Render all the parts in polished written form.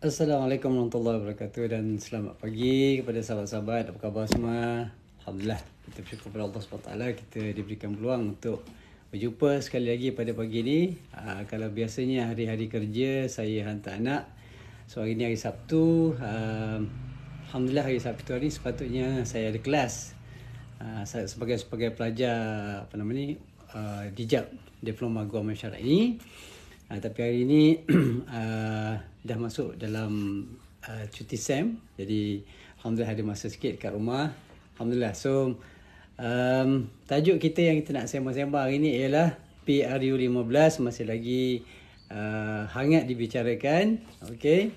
Assalamualaikum warahmatullahi wabarakatuh dan selamat pagi kepada sahabat-sahabat. Apa khabar semua? Alhamdulillah, kita bersyukur kepada Allah SWT kita diberikan peluang untuk berjumpa sekali lagi pada pagi ini. Kalau biasanya hari-hari kerja saya hantar anak, so hari ini hari Sabtu. Alhamdulillah hari Sabtu hari sepatutnya saya ada kelas. Saya sebagai pelajar DIJAB, Diploma Agama Syar'i. Tapi hari ini dah masuk dalam cuti SEM. Jadi Alhamdulillah ada masa sikit kat rumah. Alhamdulillah. So tajuk kita yang kita nak sembang-sembang hari ini ialah PRU15. Masih lagi hangat dibicarakan. Okay.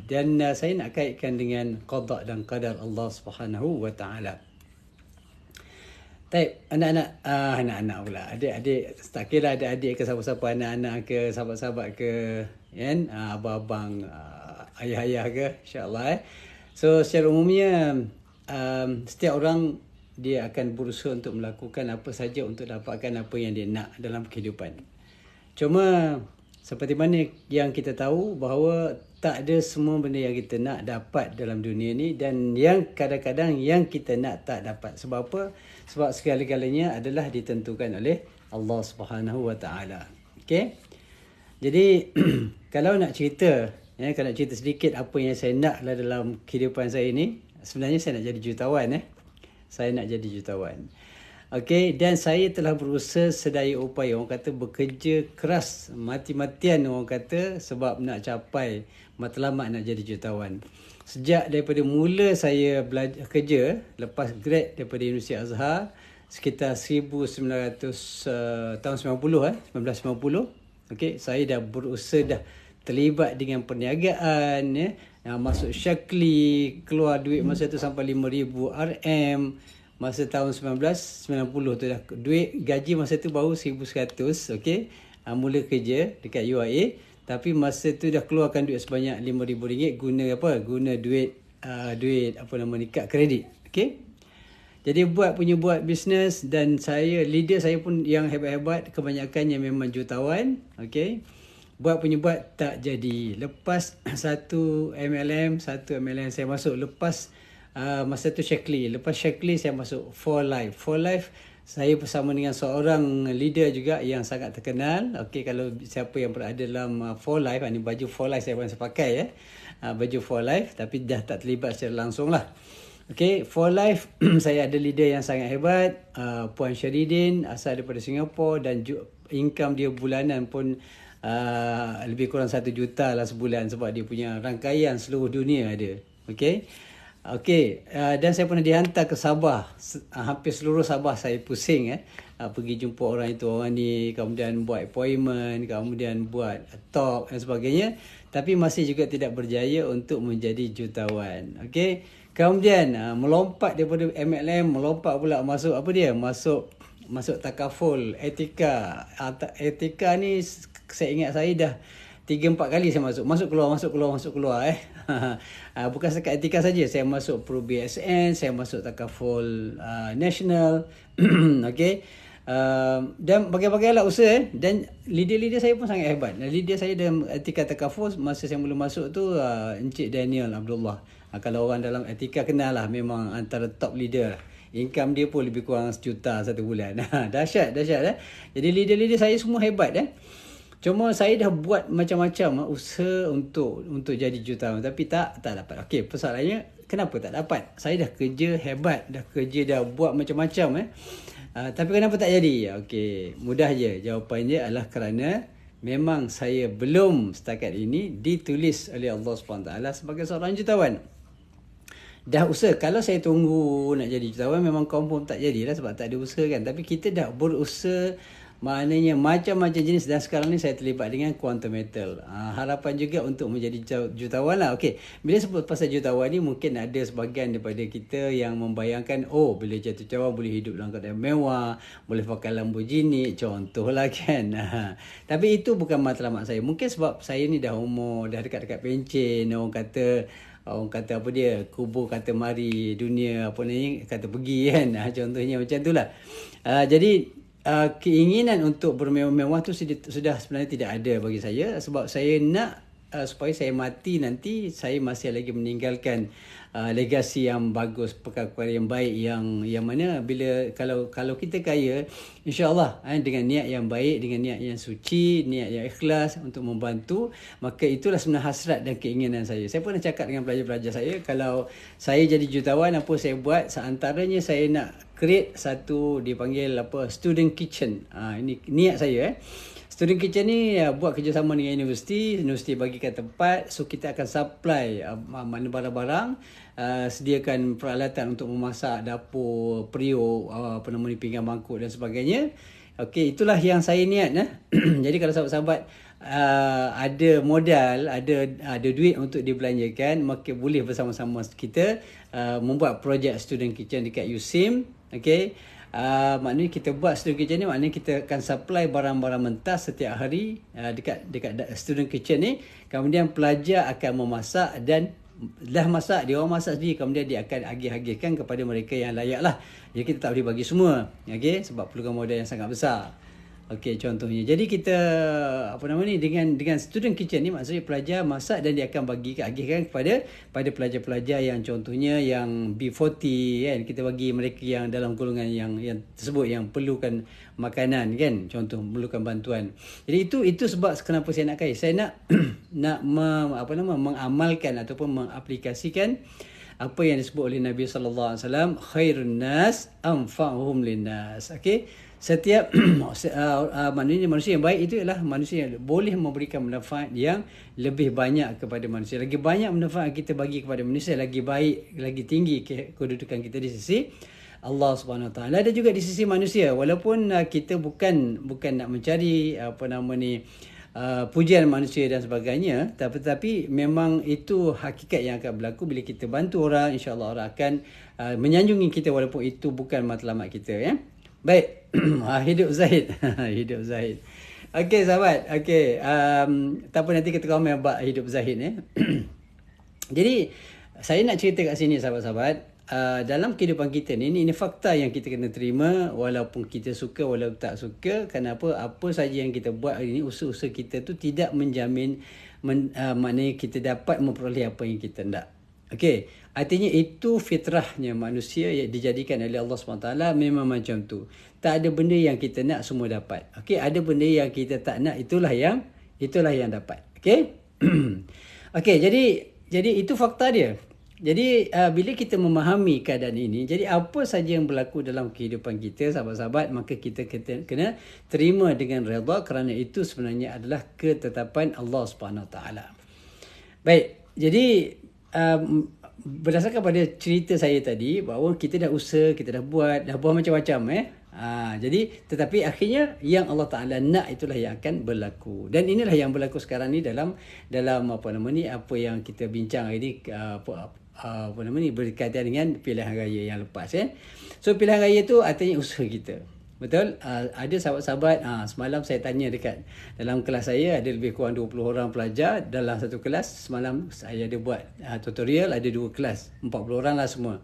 Dan saya nak kaitkan dengan qada dan qadar Allah Subhanahu wa taala. Baik, anak-anak pula. Adik-adik, tak kira adik-adik ke siapa-siapa, anak-anak ke sahabat-sahabat ke, kan? Abang-abang, ayah-ayah ke, insya-Allah. So, secara umumnya, setiap orang dia akan berusaha untuk melakukan apa saja untuk dapatkan apa yang dia nak dalam kehidupan. Cuma, seperti mana yang kita tahu bahawa tak ada semua benda yang kita nak dapat dalam dunia ni, dan yang kadang-kadang yang kita nak tak dapat. Sebab apa? Sebab segala-galanya adalah ditentukan oleh Allah Subhanahu wa taala. Okey. Jadi kalau nak cerita sedikit apa yang saya nak lah dalam kehidupan saya ni, sebenarnya saya nak jadi jutawan. Saya nak jadi jutawan. Okey, dan saya telah berusaha sedaya upaya, orang kata bekerja keras, mati-matian orang kata, sebab nak capai matlamat nak jadi jutawan. Sejak daripada mula saya belajar kerja, lepas grad daripada Universiti Azhar, sekitar 1990, 1990, okey, saya dah berusaha, dah terlibat dengan perniagaan, masuk Syakli, keluar duit masa tu sampai 5,000 RM. Masa tahun 1990 tu dah duit gaji masa tu baru 1,100, okey. Mula kerja dekat UIA, tapi masa tu dah keluarkan duit sebanyak RM5,000 guna apa? Guna duit kad kredit, okey. Jadi buat bisnes, dan leader saya pun yang hebat-hebat, kebanyakannya memang jutawan, okey. Buat tak jadi. Lepas satu MLM saya masuk, lepas masa tu Syakli. Lepas Syakli saya masuk For Life. For Life saya bersama dengan seorang leader juga yang sangat terkenal. Okey, kalau siapa yang berada dalam For Life, ni baju For Life saya pakai baju For Life, tapi dah tak terlibat secara langsung lah. Okey, For Life saya ada leader yang sangat hebat, Puan Syaridin, asal daripada Singapura, dan income dia bulanan pun lebih kurang 1 juta lah sebulan, sebab dia punya rangkaian seluruh dunia ada. Okey. Okey, dan saya pernah dihantar ke Sabah. Hampir seluruh Sabah saya pusing pergi jumpa orang ni, kemudian buat appointment, kemudian buat talk dan sebagainya, tapi masih juga tidak berjaya untuk menjadi jutawan. Okey. Kemudian melompat daripada MLM, melompat pula masuk masuk takaful, etika. Etika ni saya ingat saya dah 3-4 kali saya masuk keluar. Bukan sekat etika saja, saya masuk Pro BSN, saya masuk takaful national. Okey. Dan bagai-bagai lah usaha, dan leader saya pun sangat hebat. Leader saya dalam etika takaful masa saya mula masuk tu Encik Daniel Abdullah. Kalau orang dalam etika kenal lah, memang antara top leader. Income dia pun lebih kurang 1 juta satu bulan. Dahsyat. Jadi leader saya semua hebat. Cuma saya dah buat macam-macam usaha untuk jadi jutawan, tapi tak dapat. Okey, persoalannya kenapa tak dapat? Saya dah kerja hebat, dah buat macam-macam tapi kenapa tak jadi? Okey, mudah je. Jawapannya adalah kerana memang saya belum setakat ini ditulis oleh Allah SWT sebagai seorang jutawan. Dah usaha. Kalau saya tunggu nak jadi jutawan, memang confirm tak jadilah, sebab tak ada usaha kan. Tapi kita dah berusaha, maknanya macam-macam jenis, dan sekarang ni saya terlibat dengan quantum metal. Harapan juga untuk menjadi jutawan lah. Okey, bila sebut pasal jutawan ni, mungkin ada sebahagian daripada kita yang membayangkan, bila jatuh jutawan boleh hidup dalam keadaan mewah, boleh pakai Lamborghini, contohlah kan. Tapi itu bukan matlamat saya. Mungkin sebab saya ni dah umur, dah dekat-dekat pencen, orang kata apa dia, kubur kata mari, dunia apa ni kata pergi kan. Contohnya macam itulah. Jadi keinginan untuk bermewah-mewah tu sudah sebenarnya tidak ada bagi saya, sebab saya nak supaya saya mati nanti saya masih lagi meninggalkan legasi yang bagus, perkara-perkara yang baik, yang mana bila kalau kita kaya, insya-Allah dengan niat yang baik, dengan niat yang suci, niat yang ikhlas untuk membantu, maka itulah sebenarnya hasrat dan keinginan saya. Saya pernah cakap dengan pelajar-pelajar saya, kalau saya jadi jutawan, apa saya buat, seantaranya saya nak create satu dipanggil student kitchen. Ini niat saya. Student kitchen ni buat kerjasama dengan universiti bagikan tempat, so kita akan supply mana barang-barang, sediakan peralatan untuk memasak, dapur, periuk, pinggan mangkuk dan sebagainya. Okey, itulah yang saya niat. Jadi kalau sahabat-sahabat ada modal, ada duit untuk dibelanjakan, maka boleh bersama-sama kita membuat projek student kitchen dekat USIM. Okey. Maknanya kita buat student kitchen ni, maknanya kita akan supply barang-barang mentah setiap hari dekat student kitchen ni. Kemudian pelajar akan memasak dan dah masak, dia orang masak sendiri, kemudian dia akan agih-agihkan kepada mereka yang layak lah. Jadi kita tak boleh bagi semua, okay? Sebab perlukan modal yang sangat besar. Okey, contohnya. Jadi kita dengan student kitchen ni, maksudnya pelajar masak dan dia akan agihkan kepada pelajar-pelajar yang contohnya yang B40 kan. Kita bagi mereka yang dalam golongan yang tersebut yang perlukan makanan kan, contoh perlukan bantuan. Jadi itu sebab kenapa saya nak kaya. Saya nak mengamalkan ataupun mengaplikasikan apa yang disebut oleh Nabi sallallahu alaihi wasallam, khairun nas anfa'uhum linnas. Okey. Setiap manusia yang baik itu ialah manusia yang boleh memberikan manfaat yang lebih banyak kepada manusia. Lagi banyak manfaat kita bagi kepada manusia, lagi baik, lagi tinggi kedudukan kita di sisi Allah Subhanahu Wa Taala dan juga di sisi manusia. Walaupun kita bukan nak mencari pujian manusia dan sebagainya, tapi memang itu hakikat yang akan berlaku bila kita bantu orang. InsyaAllah orang akan menyanjungi kita walaupun itu bukan matlamat kita, ya. Baik. Hidup Zahid. Hidup Zahid. Okey sahabat. Okey. Tak apa, nanti kita komen bab hidup Zahid ni. Jadi saya nak cerita kat sini sahabat-sahabat, dalam kehidupan kita ni, ini fakta yang kita kena terima walaupun kita suka walaupun tak suka. Kenapa? Apa saja yang kita buat hari ni, usaha-usaha kita tu tidak menjamin maknanya kita dapat memperoleh apa yang kita nak. Okey, artinya itu fitrahnya manusia yang dijadikan oleh Allah SWT, memang macam tu. Tak ada benda yang kita nak semua dapat. Okey, ada benda yang kita tak nak, itulah yang dapat. Okey. Okey, jadi itu fakta dia. Jadi bila kita memahami keadaan ini, jadi apa saja yang berlaku dalam kehidupan kita sahabat-sahabat, maka kita kena terima dengan redha, kerana itu sebenarnya adalah ketetapan Allah SWT. Baik, jadi berdasarkan pada cerita saya tadi, bahawa kita dah usaha, kita dah buat macam-macam jadi tetapi akhirnya yang Allah Taala nak itulah yang akan berlaku. Dan inilah yang berlaku sekarang ni dalam apa yang kita bincang hari ni, berkaitan dengan pilihan raya yang lepas kan. So pilihan raya tu artinya usaha kita. Betul? Ada sahabat-sahabat, semalam saya tanya dekat dalam kelas saya, ada lebih kurang 20 orang pelajar dalam satu kelas. Semalam saya ada buat tutorial, ada 2 kelas, 40 orang lah semua.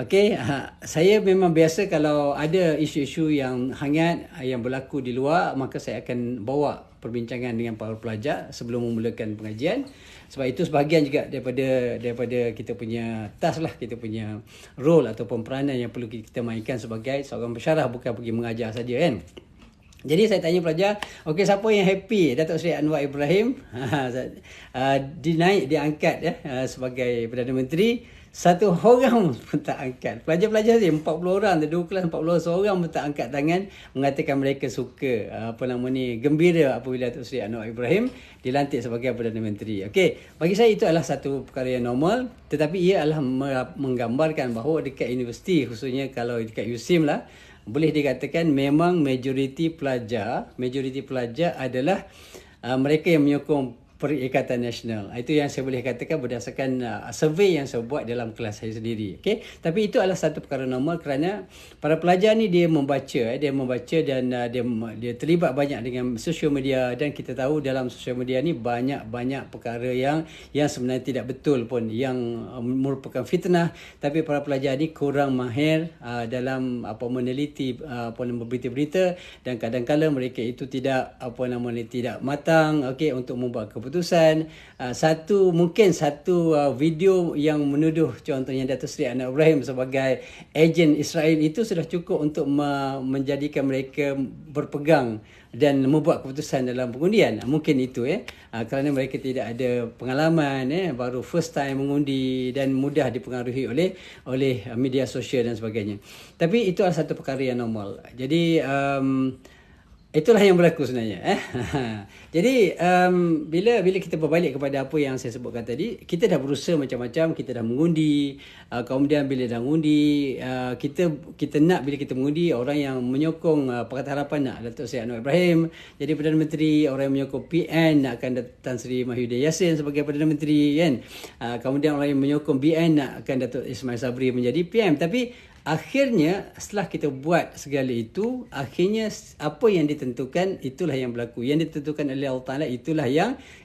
Okey, saya memang biasa kalau ada isu-isu yang hangat yang berlaku di luar, maka saya akan bawa perbincangan dengan para pelajar sebelum memulakan pengajian. Sebab itu sebahagian juga daripada kita punya task lah, kita punya role ataupun peranan yang perlu kita mainkan sebagai seorang pensyarah, bukan pergi mengajar saja kan. Jadi saya tanya pelajar, okey, siapa yang happy Datuk Seri Anwar Ibrahim diangkat sebagai Perdana Menteri? Satu orang pun tak angkat. Pelajar-pelajar saja 40 orang, ada 2 kelas 40 orang, seorang pun tak angkat tangan mengatakan mereka suka gembira apabila Datuk Seri Anwar Ibrahim dilantik sebagai Perdana Menteri. Okey, bagi saya itu adalah satu perkara yang normal, tetapi ia adalah menggambarkan bahawa dekat universiti, khususnya kalau dekat USIM lah, boleh dikatakan memang majoriti pelajar adalah mereka yang menyokong Perikatan Nasional. Itu yang saya boleh katakan berdasarkan survey yang saya buat dalam kelas saya sendiri. Okey, tapi itu adalah satu perkara normal kerana para pelajar ni dia membaca dan dia terlibat banyak dengan sosial media, dan kita tahu dalam sosial media ni banyak perkara yang sebenarnya tidak betul pun, yang merupakan fitnah, tapi para pelajar ni kurang mahir dalam meneliti berita-berita, dan kadang-kadang mereka itu tidak matang untuk membuat keputusan keputusan. Mungkin satu video yang menuduh contohnya Datuk Seri Anwar Ibrahim sebagai ejen Israel itu sudah cukup untuk menjadikan mereka berpegang dan membuat keputusan dalam pengundian. Mungkin itu kerana mereka tidak ada pengalaman, baru first time mengundi dan mudah dipengaruhi oleh media sosial dan sebagainya. Tapi itu adalah satu perkara yang normal. Jadi itulah yang berlaku sebenarnya. Jadi bila kita berbalik kepada apa yang saya sebutkan tadi, kita dah berusaha macam-macam, kita dah mengundi, kemudian bila dah mengundi, kita nak bila kita mengundi, orang yang menyokong Pakatan Harapan nak Datuk Seri Anwar Ibrahim jadi Perdana Menteri, orang yang menyokong PN nakkan Tan Sri Mahyudin Yassin sebagai Perdana Menteri kan. Kemudian orang yang menyokong BN nakkan Datuk Ismail Sabri menjadi PM. Tapi akhirnya setelah kita buat segala itu, akhirnya apa yang ditentukan itulah yang berlaku. Yang ditentukan oleh Allah Ta'ala itulah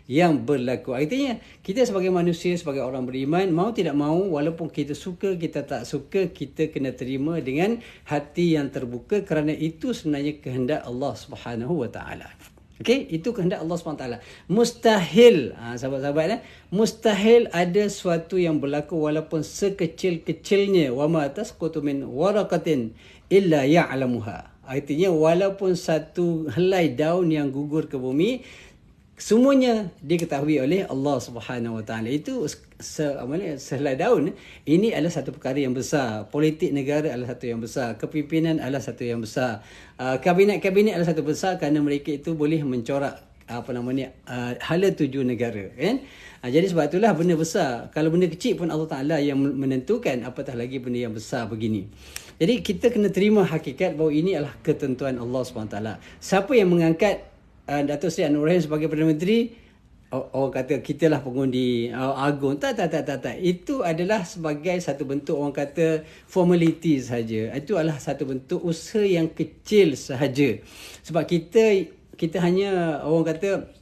yang berlaku. Artinya kita sebagai manusia, sebagai orang beriman, mau tidak mau, walaupun kita suka, kita tak suka, kita kena terima dengan hati yang terbuka kerana itu sebenarnya kehendak Allah Subhanahu Wa Ta'ala. Okey, itu kehendak Allah SWT. Mustahil, sahabat-sahabat, mustahil ada sesuatu yang berlaku walaupun sekecil-kecilnya. Wa ma tasqutu min waraqatin illa ya'lamuha. Artinya walaupun satu helai daun yang gugur ke bumi, semuanya diketahui oleh Allah Subhanahu Wa Taala. Itu sehelai daun. Ini adalah satu perkara yang besar. Politik negara adalah satu yang besar. Kepimpinan adalah satu yang besar. Kabinet adalah satu besar kerana mereka itu boleh mencorak hala tuju negara kan. Jadi sebab itulah benda besar. Kalau benda kecil pun Allah Taala yang menentukan, apatah lagi benda yang besar begini. Jadi kita kena terima hakikat bahawa ini adalah ketentuan Allah SWT. Siapa yang mengangkat Datuk Seri Anwar Ibrahim sebagai Perdana Menteri, orang kata kita lah pengundi agung. Tak. Itu adalah sebagai satu bentuk, orang kata, formality sahaja. Itu adalah satu bentuk usaha yang kecil sahaja. Sebab kita hanya, orang kata,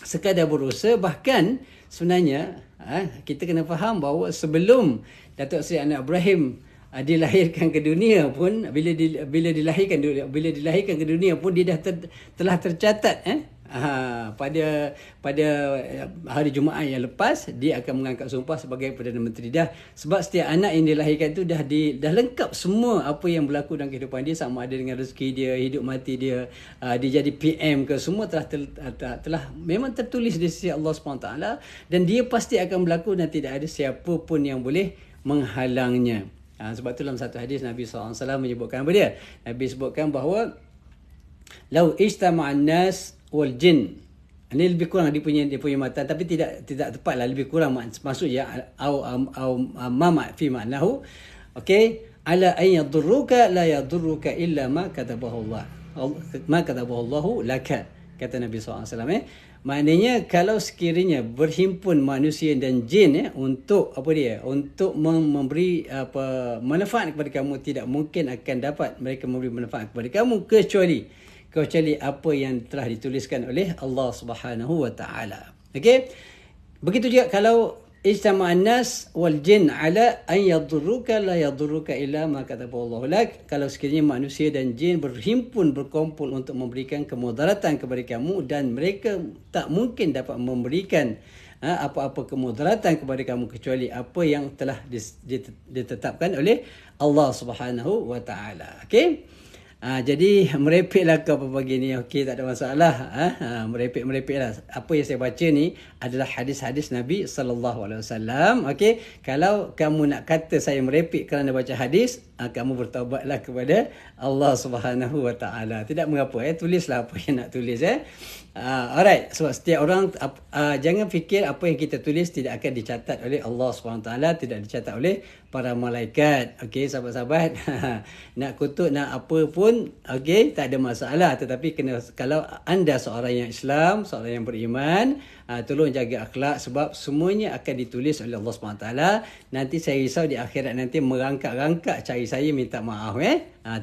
sekadar berusaha. Bahkan sebenarnya kita kena faham bahawa sebelum Datuk Seri Anwar Ibrahim dilahirkan ke dunia pun, bila dilahirkan ke dunia pun dia dah telah tercatat pada hari Jumaat yang lepas dia akan mengangkat sumpah sebagai Perdana Menteri dah. Sebab setiap anak yang dilahirkan tu dah lengkap semua apa yang berlaku dalam kehidupan dia, sama ada dengan rezeki dia, hidup mati dia, dia jadi PM ke, semua telah memang tertulis di sisi Allah SWT, dan dia pasti akan berlaku dan tidak ada siapa pun yang boleh menghalangnya. Sebab tu dalam satu hadis Nabi SAW menyebutkan apa dia? Nabi sebutkan bahawa lau ijtama'an nas wal jin. Ini lebih kurang dia punya mata, tapi tidak tepatlah, lebih kurang maksudnya ma fi ma'nahu. Okey, ala an yadurruka la yadurruka illa ma katabahu Allah. Ma katabahu Allahu laka, kata Nabi SAW. Maknanya kalau sekiranya berhimpun manusia dan jin untuk memberi manfaat kepada kamu, tidak mungkin akan dapat mereka memberi manfaat kepada kamu kecuali apa yang telah dituliskan oleh Allah Subhanahu Wa Taala. Okey. Begitu juga kalau ijtama'an nas wal jin ala an yadurruka la yadurruka illa ma kataballahu lak. Kalau sekiranya manusia dan jin berhimpun, berkumpul untuk memberikan kemudaratan kepada kamu, dan mereka tak mungkin dapat memberikan apa-apa kemudaratan kepada kamu kecuali apa yang telah ditetapkan oleh Allah Subhanahu Wa Taala. Okey. Jadi merepeklah ke apa pagi ni. Okey, tak ada masalah. Merepek-lah. Apa yang saya baca ni adalah hadis-hadis Nabi SAW. Okey, kalau kamu nak kata saya merepek kerana baca hadis, kamu bertaubatlah kepada Allah Subhanahu Wa Taala. Tidak mengapa, tulislah apa yang nak tulis. Alright, sebab setiap orang jangan fikir apa yang kita tulis tidak akan dicatat oleh Allah SWT, tidak dicatat oleh para malaikat. Okey, sahabat-sahabat, nak kutuk, nak apa pun, okey, tak ada masalah. Tetapi kalau anda seorang yang Islam, seorang yang beriman, tolong jaga akhlak, sebab semuanya akan ditulis oleh Allah SWT. Nanti saya risau di akhirat nanti merangkak-rangkak cari saya minta maaf.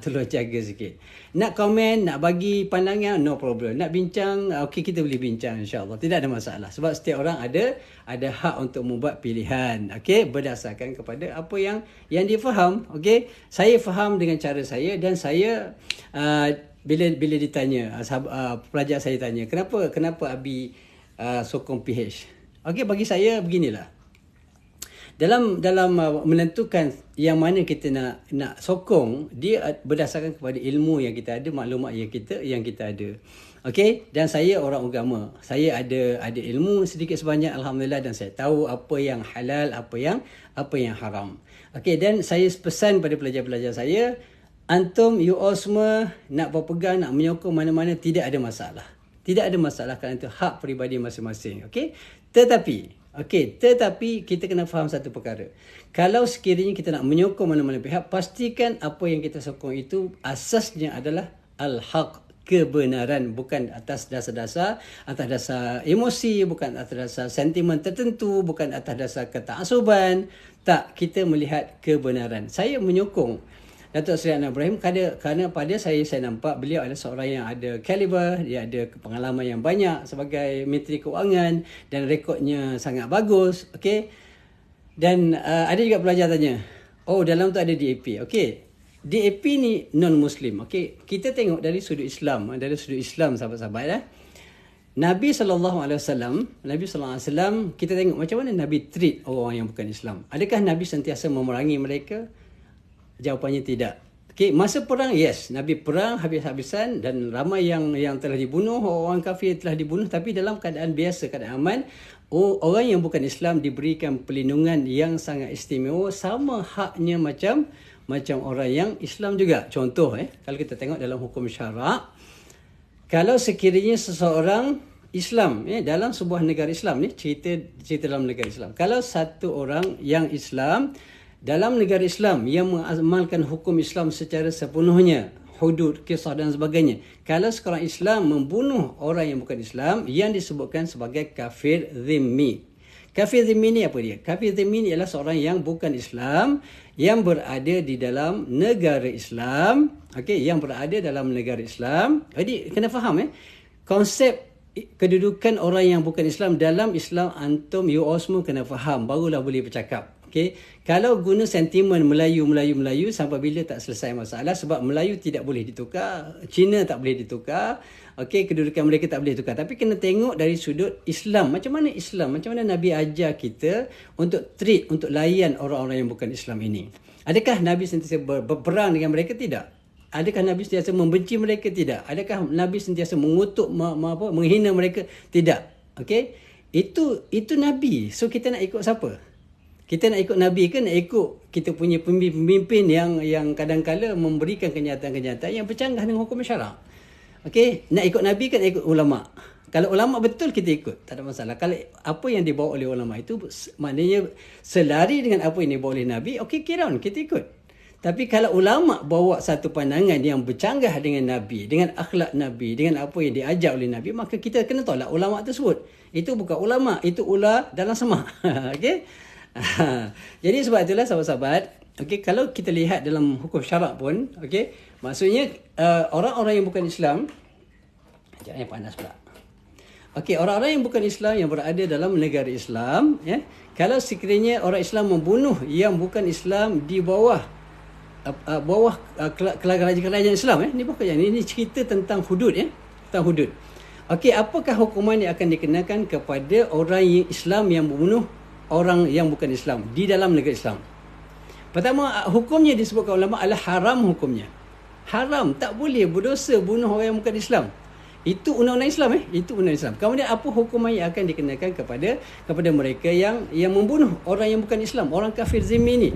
Tolong jaga sikit. Nak komen, nak bagi pandangan, no problem. Nak bincang, okey, kita boleh bincang, insya-Allah. Tidak ada masalah. Sebab setiap orang ada hak untuk membuat pilihan, okey, berdasarkan kepada apa yang dia faham. Okey, saya faham dengan cara saya, dan saya bila ditanya, pelajar saya tanya, kenapa Abi sokong PH. Okey, bagi saya beginilah. Dalam menentukan yang mana kita nak sokong, dia berdasarkan kepada ilmu yang kita ada, maklumat yang kita ada. Okey, dan saya orang agama. Saya ada ilmu sedikit sebanyak, alhamdulillah, dan saya tahu apa yang halal, apa yang haram. Okey, dan saya pesan pada pelajar-pelajar saya, antum you all semua nak berpegang, nak menyokong mana-mana, tidak ada masalah. Tidak ada masalah kerana itu hak peribadi masing-masing. Okey, tetapi kita kena faham satu perkara. Kalau sekiranya kita nak menyokong mana-mana pihak, pastikan apa yang kita sokong itu asasnya adalah al-haq, kebenaran, bukan atas dasar emosi, bukan atas dasar sentimen tertentu, bukan atas dasar ketakasuban. Tak, kita melihat kebenaran. Saya menyokong Datuk Seri Anwar Ibrahim kerana pada saya nampak beliau adalah seorang yang ada kaliber, dia ada pengalaman yang banyak sebagai Menteri Keuangan dan rekodnya sangat bagus. Okey. Dan ada juga pelajar tanya, oh dalam tu ada DAP. Okey. DAP ni non-Muslim. Okey. Kita tengok dari sudut Islam, sahabat-sahabat. Nabi SAW, kita tengok macam mana Nabi treat orang yang bukan Islam. Adakah Nabi sentiasa memerangi mereka? Jawapannya tidak. Okey, masa perang, yes, Nabi perang habis-habisan dan ramai yang telah dibunuh, orang kafir telah dibunuh, tapi dalam keadaan biasa, keadaan aman, orang yang bukan Islam diberikan perlindungan yang sangat istimewa, sama haknya macam orang yang Islam juga. Contoh, kalau kita tengok dalam hukum syarak, kalau sekiranya seseorang Islam, dalam sebuah negara Islam ni, cerita dalam negara Islam. Kalau satu orang yang Islam dalam negara Islam yang mengamalkan hukum Islam secara sepenuhnya, hudud, kisah dan sebagainya. Kalau seorang Islam membunuh orang yang bukan Islam, yang disebutkan sebagai kafir zimmi. Kafir zimmi ni apa dia? Kafir zimmi ni ialah seorang yang bukan Islam, yang berada di dalam negara Islam. Okey, yang berada dalam negara Islam. Jadi kena faham konsep kedudukan orang yang bukan Islam dalam Islam, antum you all semua kena faham, barulah boleh bercakap. Okey, kalau guna sentimen Melayu sampai bila tak selesai masalah, sebab Melayu tidak boleh ditukar, Cina tak boleh ditukar, okey, kedudukan mereka tak boleh tukar. Tapi kena tengok dari sudut Islam. Macam mana Islam, macam mana Nabi ajar kita untuk treat, untuk layan orang-orang yang bukan Islam ini. Adakah Nabi sentiasa berperang dengan mereka? Tidak. Adakah Nabi sentiasa membenci mereka? Tidak. Adakah Nabi sentiasa mengutuk, menghina mereka? Tidak. Okey, itu Nabi. So kita nak ikut siapa? Kita nak ikut Nabi ke nak ikut kita punya pemimpin yang kadang-kala memberikan kenyataan-kenyataan yang bercanggah dengan hukum syarak? Okey, nak ikut Nabi ke nak ikut ulama? Kalau ulama betul, kita ikut, tak ada masalah. Kalau apa yang dibawa oleh ulama itu maknanya selari dengan apa yang dibawa oleh Nabi, okey, kira on, kita ikut. Tapi kalau ulama bawa satu pandangan yang bercanggah dengan Nabi, dengan akhlak Nabi, dengan apa yang diajar oleh Nabi, maka kita kena tolak ulama tersebut. Itu bukan ulama, itu ular dalam semak. Okey. Jadi sebab itulah sahabat-sahabat, okey, kalau kita lihat dalam hukum syarak pun, okey, maksudnya orang-orang yang bukan Islam, jangan panas pula. Okey, orang-orang yang bukan Islam yang berada dalam negara Islam, kalau sekiranya orang Islam membunuh yang bukan Islam di bawah kerajaan Islam, ni bukan ini cerita tentang hudud, tentang hudud. Okey, apakah hukuman yang akan dikenakan kepada orang yang Islam yang membunuh orang yang bukan Islam di dalam negara Islam? Pertama, hukumnya disebutkan ulama adalah haram hukumnya. Haram, tak boleh, berdosa bunuh orang yang bukan Islam. Itu undang-undang Islam, itu undang Islam. Kemudian apa hukuman yang akan dikenakan kepada mereka yang membunuh orang yang bukan Islam, orang kafir zimmi ni?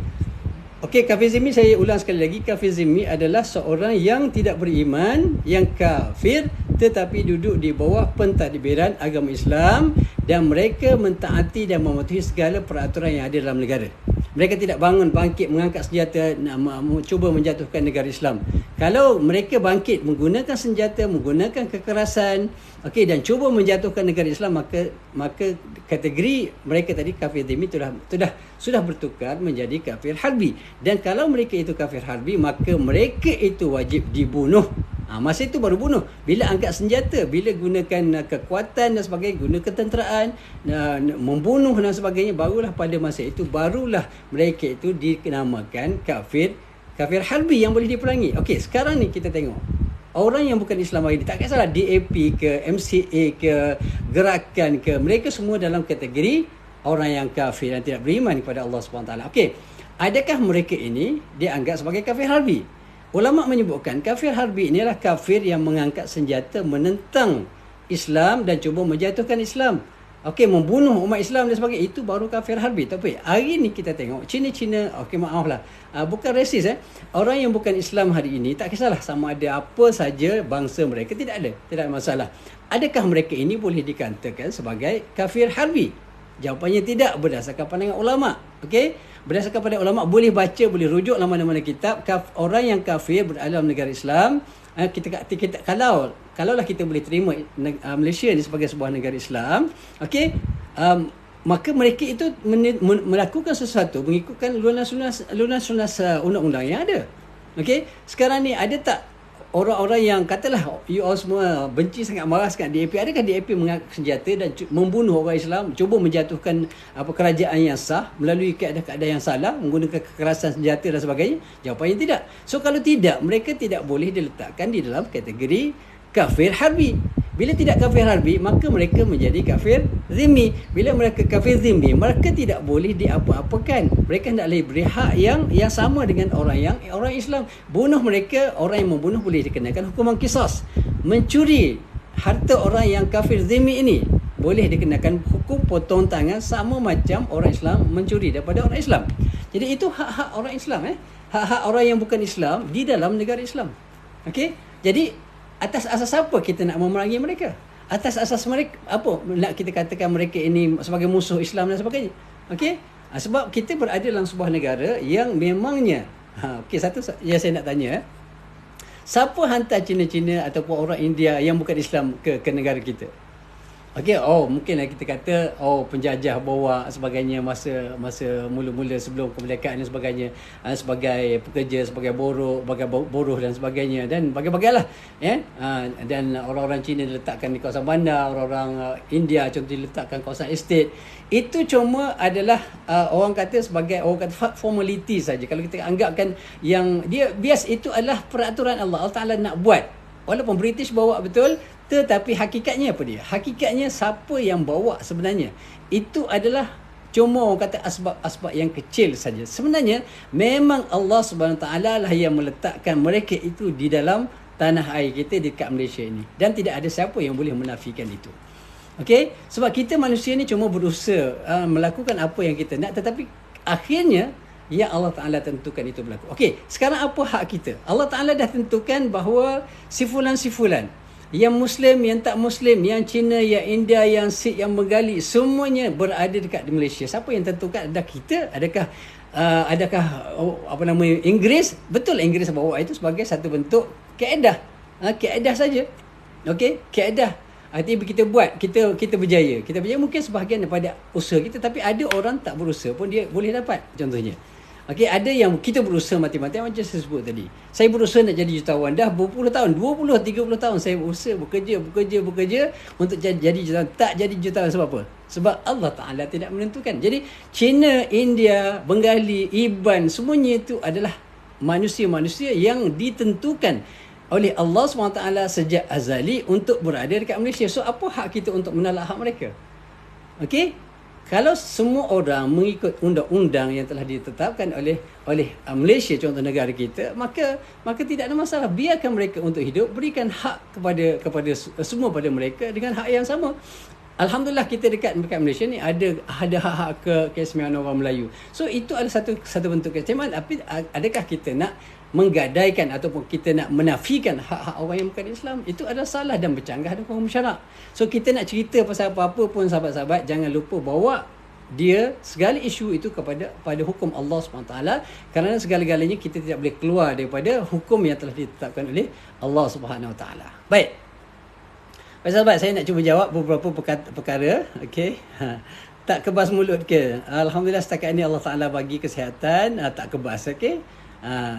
Okey, kafir zimmi, saya ulang sekali lagi, kafir zimmi adalah seorang yang tidak beriman, yang kafir tetapi duduk di bawah pentadbiran agama Islam dan mereka mentaati dan mematuhi segala peraturan yang ada dalam negara. Mereka tidak bangkit mengangkat senjata cuba menjatuhkan negara Islam. Kalau mereka bangkit menggunakan senjata, menggunakan kekerasan, okey, dan cuba menjatuhkan negara Islam, maka kategori mereka tadi kafir zimmi sudah bertukar menjadi kafir harbi. Dan kalau mereka itu kafir harbi, maka mereka itu wajib dibunuh. Masa itu baru bunuh. Bila angkat senjata, bila gunakan kekuatan dan sebagainya, guna ketenteraan, membunuh dan sebagainya, barulah pada masa itu barulah mereka itu dinamakan kafir harbi yang boleh diperangi. Okey, sekarang ni kita tengok orang yang bukan Islam hari ini, tak kisahlah DAP ke, MCA ke, gerakan ke, mereka semua dalam kategori orang yang kafir dan tidak beriman kepada Allah SWT. Okey, adakah mereka ini dianggap sebagai kafir harbi? Ulama menyebutkan kafir harbi ini adalah kafir yang mengangkat senjata menentang Islam dan cuba menjatuhkan Islam. Okey, membunuh umat Islam dan sebagainya, itu baru kafir harbi. Tapi hari ini kita tengok Cina-Cina, okey maaflah, bukan resis orang yang bukan Islam hari ini, tak kisahlah sama ada apa saja bangsa mereka, tidak ada masalah. Adakah mereka ini boleh dikatakan sebagai kafir harbi? Jawapannya tidak, berdasarkan pandangan ulama. Okey, berdasarkan pandangan ulama, boleh baca, boleh rujuk mana-mana kitab. Orang yang kafir berada dalam negara Islam, kita kalaulah kita boleh terima Malaysia ni sebagai sebuah negara Islam, okey, maka mereka itu melakukan sesuatu mengikutkan lunas undang-undang yang ada. Okey, sekarang ni ada tak orang-orang yang katalah you all semua benci sangat, marah sangat DAP, adakah DAP mengangkat senjata dan membunuh orang Islam, cuba menjatuhkan kerajaan yang sah melalui keadaan yang salah, menggunakan kekerasan senjata dan sebagainya? Jawapannya tidak. So kalau tidak, mereka tidak boleh diletakkan di dalam kategori kafir harbi. Bila tidak kafir harbi, maka mereka menjadi kafir zimmi. Bila mereka kafir zimmi, mereka tidak boleh diapa-apakan. Mereka hendaklah beri hak yang sama dengan orang Islam. Bunuh mereka, orang yang membunuh boleh dikenakan hukuman qisas. Mencuri harta orang yang kafir zimmi ini boleh dikenakan hukum potong tangan, sama macam orang Islam mencuri daripada orang Islam. Jadi itu hak-hak orang Islam, hak-hak orang yang bukan Islam di dalam negara Islam. Okey? Jadi atas asas apa kita nak memerangi mereka? Atas asas mereka apa nak kita katakan mereka ini sebagai musuh Islam dan sebagainya? Okey? Sebab kita berada dalam sebuah negara yang memangnya okey, satu yang saya nak tanya, siapa hantar Cina-Cina ataupun orang India yang bukan Islam ke negara kita? Okey, mungkinlah kita kata penjajah bawa sebagainya masa mula-mula sebelum kemerdekaan dan sebagainya, sebagai pekerja, sebagai buruh dan sebagainya, dan bagai-bagailah dan orang-orang Cina diletakkan di kawasan bandar, orang-orang India contoh diletakkan kawasan estate. Itu cuma adalah orang kata sebagai formality saja. Kalau kita anggapkan yang dia bias, itu adalah peraturan Allah Taala nak buat. Walaupun British bawa betul, tetapi hakikatnya apa dia? Hakikatnya siapa yang bawa sebenarnya? Itu adalah cuma orang kata asbab-asbab yang kecil saja. Sebenarnya memang Allah Subhanahu Taala lah yang meletakkan mereka itu di dalam tanah air kita dekat Malaysia ini, dan tidak ada siapa yang boleh menafikan itu. Okey, sebab kita manusia ni cuma berusaha melakukan apa yang kita nak, tetapi akhirnya yang Allah Ta'ala tentukan itu berlaku. Okey, sekarang apa hak kita? Allah Ta'ala dah tentukan bahawa sifulan-sifulan, yang Muslim, yang tak Muslim, yang Cina, yang India, yang Sikh, yang Bengali, semuanya berada dekat di Malaysia. Siapa yang tentukan? Adakah kita? Adakah Inggeris? Betul, Inggeris bawa itu sebagai satu bentuk kaedah. Kaedah saja. Okey, kaedah. Artinya kita buat, kita berjaya. Kita berjaya mungkin sebahagian daripada usaha kita, tapi ada orang tak berusaha pun dia boleh dapat. Contohnya, okey, ada yang kita berusaha mati-matian macam saya sebut tadi. Saya berusaha nak jadi jutawan dah berpuluh tahun, 20, 30 tahun saya berusaha bekerja untuk jadi jutawan. Tak jadi jutawan sebab apa? Sebab Allah Taala tidak menentukan. Jadi Cina, India, Bengali, Iban, semuanya itu adalah manusia-manusia yang ditentukan oleh Allah SWT sejak azali untuk berada dekat Malaysia. So apa hak kita untuk menolak hak mereka? Okey? Kalau semua orang mengikut undang-undang yang telah ditetapkan oleh Malaysia, contoh negara kita, maka tidak ada masalah. Biarkan mereka untuk hidup, berikan hak kepada semua pada mereka dengan hak yang sama. Alhamdulillah kita dekat Malaysia ni ada hak-hak keistimewaan orang Melayu. So itu adalah satu bentuk keistimewaan. Tapi adakah kita nak menggadaikan ataupun kita nak menafikan hak-hak orang yang bukan Islam? Itu adalah salah dan bercanggah dengan hukum syarak. So kita nak cerita pasal apa-apa pun, sahabat-sahabat, jangan lupa bawa dia segala isu itu pada hukum Allah SWT, kerana segala-galanya kita tidak boleh keluar daripada hukum yang telah ditetapkan oleh Allah SWT. Baik, sahabat, saya nak cuba jawab beberapa perkara. Okey. Tak kebas mulut ke? Alhamdulillah setakat ini Allah Taala bagi kesihatan, tak kebas. Okey.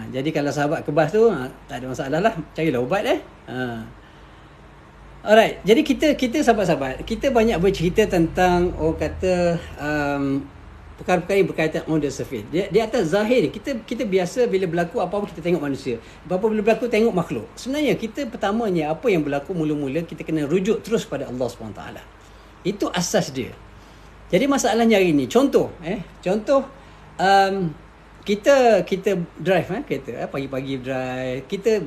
Jadi kalau sahabat kebas tu tak ada masalah lah, carilah ubat Alright, jadi kita sahabat-sahabat, kita banyak bercerita tentang orang kata perkara-perkara yang berkaitan on the surface. Di atas zahir ni, kita biasa bila berlaku apa-apa kita tengok manusia. Apa bila berlaku tengok makhluk. Sebenarnya kita pertamanya apa yang berlaku mula-mula kita kena rujuk terus pada Allah SWT. Itu asas dia. Jadi masalahnya hari ni, contoh kita drive kereta, pagi-pagi drive. Kita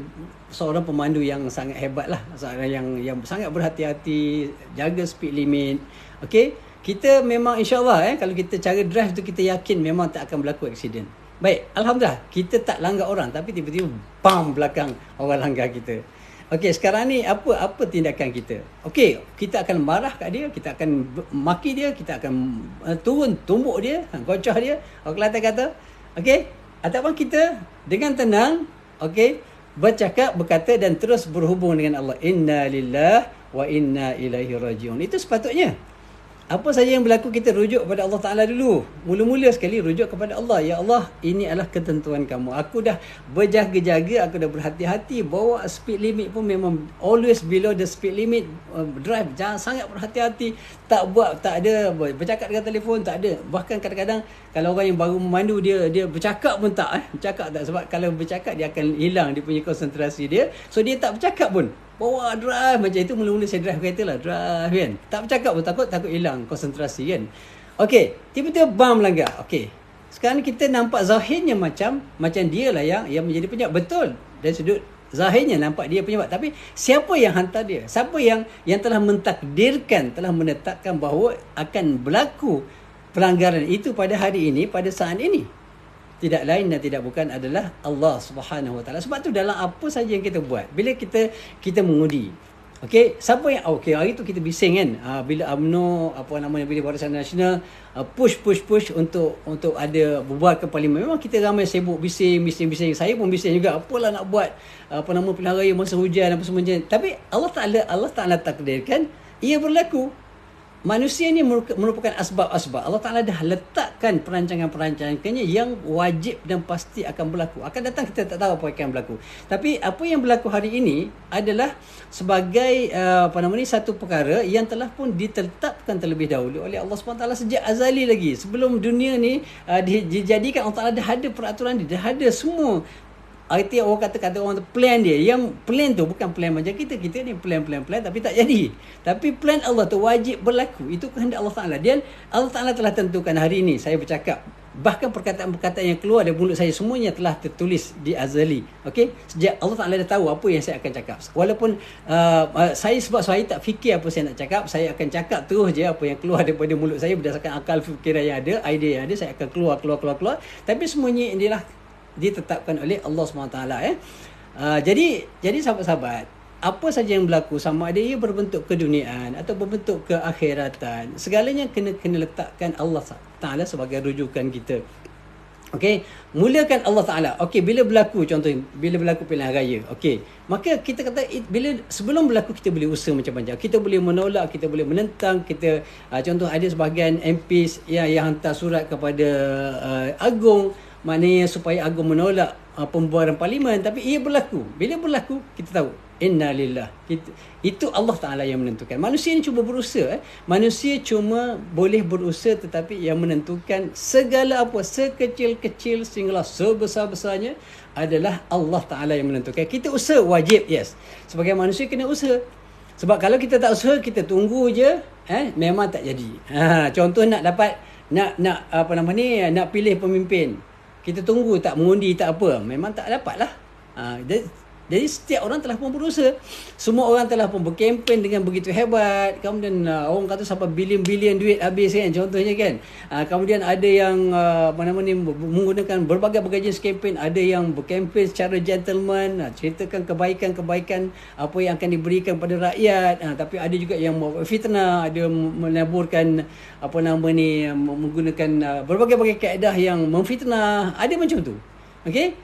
seorang pemandu yang sangat hebat lah, seorang yang sangat berhati-hati, jaga speed limit. Okey, kita memang insya-Allah kalau kita cara drive tu kita yakin memang tak akan berlaku aksiden. Baik, alhamdulillah kita tak langgar orang, tapi tiba-tiba bam belakang orang langgar kita. Okey, sekarang ni apa tindakan kita? Okey, kita akan marah kat dia, kita akan maki dia, kita akan turun tumbuk dia, gocah dia, orang Kelantan kata. Okey, ataupun kita dengan tenang, okey, berkata dan terus berhubung dengan Allah. Inna lillahi wa inna ilaihi rajiun. Itu sepatutnya. Apa saja yang berlaku kita rujuk kepada Allah Ta'ala dulu. Mula-mula sekali rujuk kepada Allah. Ya Allah, ini adalah ketentuan kamu. Aku dah berjaga-jaga, aku dah berhati-hati. Bawa speed limit pun memang always below the speed limit. Drive, jangan sangat berhati-hati. Tak ada bercakap dengan telefon, tak ada. Bahkan kadang-kadang kalau orang yang baru memandu, dia bercakap pun tak. Bercakap tak, sebab kalau bercakap dia akan hilang dia punya konsentrasi dia. So dia tak bercakap pun. Bawa drive macam itu, mula-mula saya drive kereta lah, drive kan. Tak bercakap pun, takut hilang konsentrasi kan. Okey, tiba-tiba bam langgar. Okey, sekarang kita nampak zahirnya macam dia lah yang menjadi penyebab. Betul, dari sudut zahirnya nampak dia penyebab. Tapi siapa yang hantar dia? Siapa yang telah mentakdirkan, telah menetapkan bahawa akan berlaku pelanggaran itu pada hari ini, pada saat ini? Tidak lain dan tidak bukan adalah Allah Subhanahu Wa Taala. Sebab tu dalam apa saja yang kita buat, bila kita mengundi, okey, siapa yang hari tu kita bising kan, bila UMNO bila Barisan Nasional push untuk ada bubar ke parlimen. Memang kita ramai sibuk bising. Saya pun bising juga, apalah nak buat pilihan raya masa hujan apa semua. Tapi Allah Taala takdirkan ia berlaku. Manusia ni merupakan asbab-asbab. Allah Ta'ala dah letakkan perancangan-perancangannya yang wajib dan pasti akan berlaku. Akan datang kita tak tahu apa yang akan berlaku. Tapi apa yang berlaku hari ini adalah sebagai satu perkara yang telah pun ditetapkan terlebih dahulu oleh Allah SWT sejak azali lagi. Sebelum dunia ni dijadikan, Allah Ta'ala dah ada peraturan dia, dah ada semua. Arti orang kata orang tu plan dia. Yang plan tu bukan plan macam kita ni plan tapi tak jadi. Tapi plan Allah tu wajib berlaku. Itu kehendak Allah Ta'ala. Dan Allah Ta'ala telah tentukan hari ini saya bercakap. Bahkan perkataan-perkataan yang keluar dari mulut saya semuanya telah tertulis di azali. Okey? Sejak Allah Ta'ala dah tahu apa yang saya akan cakap. Walaupun sebab saya tak fikir apa saya nak cakap, saya akan cakap terus je apa yang keluar daripada mulut saya berdasarkan akal fikiran yang ada, idea yang ada, saya akan keluar. Tapi semuanya inilah ditetapkan oleh Allah SWT. Jadi sahabat-sahabat, apa saja yang berlaku, sama ada ia berbentuk keduniaan atau berbentuk keakhiratan, segalanya kena letakkan Allah Ta'ala sebagai rujukan kita. Okey, mulakan Allah Ta'ala. Okey, bila berlaku pilihan raya, okey, maka kita kata sebelum berlaku kita boleh usaha macam-macam. Kita boleh menolak, kita boleh menentang. Kita contoh ada sebahagian MPs yang hantar surat kepada Agong, maknanya supaya Agong menolak pembubaran parlimen. Tapi ia berlaku. Bila berlaku, kita tahu inna lillah. Itu Allah Ta'ala yang menentukan. Manusia ni cuba berusaha. Manusia cuma boleh berusaha, tetapi yang menentukan segala apa, sekecil-kecil sehinggalah sebesar-besarnya adalah Allah Ta'ala yang menentukan. Kita usaha wajib, yes. Sebagai manusia kena usaha. Sebab kalau kita tak usaha, kita tunggu je, memang tak jadi. Contoh nak pilih pemimpin. Kita tunggu, tak mengundi, tak apa, memang tak dapat lah. Jadi setiap orang telah pun berusaha. Semua orang telah pun berkempen dengan begitu hebat. Kemudian orang kata sampai bilion-bilion duit habis kan, contohnya kan. Kemudian ada yang menggunakan berbagai jenis kempen. Ada yang berkempen secara gentleman, ceritakan kebaikan-kebaikan apa yang akan diberikan pada rakyat. Tapi ada juga yang fitnah, ada menaburkan menggunakan berbagai kaedah yang memfitnah. Ada macam tu. Okey?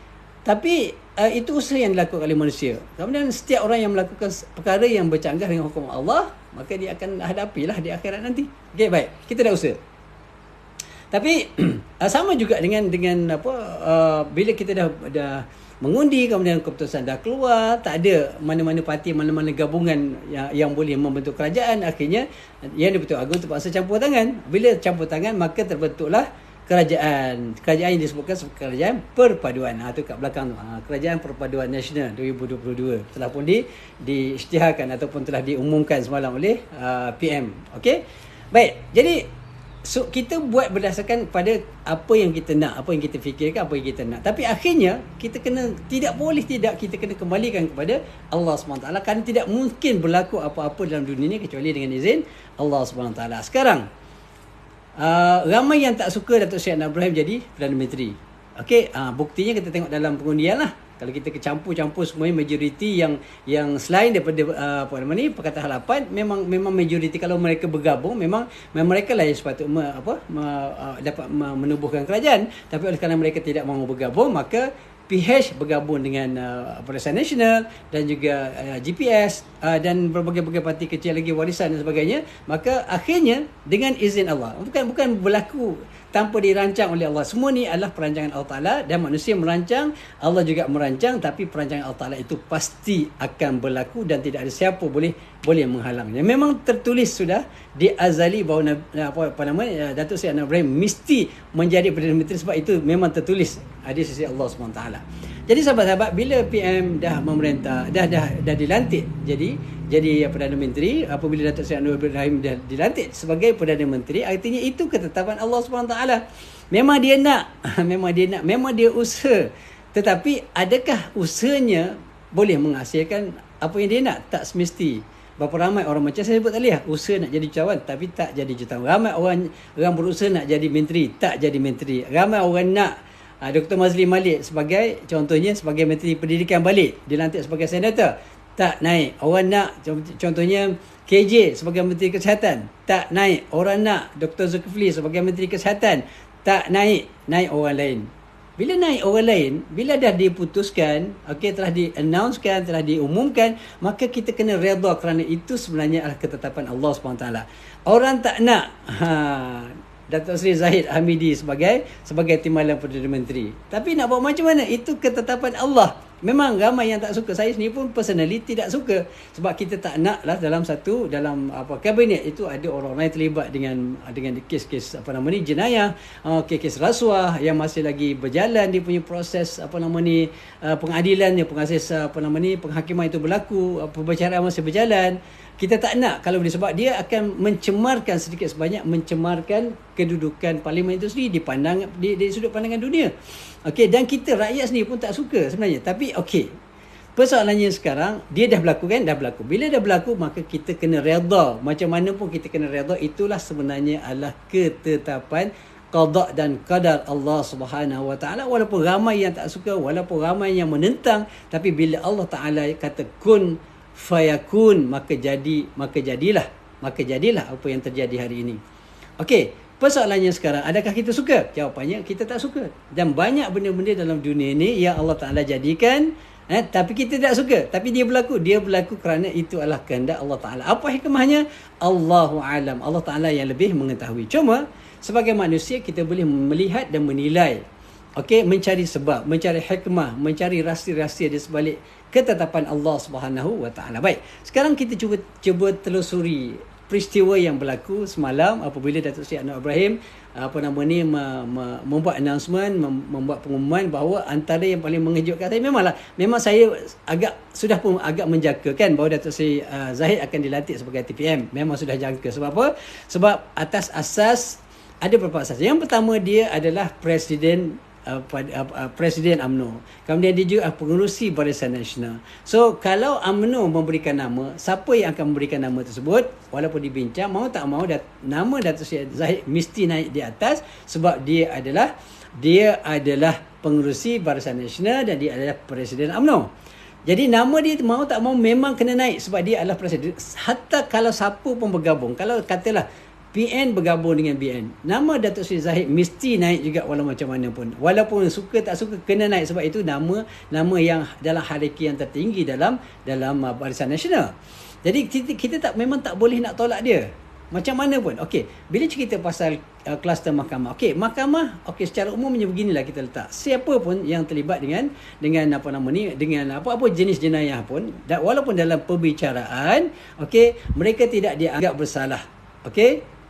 Tapi itu usaha yang dilakukan oleh manusia. Kemudian setiap orang yang melakukan perkara yang bercanggah dengan hukum Allah, maka dia akan hadapilah di akhirat nanti. Okey, baik. Kita dah usaha. Tapi sama juga dengan bila kita dah mengundi, kemudian keputusan dah keluar, tak ada mana-mana parti, mana-mana gabungan yang boleh membentuk kerajaan. Akhirnya Yang di-Pertuan Agong terpaksa campur tangan. Bila campur tangan, maka terbentuklah kerajaan yang disebutkan sebagai kerajaan perpaduan. Itu kat belakang tu. Kerajaan Perpaduan Nasional 2022 telah pun diisytiharkan ataupun telah diumumkan semalam oleh PM. Okey. Baik. Jadi kita buat berdasarkan pada apa yang kita nak, apa yang kita fikirkan, apa yang kita nak. Tapi akhirnya kita kita kena kembalikan kepada Allah SWT, kerana tidak mungkin berlaku apa-apa dalam dunia ini kecuali dengan izin Allah SWT. Sekarang ramai yang tak suka Datuk Seri Anwar Ibrahim jadi Perdana Menteri. Okey, buktinya kita tengok dalam pengundian lah. Kalau kita campur semuanya majoriti yang selain daripada Pakatan Harapan, memang majoriti. Kalau mereka bergabung, memang mereka lah yang sepatutnya dapat menubuhkan kerajaan. Tapi oleh kerana mereka tidak mahu bergabung, maka PH bergabung dengan Barisan Nasional dan juga GPS dan berbagai-bagai parti kecil lagi, Warisan dan sebagainya. Maka akhirnya dengan izin Allah, bukan berlaku tanpa dirancang oleh Allah. Semua ni adalah perancangan Allah Ta'ala, dan manusia merancang, Allah juga merancang, tapi perancangan Allah Ta'ala itu pasti akan berlaku dan tidak ada siapa boleh menghalangnya. Memang tertulis sudah di azali bahawa Datuk Seri Anwar Ibrahim mesti menjadi Perdana Menteri, sebab itu memang tertulis di sisi Allah SWT. Jadi sahabat-sahabat, bila PM dah memerintah, dah dilantik jadi Perdana Menteri, apabila Datuk Seri Anwar Ibrahim dah dilantik sebagai Perdana Menteri, artinya itu ketetapan Allah SWT. Memang dia nak, memang dia usaha. Tetapi adakah usahanya boleh menghasilkan apa yang dia nak? Tak semesti. Berapa ramai orang, macam saya sebut tadi, usaha nak jadi jutawan tapi tak jadi jutawan. Ramai orang berusaha nak jadi menteri, tak jadi menteri. Ramai orang nak Dr. Mazli Malik sebagai Menteri Pendidikan balik, dilantik sebagai senator, tak naik. Orang nak contohnya KJ sebagai Menteri Kesihatan, tak naik. Orang nak Dr. Zulkifli sebagai Menteri Kesihatan, tak naik. Naik orang lain. Bila naik orang lain, bila dah diputuskan, telah di-announcekan, telah diumumkan, maka kita kena redha, kerana itu sebenarnya adalah ketetapan Allah SWT. Orang tak nak Datuk Seri Zahid Hamidi sebagai Timbalan Perdana Menteri. Tapi nak buat macam mana? Itu ketetapan Allah. Memang ramai yang tak suka. Saya sendiri pun personally tidak suka. Sebab kita tak nak lah dalam kabinet itu ada orang-orang yang terlibat dengan kes-kes jenayah, kes rasuah yang masih lagi berjalan, dia punya proses pengadilan, proses penghakiman itu berlaku, pembicaraan masih berjalan. Kita tak nak kalau boleh, sebab dia akan mencemarkan sedikit sebanyak, mencemarkan kedudukan parlimen itu sendiri di sudut pandangan dunia. Dan kita rakyat sendiri pun tak suka sebenarnya. Tapi persoalannya sekarang dia dah berlaku kan? Dah berlaku. Bila dah berlaku, maka kita kena redha. Macam mana pun kita kena redha. Itulah sebenarnya adalah ketetapan qada dan qadar Allah Subhanahu Wa Taala. Walaupun ramai yang tak suka, walaupun ramai yang menentang, tapi bila Allah Taala kata kun fayakun, maka jadilah apa yang terjadi hari ini. Persoalannya sekarang, adakah kita suka? Jawapannya, kita tak suka. Dan banyak benda-benda dalam dunia ini yang Allah Ta'ala jadikan, tapi kita tak suka. Tapi dia berlaku kerana itu adalah kehendak Allah Ta'ala. Apa hikmahnya? Allahu alam. Allah Ta'ala yang lebih mengetahui. Cuma sebagai manusia, kita boleh melihat dan menilai, mencari sebab, mencari hikmah, mencari rahsia-rahsia di sebalik ketetapan Allah Subhanahu Wa Taala. Baik, sekarang kita cuba telusuri peristiwa yang berlaku semalam apabila Datuk Seri Anwar Ibrahim membuat announcement, membuat pengumuman bahawa antara yang paling mengejutkan saya, memang saya sudah pun agak menjangkakan bahawa Datuk Seri Zahid akan dilantik sebagai TPM. Memang sudah jangka. Sebab apa? Sebab atas asas, ada beberapa asas. Yang pertama, dia adalah Presiden UMNO. Kemudian dia juga pengerusi Barisan Nasional. So kalau UMNO memberikan nama, siapa yang akan memberikan nama tersebut, walaupun dibincang, mau tak mau, nama Datuk Seri Zahid mesti naik di atas, sebab dia adalah pengerusi Barisan Nasional dan dia adalah Presiden UMNO. Jadi nama dia mau tak mau memang kena naik, sebab dia adalah Presiden. Hatta kalau siapa pun bergabung, kalau katalah PN bergabung dengan BN, nama Datuk Seri Zahid mesti naik juga, walau macam mana pun. Walaupun suka tak suka, kena naik, sebab itu nama yang dalam hierarki yang tertinggi dalam Barisan Nasional. Jadi kita memang tak boleh nak tolak dia macam mana pun. Bila cerita pasal kluster mahkamah, mahkamah secara umumnya beginilah kita letak. Siapa pun yang terlibat dengan apa jenis jenayah pun, walaupun dalam perbicaraan mereka tidak dianggap bersalah.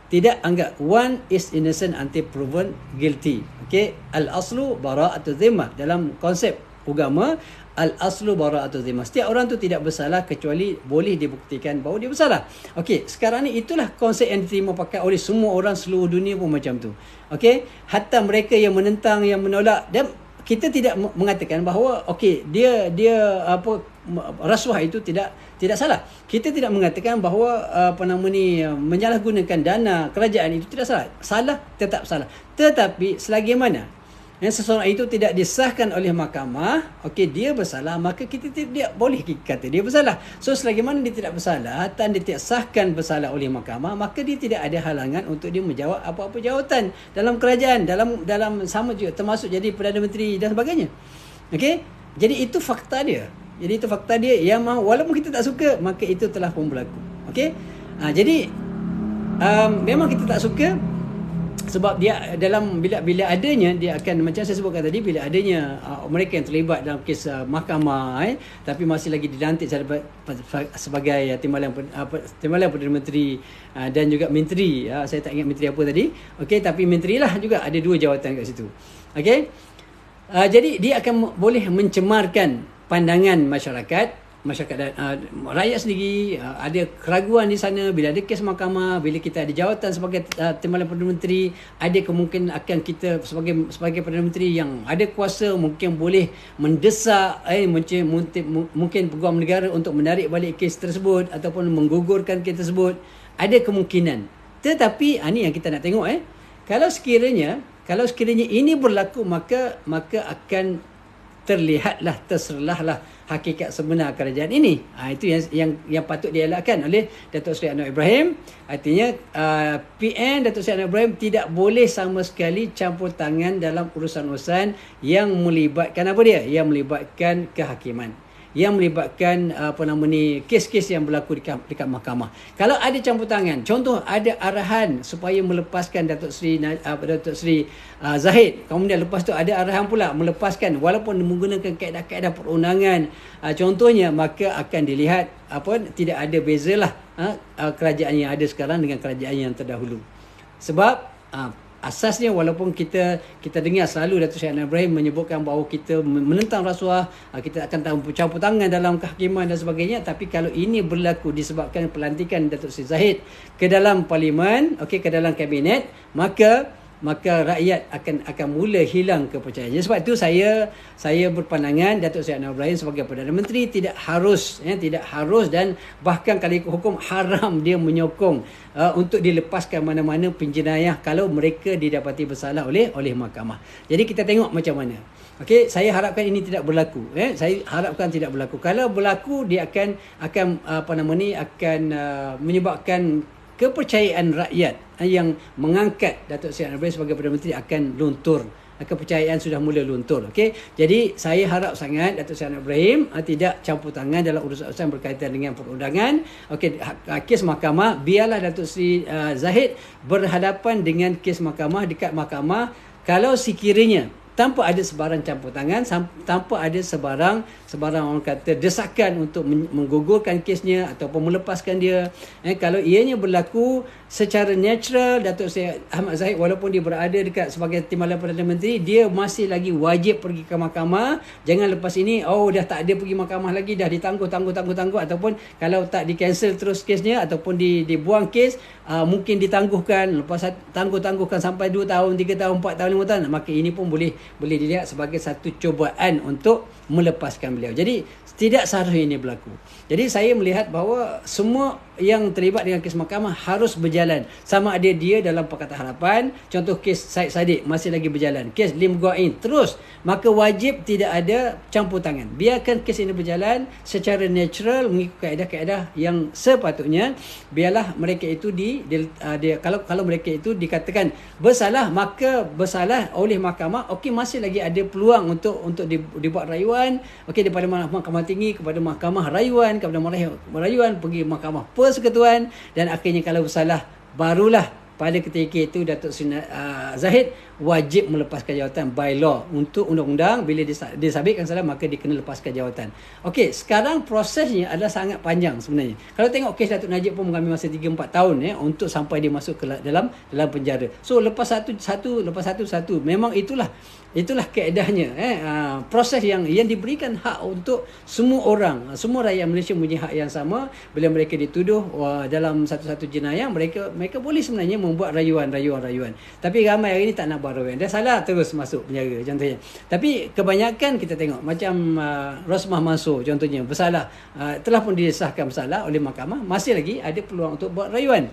tidak anggap one is innocent until proven guilty. Okey, al-aslu bara'atu dhimmah. Dalam konsep agama, al-aslu bara'atu dhimmah. Setiap orang tu tidak bersalah kecuali boleh dibuktikan bahawa dia bersalah. Okey, sekarang ni itulah konsep yang diterima pakai oleh semua orang seluruh dunia pun macam tu. Okey, hatta mereka yang menentang, yang menolak, dan kita tidak mengatakan bahawa okey dia rasuah itu tidak salah. Kita tidak mengatakan bahawa menyalahgunakan dana kerajaan itu tidak salah. Salah, tetap salah. Tetapi selagi mana seseorang itu tidak disahkan oleh mahkamah, okey, dia bersalah, maka kita tidak boleh kata dia bersalah. So selagi mana dia tidak bersalah dan dia tidak sahkan bersalah oleh mahkamah, maka dia tidak ada halangan untuk dia menjawab apa-apa jawatan dalam kerajaan, dalam sama juga termasuk jadi Perdana Menteri dan sebagainya. Okey, jadi itu fakta dia. Jadi itu fakta dia yang walaupun kita tak suka, maka itu telah pun berlaku. Okey, jadi memang kita tak suka, sebab dia dalam bila adanya, dia akan, macam saya sebutkan tadi, bila adanya mereka yang terlibat dalam kes mahkamah tapi masih lagi dilantik sebagai timbalan Perdana Menteri dan juga menteri, saya tak ingat menteri apa tadi. Okey, tapi menteri lah juga, ada 2 jawatan kat situ. Okey, jadi dia akan boleh mencemarkan pandangan masyarakat dan rakyat sendiri. Ada keraguan di sana bila ada kes mahkamah, bila kita ada jawatan sebagai timbalan Perdana Menteri, ada kemungkinan akan kita sebagai Perdana Menteri yang ada kuasa mungkin boleh mendesak mungkin peguam negara untuk menarik balik kes tersebut ataupun menggugurkan kes tersebut. Ada kemungkinan. Tetapi ini yang kita nak tengok, kalau sekiranya ini berlaku, maka akan terserahlah hakikat sebenar kerajaan ini. Itu yang patut dielakkan oleh Datuk Seri Anwar Ibrahim. Artinya PN Datuk Seri Anwar Ibrahim tidak boleh sama sekali campur tangan dalam urusan-urusan yang melibatkan yang melibatkan kehakiman, yang melibatkan kes-kes yang berlaku dekat mahkamah. Kalau ada campur tangan, contoh ada arahan supaya melepaskan Datuk Seri Zahid, kemudian lepas tu ada arahan pula melepaskan walaupun menggunakan kaedah-kaedah perundangan contohnya, maka akan dilihat tidak ada bezalah kerajaan yang ada sekarang dengan kerajaan yang terdahulu. Sebab asasnya, walaupun kita dengar selalu Datuk Seri Anwar Ibrahim menyebutkan bahawa kita menentang rasuah, kita akan campur tangan dalam kehakiman dan sebagainya, tapi kalau ini berlaku disebabkan pelantikan Datuk Seri Zahid ke dalam parlimen, ke dalam kabinet, maka rakyat akan mula hilang kepercayaan. Sebab itu saya berpandangan Datuk Seri Anwar Ibrahim sebagai Perdana Menteri tidak harus dan bahkan kalau ikut hukum haram dia menyokong untuk dilepaskan mana-mana penjenayah kalau mereka didapati bersalah oleh mahkamah. Jadi kita tengok macam mana. Okey, saya harapkan ini tidak berlaku. Saya harapkan tidak berlaku. Kalau berlaku, dia akan menyebabkan kepercayaan rakyat yang mengangkat Datuk Seri Anwar Ibrahim sebagai Perdana Menteri akan luntur. Kepercayaan sudah mula luntur. Okey, jadi saya harap sangat Datuk Seri Anwar Ibrahim tidak campur tangan dalam urusan berkaitan dengan perundangan. Okey, kes mahkamah, biarlah Datuk Seri Zahid berhadapan dengan kes mahkamah dekat mahkamah. Kalau sekiranya tanpa ada sebarang campur tangan, tanpa ada sebarang orang kata desakan untuk menggugurkan kesnya ataupun melepaskan dia. Kalau ianya berlaku secara natural, Datuk Seri Ahmad Zahid walaupun dia berada dekat sebagai timbalan Perdana Menteri, dia masih lagi wajib pergi ke mahkamah. Jangan lepas ini dah tak ada pergi mahkamah lagi, dah ditangguh ataupun kalau tak di-cancel terus kesnya ataupun dibuang kes, mungkin ditangguhkan, lepas tangguhkan sampai 2 tahun, 3 tahun, 4 tahun, 5 tahun, maka ini pun boleh dilihat sebagai satu cubaan untuk melepaskan beliau. Jadi tidak seharusnya ini berlaku. Jadi saya melihat bahawa semua yang terlibat dengan kes mahkamah harus berjalan. Sama ada dia dalam Pakatan Harapan, contoh kes Syed Saddiq masih lagi berjalan, kes Lim Guan Eng terus, maka wajib tidak ada campur tangan. Biarkan kes ini berjalan secara natural mengikut kaedah-kaedah yang sepatutnya. Biarlah mereka itu kalau mereka itu dikatakan bersalah, maka bersalah oleh mahkamah. Okey, masih lagi ada peluang untuk dibuat rayuan, daripada mahkamah tinggi kepada mahkamah rayuan, kepada rayuan pergi mahkamah persekutuan, dan akhirnya kalau bersalah, barulah pada ketika itu Datuk Seri Zahid wajib melepaskan jawatan by law. Untuk undang-undang, bila disabitkan salah maka dia kena lepaskan jawatan. Okey, sekarang prosesnya adalah sangat panjang sebenarnya. Kalau tengok kes Datuk Najib pun mengambil masa 3-4 tahun untuk sampai dia masuk ke dalam penjara. So lepas satu, memang itulah kaedahnya. Proses yang diberikan hak untuk semua orang, semua rakyat Malaysia mempunyai hak yang sama. Bila mereka dituduh dalam satu-satu jenayah, mereka boleh sebenarnya membuat rayuan. Tapi ramai hari ni tak nak buat rayuan, dia salah terus masuk penjara contohnya. Tapi kebanyakan kita tengok macam Rosmah Mansor contohnya bersalah, telah pun disahkan bersalah oleh mahkamah, masih lagi ada peluang untuk buat rayuan.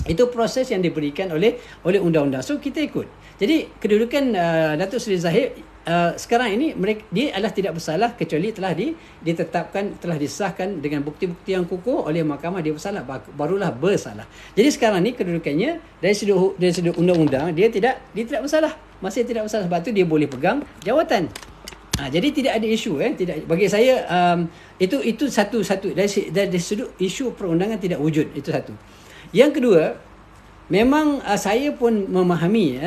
Itu proses yang diberikan oleh undang-undang. So kita ikut. Jadi kedudukan Datuk Seri Zahid sekarang ini dia adalah tidak bersalah kecuali telah ditetapkan, telah disahkan dengan bukti-bukti yang kukuh oleh mahkamah dia bersalah, barulah bersalah. Jadi sekarang ni kedudukannya dari sudut undang-undang dia tidak bersalah. Masih tidak bersalah, sebab tu dia boleh pegang jawatan. Jadi tidak ada isu tidak, bagi saya itu satu dari sudut isu perundangan tidak wujud, itu satu. Yang kedua, memang saya pun memahami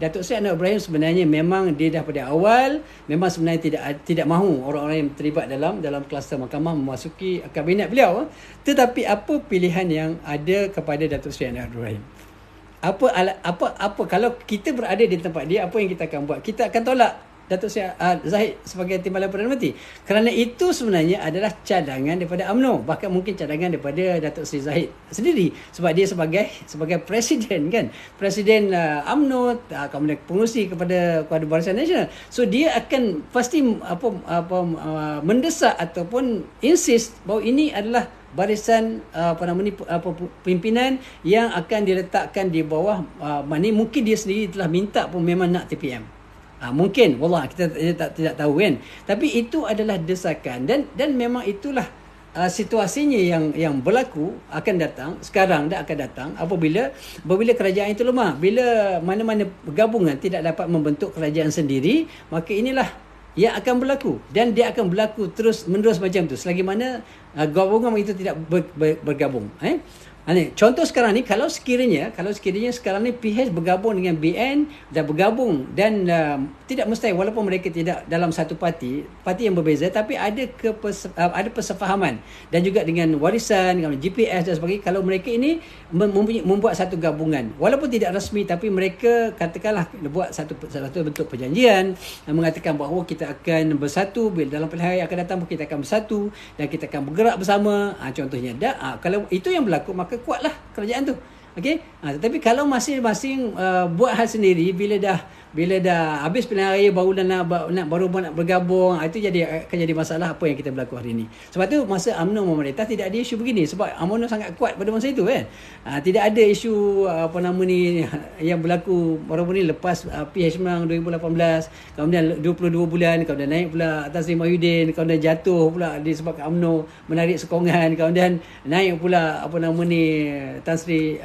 Datuk Seri Anwar Ibrahim sebenarnya memang dia dah pada awal memang sebenarnya tidak mahu orang-orang yang terlibat dalam kluster mahkamah memasuki kabinet beliau. Tetapi apa pilihan yang ada kepada Datuk Seri Anwar Ibrahim? Apa kalau kita berada di tempat dia, apa yang kita akan buat? Kita akan tolak Datuk Seri Zahid sebagai Timbalan Perdana Menteri. Kerana itu sebenarnya adalah cadangan daripada UMNO, bahkan mungkin cadangan daripada Datuk Seri Zahid sendiri, sebab dia sebagai presiden kan, presiden UMNO, kemudian pengurusi kepada Barisan Nasional. So dia akan pasti mendesak ataupun insist bahawa ini adalah barisan pimpinan yang akan diletakkan di bawah mungkin dia sendiri telah minta pun memang nak TPM. Mungkin, wallah kita tidak tahu kan. Tapi itu adalah desakan dan memang itulah situasinya yang berlaku akan datang, sekarang dah akan datang apabila kerajaan itu lemah. Bila mana-mana gabungan tidak dapat membentuk kerajaan sendiri, maka inilah yang akan berlaku, dan dia akan berlaku terus menerus macam tu selagi mana gabungan itu tidak bergabung. Contoh sekarang ni, kalau sekiranya sekarang ni PH bergabung dengan BN dan bergabung dan tidak mustahil, walaupun mereka tidak dalam satu parti yang berbeza, tapi ada persefahaman dan juga dengan warisan, dengan GPS dan sebagainya. Kalau mereka ini membuat satu gabungan walaupun tidak rasmi, tapi mereka katakanlah buat satu bentuk perjanjian yang mengatakan bahawa kita akan bersatu dalam pilihan raya akan datang, kita akan bersatu dan kita akan bergerak bersama. Contohnya kalau itu yang berlaku, maka kuatlah kerajaan tu. Okey. Tetapi kalau masing-masing buat hal sendiri, bila dah habis pilihan raya baru nak bergabung, itu akan jadi masalah apa yang kita berlaku hari ini. Sebab tu masa UMNO memerintah tidak ada isu begini, sebab UMNO sangat kuat pada masa itu kan. Tidak ada isu yang berlaku baru-baru ni lepas PH menang 2018, kemudian 22 bulan, kemudian naik pula atas Mahyudin, kemudian jatuh pula disebabkan UMNO menarik sokongan, kemudian naik pula Tan Sri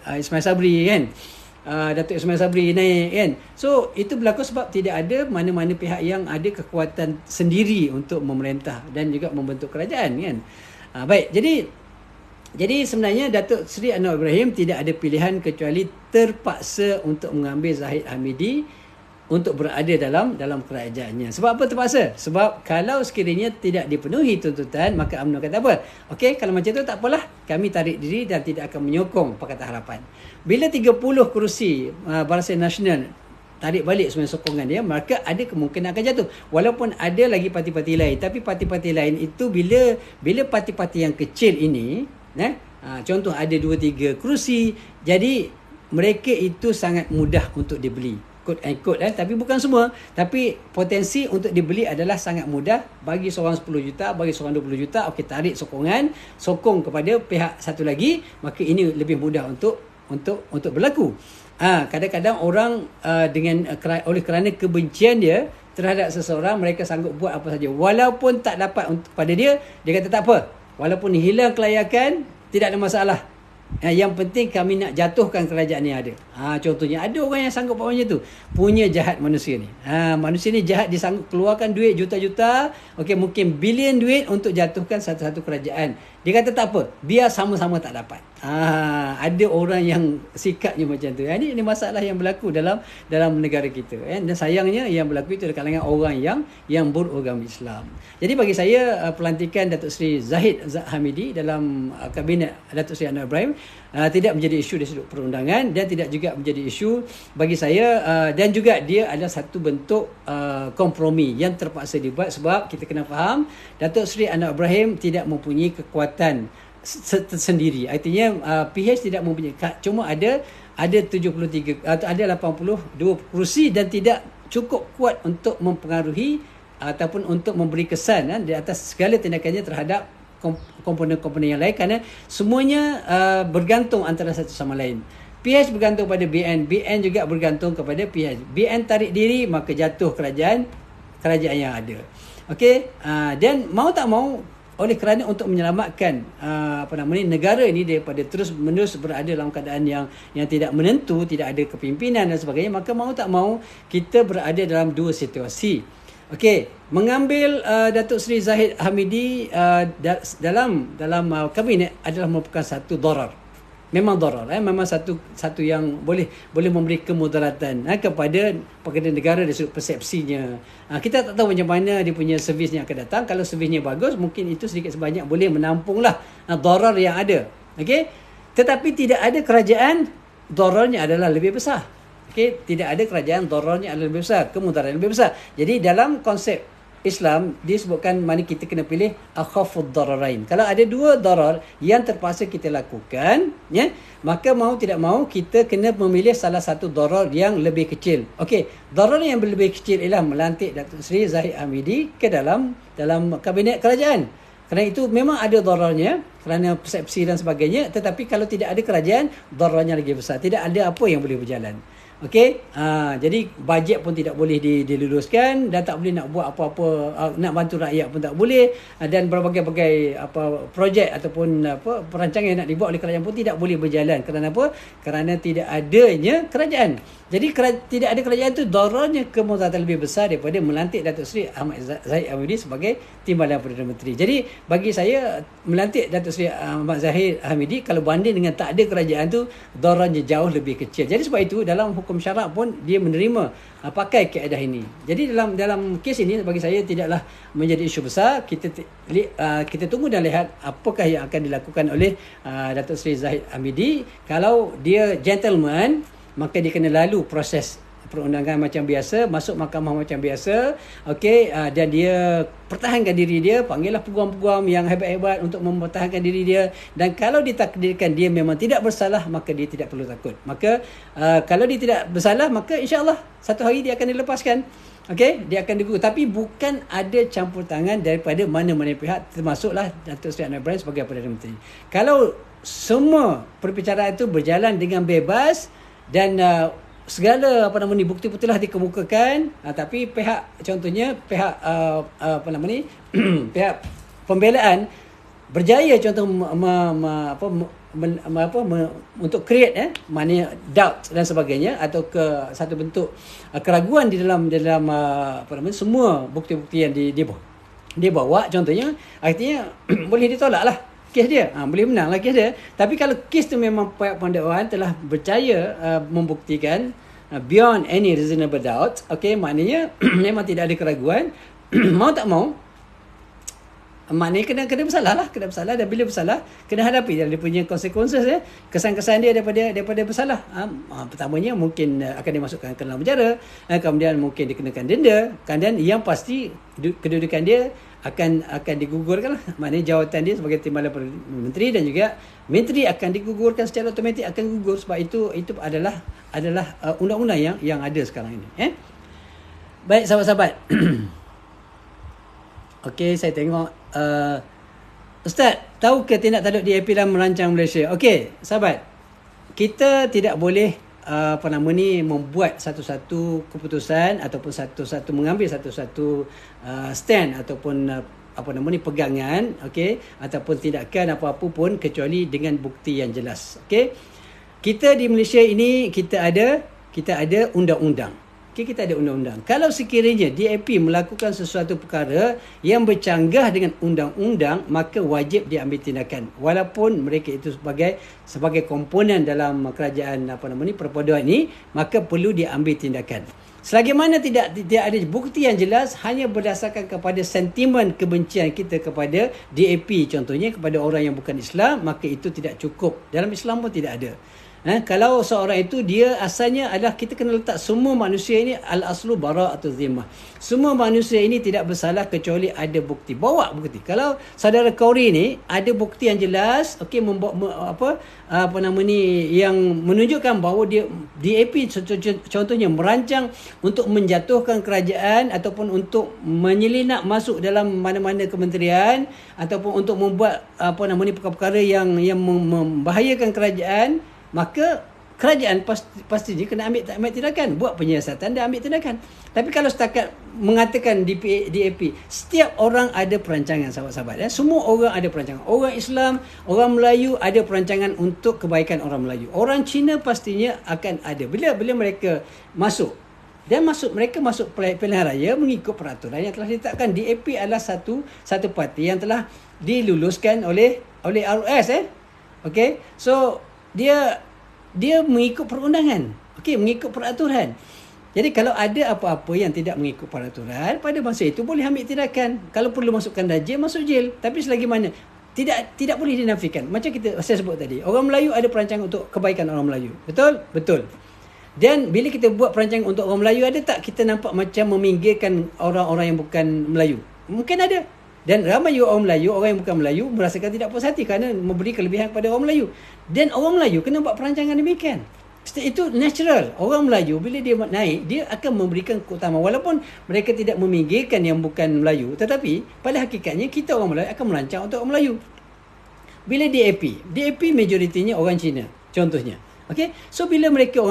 Ismail Sabri kan. Datuk Ismail Sabri naik kan. So itu berlaku sebab tidak ada mana-mana pihak yang ada kekuatan sendiri untuk memerintah dan juga membentuk kerajaan kan. Baik, jadi sebenarnya Datuk Seri Anwar Ibrahim tidak ada pilihan kecuali terpaksa untuk mengambil Zahid Hamidi untuk berada dalam kerajaannya. Sebab apa terpaksa? Sebab kalau sekiranya tidak dipenuhi tuntutan, maka UMNO kata apa? Okey, kalau macam tu tak apalah, kami tarik diri dan tidak akan menyokong Pakatan Harapan. Bila 30 kerusi Barisan Nasional tarik balik semua sokongan dia, maka ada kemungkinan akan jatuh. Walaupun ada lagi parti-parti lain, tapi parti-parti lain itu bila parti-parti yang kecil ini, contoh ada 2-3 kerusi, jadi mereka itu sangat mudah untuk dibeli. Tapi bukan semua, tapi potensi untuk dibeli adalah sangat mudah. Bagi seorang 10 juta, bagi seorang 20 juta, okey, tarik sokong kepada pihak satu lagi, maka ini lebih mudah untuk berlaku. Kadang-kadang orang oleh kerana kebencian dia terhadap seseorang, mereka sanggup buat apa saja walaupun tak dapat pada dia kata tak apa, walaupun hilang kelayakan tidak ada masalah. Yang penting kami nak jatuhkan kerajaan ni ada. Contohnya ada orang yang sanggup buat macam tu. Punya jahat manusia ni. Manusia ni jahat, dia sanggup keluarkan duit juta-juta, okey, mungkin bilion duit untuk jatuhkan satu-satu kerajaan. Dia kata tak apa, biar sama-sama tak dapat. Ada orang yang sikapnya macam tu. Ini masalah yang berlaku dalam negara kita. Dan sayangnya yang berlaku itu adalah kalangan orang yang beragama Islam. Jadi bagi saya, pelantikan Datuk Seri Zahid Hamidi dalam kabinet Datuk Seri Anwar Ibrahim tidak menjadi isu dari sudut perundangan dan tidak juga menjadi isu bagi saya, dan juga dia adalah satu bentuk kompromi yang terpaksa dibuat sebab kita kena faham Datuk Seri Anwar Ibrahim tidak mempunyai kekuatan tersendiri. Artinya PH tidak mempunyai, cuma ada 73 atau ada 82 kursi dan tidak cukup kuat untuk mempengaruhi ataupun untuk memberi kesan di atas segala tindakannya terhadap komponen-komponen yang lain, kerana semuanya bergantung antara satu sama lain. PH bergantung pada BN, BN juga bergantung kepada PH. BN tarik diri, maka jatuh kerajaan yang ada. Okey, dan mau tak mau, oleh kerana untuk menyelamatkan negara ini daripada terus-menerus berada dalam keadaan yang tidak menentu, tidak ada kepimpinan dan sebagainya, maka mau tak mau kita berada dalam dua situasi. Okey, mengambil Datuk Seri Zahid Hamidi dalam kabinet adalah merupakan satu darar. Memang darar, memang satu yang boleh memberi kemudaratan kepada pekerja negara dari sudut persepsinya. Kita tak tahu macam mana dia punya servisnya akan datang. Kalau servisnya bagus, mungkin itu sedikit sebanyak boleh menampunglah darar yang ada. Okey, tetapi tidak ada kerajaan, dararnya adalah lebih besar. Okey, tidak ada kerajaan, dararnya adalah lebih besar, kemudaratan lebih besar. Jadi dalam konsep Islam disebutkan mana kita kena pilih akhafud dararain. Kalau ada dua darar yang terpaksa kita lakukan, maka mau tidak mau kita kena memilih salah satu darar yang lebih kecil. Okey, darar yang lebih kecil ialah melantik Datuk Seri Zahid Hamidi ke dalam kabinet kerajaan. Kerana itu memang ada dararnya kerana persepsi dan sebagainya, tetapi kalau tidak ada kerajaan, dararnya lagi besar. Tidak ada apa yang boleh berjalan. Okey, jadi bajet pun tidak boleh diluluskan dan tak boleh nak buat apa-apa, nak bantu rakyat pun tak boleh, dan berbagai-bagai projek ataupun perancangan yang nak dibuat oleh kerajaan pun tidak boleh berjalan. Kerana apa? Kerana tidak adanya kerajaan. Jadi tidak ada kerajaan tu darahnya kemudaratan lebih besar daripada melantik Datuk Seri Ahmad Zahid Hamidi sebagai Timbalan Perdana Menteri. Jadi bagi saya, melantik Datuk Seri Ahmad Zahid Hamidi kalau banding dengan tak ada kerajaan tu, darahnya jauh lebih kecil. Jadi sebab itu dalam hukum syarak pun dia menerima pakai kaedah ini. Jadi dalam kes ini bagi saya tidaklah menjadi isu besar. Kita tunggu dan lihat apakah yang akan dilakukan oleh Datuk Seri Zahid Hamidi. Kalau dia gentleman, maka dia kena lalu proses perundangan macam biasa, masuk mahkamah macam biasa. Okey, dan dia pertahankan diri dia, panggillah peguam-peguam yang hebat-hebat untuk mempertahankan diri dia, dan kalau ditakdirkan dia memang tidak bersalah, maka dia tidak perlu takut. Maka kalau dia tidak bersalah, maka insya-Allah satu hari dia akan dilepaskan. Okey, dia akan digugur, tapi bukan ada campur tangan daripada mana-mana pihak, termasuklah Datuk Seri Anwar Ibrahim sebagai Perdana Menteri. Kalau semua perbicaraan itu berjalan dengan bebas dan segala bukti-bukti telah dikemukakan, tapi contohnya pihak pihak pembelaan berjaya untuk create maknanya doubt dan sebagainya, atau ke satu bentuk keraguan di dalam semua bukti-bukti yang dia bawa, contohnya, artinya boleh ditolaklah kes dia, boleh menanglah kes dia. Tapi kalau kes tu memang pihak pendakwaan telah berjaya membuktikan beyond any reasonable doubt, okey, maknanya memang tidak ada keraguan, mau tak mau, maknanya kena bersalah, dan bila bersalah kena hadapi dia punya konsekuensi, kesan-kesan dia daripada bersalah. Pertamanya mungkin akan dimasukkan ke dalam penjara, kemudian mungkin dikenakan denda, dan yang pasti kedudukan dia akan digugurkan lah. Maknanya jawatan dia sebagai Timbalan Perdana Menteri dan juga menteri akan digugurkan secara automatik, akan gugur, sebab itu adalah undang-undang yang ada sekarang ini. Baik sahabat-sahabat. Okey, saya tengok Ustaz, tahu ke tindak tanduk DAP dalam merancang Malaysia? Okey, sahabat, kita tidak boleh membuat satu-satu keputusan ataupun mengambil satu-satu stand ataupun pegangan, okey, ataupun tindakan apa-apa pun kecuali dengan bukti yang jelas. Okey, kita di Malaysia ini kita ada undang-undang. Okay, kita ada undang-undang. Kalau sekiranya DAP melakukan sesuatu perkara yang bercanggah dengan undang-undang, maka wajib diambil tindakan. Walaupun mereka itu sebagai komponen dalam kerajaan perpaduan ini, maka perlu diambil tindakan. Selagi mana tidak ada bukti yang jelas, hanya berdasarkan kepada sentimen kebencian kita kepada DAP, contohnya kepada orang yang bukan Islam, maka itu tidak cukup. Dalam Islam pun tidak ada. Kalau seorang itu dia asalnya adalah, kita kena letak semua manusia ini al-aslu bara'atu zimmah. Semua manusia ini tidak bersalah kecuali ada bukti. Bawa bukti. Kalau saudara Kauri ni ada bukti yang jelas, okey, yang menunjukkan bahawa dia DAP contohnya merancang untuk menjatuhkan kerajaan ataupun untuk menyelinap masuk dalam mana-mana kementerian ataupun untuk membuat perkara-perkara yang membahayakan kerajaan, maka kerajaan pastinya kena ambil tindakan, buat penyiasatan dan ambil tindakan. Tapi kalau setakat mengatakan DAP, setiap orang ada perancangan, sahabat-sahabat. Semua orang ada perancangan. Orang Islam, orang Melayu ada perancangan untuk kebaikan orang Melayu. Orang Cina pastinya akan ada. Bila mereka masuk, mereka masuk pilihan raya mengikut peraturan yang telah ditetapkan. DAP adalah satu parti yang telah diluluskan oleh RUS. Okey, so dia mengikut perundangan, okey, mengikut peraturan. Jadi kalau ada apa-apa yang tidak mengikut peraturan, pada masa itu boleh ambil tindakan. Kalau perlu masukkan darjah, masuk jail. Tapi selagi mana tidak boleh dinafikan. Macam saya sebut tadi, orang Melayu ada perancangan untuk kebaikan orang Melayu. Betul. Dan bila kita buat perancangan untuk orang Melayu, ada tak kita nampak macam meminggirkan orang-orang yang bukan Melayu? Mungkin ada. Dan ramai orang Melayu, orang yang bukan Melayu merasakan tidak puas hati kerana memberi kelebihan kepada orang Melayu. Dan orang Melayu kena buat perancangan demikian. Itu natural. Orang Melayu bila dia naik, dia akan memberikan keutamaan. Walaupun mereka tidak meminggirkan yang bukan Melayu, tetapi pada hakikatnya kita orang Melayu akan merancang untuk orang Melayu. Bila DAP majoritinya orang Cina contohnya. Okey, so bila mereka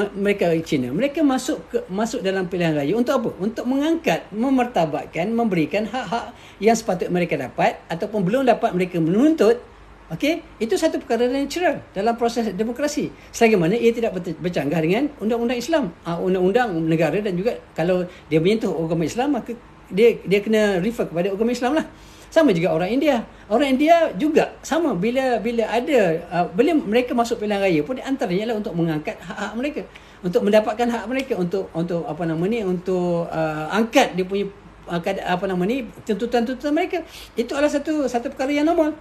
Cina, mereka masuk dalam pilihan raya untuk apa? Untuk mengangkat, memartabatkan, memberikan hak-hak yang sepatutnya mereka dapat ataupun belum dapat mereka menuntut. Okey, itu satu perkara natural dalam proses demokrasi. Selagi mana ia tidak bercanggah dengan undang-undang Islam, undang-undang negara, dan juga kalau dia menyentuh agama Islam, maka dia kena refer kepada agama Islam lah. Sama juga orang India. Orang India juga sama, bila mereka masuk pilihan raya pun antaranya adalah untuk mengangkat hak-hak mereka, untuk mendapatkan hak mereka, untuk angkat dia punya tuntutan-tuntutan mereka. Itu adalah satu perkara yang normal.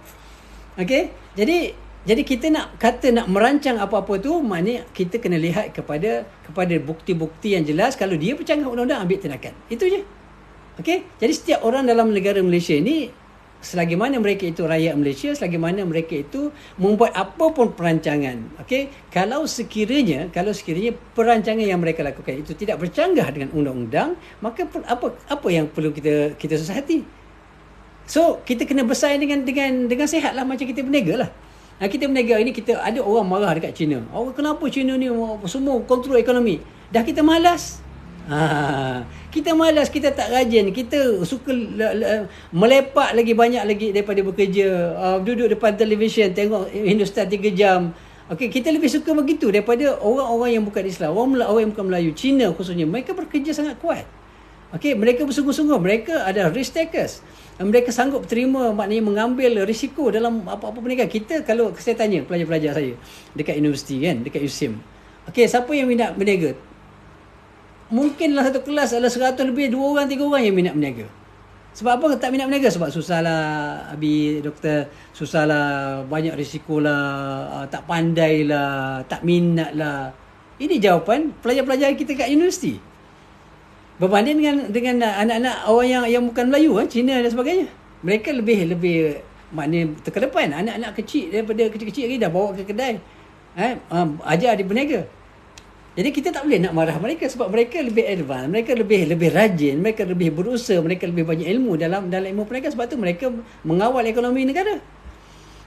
Okey, jadi kita nak merancang apa-apa tu, maknanya kita kena lihat kepada bukti-bukti yang jelas. Kalau dia bercanggah undang-undang, ambil tindakan. Itu je. Okey, jadi setiap orang dalam negara Malaysia ini, selagi mana mereka itu rakyat Malaysia, selagi mana mereka itu membuat apa pun perancangan, okey, kalau sekiranya perancangan yang mereka lakukan itu tidak bercanggah dengan undang-undang, maka apa yang perlu kita susah hati? So kita kena bersaing dengan sihat lah, macam kita berniaga lah. Kita berniaga ini, kita ada orang marah dekat China. Kenapa China ni semua kontrol ekonomi? Dah kita malas. Kita malas, kita tak rajin, kita suka melepak lagi banyak lagi daripada bekerja, duduk depan televisyen tengok Hindustan 3 jam. Okey, kita lebih suka begitu daripada orang-orang yang bukan Islam, orang yang bukan Melayu, Cina khususnya. Mereka bekerja sangat kuat. Okey, mereka bersungguh-sungguh, mereka adalah risk takers. Mereka sanggup terima, maknanya mengambil risiko dalam apa-apa perniagaan. Kita, kalau saya tanya pelajar-pelajar saya dekat universiti kan, dekat USIM, okey, siapa yang minat berniaga? Mungkin dalam satu kelas ada 100 lebih, 2 orang 3 orang yang minat berniaga. Sebab apa tak minat berniaga? Sebab susahlah, doktor, susahlah, banyak risikolah, tak pandai lah, tak minat lah. Ini jawapan pelajar-pelajar kita kat universiti. Berbanding dengan anak-anak orang yang bukan Melayu, Cina dan sebagainya. Mereka lebih maknanya terkedepan. Anak-anak kecil, daripada kecil-kecil lagi dah bawa ke kedai. Ajar dia berniaga. Jadi kita tak boleh nak marah mereka, sebab mereka lebih advance, mereka lebih rajin, mereka lebih berusaha, mereka lebih banyak ilmu dalam ilmu mereka. Sebab tu mereka mengawal ekonomi negara.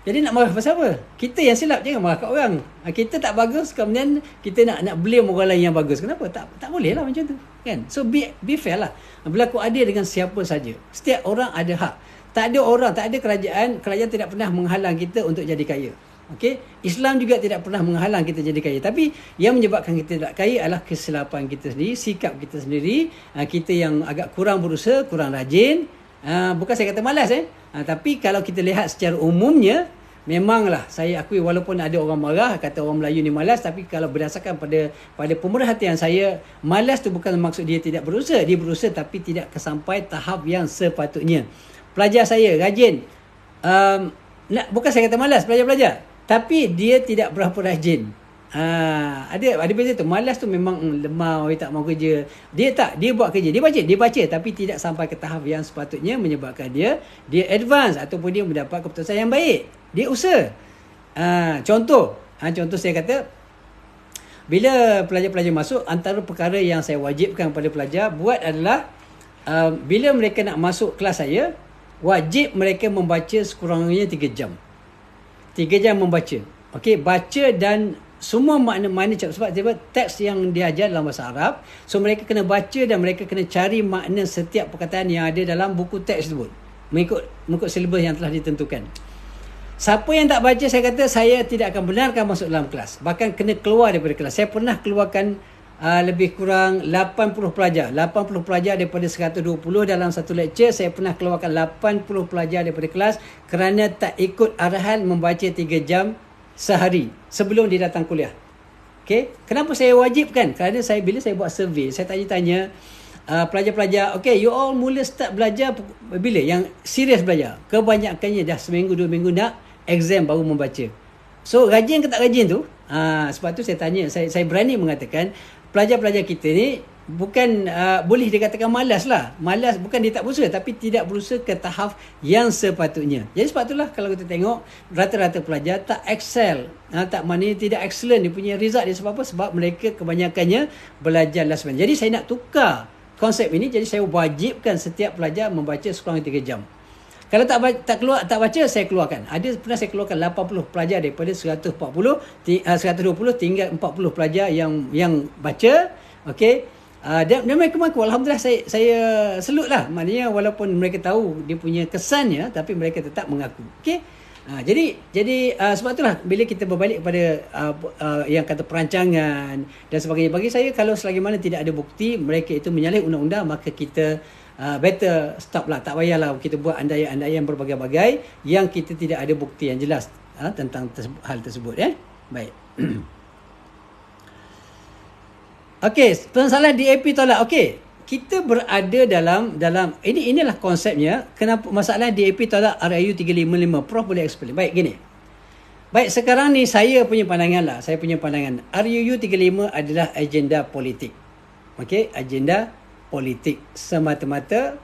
Jadi nak marah pasal apa? Kita yang silap, jangan marah kat orang. Kita tak bagus, kemudian kita nak blame orang lain yang bagus. Kenapa? Tak boleh lah macam tu, kan? So be fair lah. Berlaku adil dengan siapa saja. Setiap orang ada hak. Tak ada kerajaan tidak pernah menghalang kita untuk jadi kaya. Okey, Islam juga tidak pernah menghalang kita jadi kaya. Tapi yang menyebabkan kita tidak kaya adalah kesilapan kita sendiri, sikap kita sendiri. Kita yang agak kurang berusaha, kurang rajin. Bukan saya kata malas tapi kalau kita lihat secara umumnya, memanglah saya akui walaupun ada orang marah kata orang Melayu ni malas, tapi kalau berdasarkan pada pemerhatian saya, malas tu bukan maksud dia tidak berusaha. Dia berusaha tapi tidak sampai tahap yang sepatutnya. Pelajar saya rajin. Bukan saya kata malas pelajar-pelajar, tapi dia tidak berapa rajin. Ada beza tu. Malas tu memang lemah, tak mau kerja. Dia buat kerja, dia baca tapi tidak sampai ke tahap yang sepatutnya menyebabkan dia advance ataupun dia mendapat keputusan yang baik. Dia usaha. Contoh saya kata, bila pelajar-pelajar masuk, antara perkara yang saya wajibkan kepada pelajar buat adalah bila mereka nak masuk kelas saya, wajib mereka membaca sekurang-kurangnya 3 jam. 3 jam membaca. Okey, baca dan semua makna-makna sebab teks yang diajar dalam bahasa Arab, so mereka kena baca dan mereka kena cari makna setiap perkataan yang ada dalam buku teks tersebut mengikut silibus yang telah ditentukan. Siapa yang tak baca, saya kata saya tidak akan benarkan masuk dalam kelas, bahkan kena keluar daripada kelas. Saya pernah keluarkan lebih kurang 80 pelajar daripada 120 dalam satu lecture. Saya pernah keluarkan 80 pelajar daripada kelas kerana tak ikut arahan membaca 3 jam sehari sebelum dia datang kuliah. Okey, kenapa saya wajibkan? Kerana bila saya buat survey, saya tanya pelajar-pelajar, okey, you all mula start belajar bila? Yang serius belajar. Kebanyakannya dah seminggu 2 minggu nak exam baru membaca. So rajin ke tak rajin tu? Sebab tu saya tanya, saya berani mengatakan pelajar-pelajar kita ni bukan boleh dikatakan malas lah. Malas bukan dia tak berusaha, tapi tidak berusaha ke tahap yang sepatutnya. Jadi sebab itulah kalau kita tengok rata-rata pelajar tak excel, tak maknanya tidak excellent dia punya result dia. Sebab apa? Sebab mereka kebanyakannya belajar last minute. Jadi saya nak tukar konsep ini. Jadi saya wajibkan setiap pelajar membaca sekurang 3 jam. Kalau tak baca, saya keluarkan. Pernah saya keluarkan 80 pelajar daripada 120 tinggal 40 pelajar yang baca. Okey. Dan mereka mengaku, alhamdulillah saya selut lah. Maknanya walaupun mereka tahu dia punya kesannya, tapi mereka tetap mengaku. Okey. Jadi sebab itulah bila kita berbalik kepada yang kata perancangan dan sebagainya, bagi saya kalau selagi mana tidak ada bukti mereka itu menyalahi undang-undang, maka kita better stop lah. Tak payahlah kita buat andaian berbagai-bagai yang kita tidak ada bukti yang jelas tentang hal tersebut. Baik. Okey, persoalan DAP tolak. Okey, kita berada dalam inilah konsepnya. Kenapa masalah DAP tolak RIU 355? Prof boleh explain. Baik, gini. Baik, sekarang ni saya punya pandangan. RIU 35 adalah agenda politik. Okey, agenda politik semata-mata.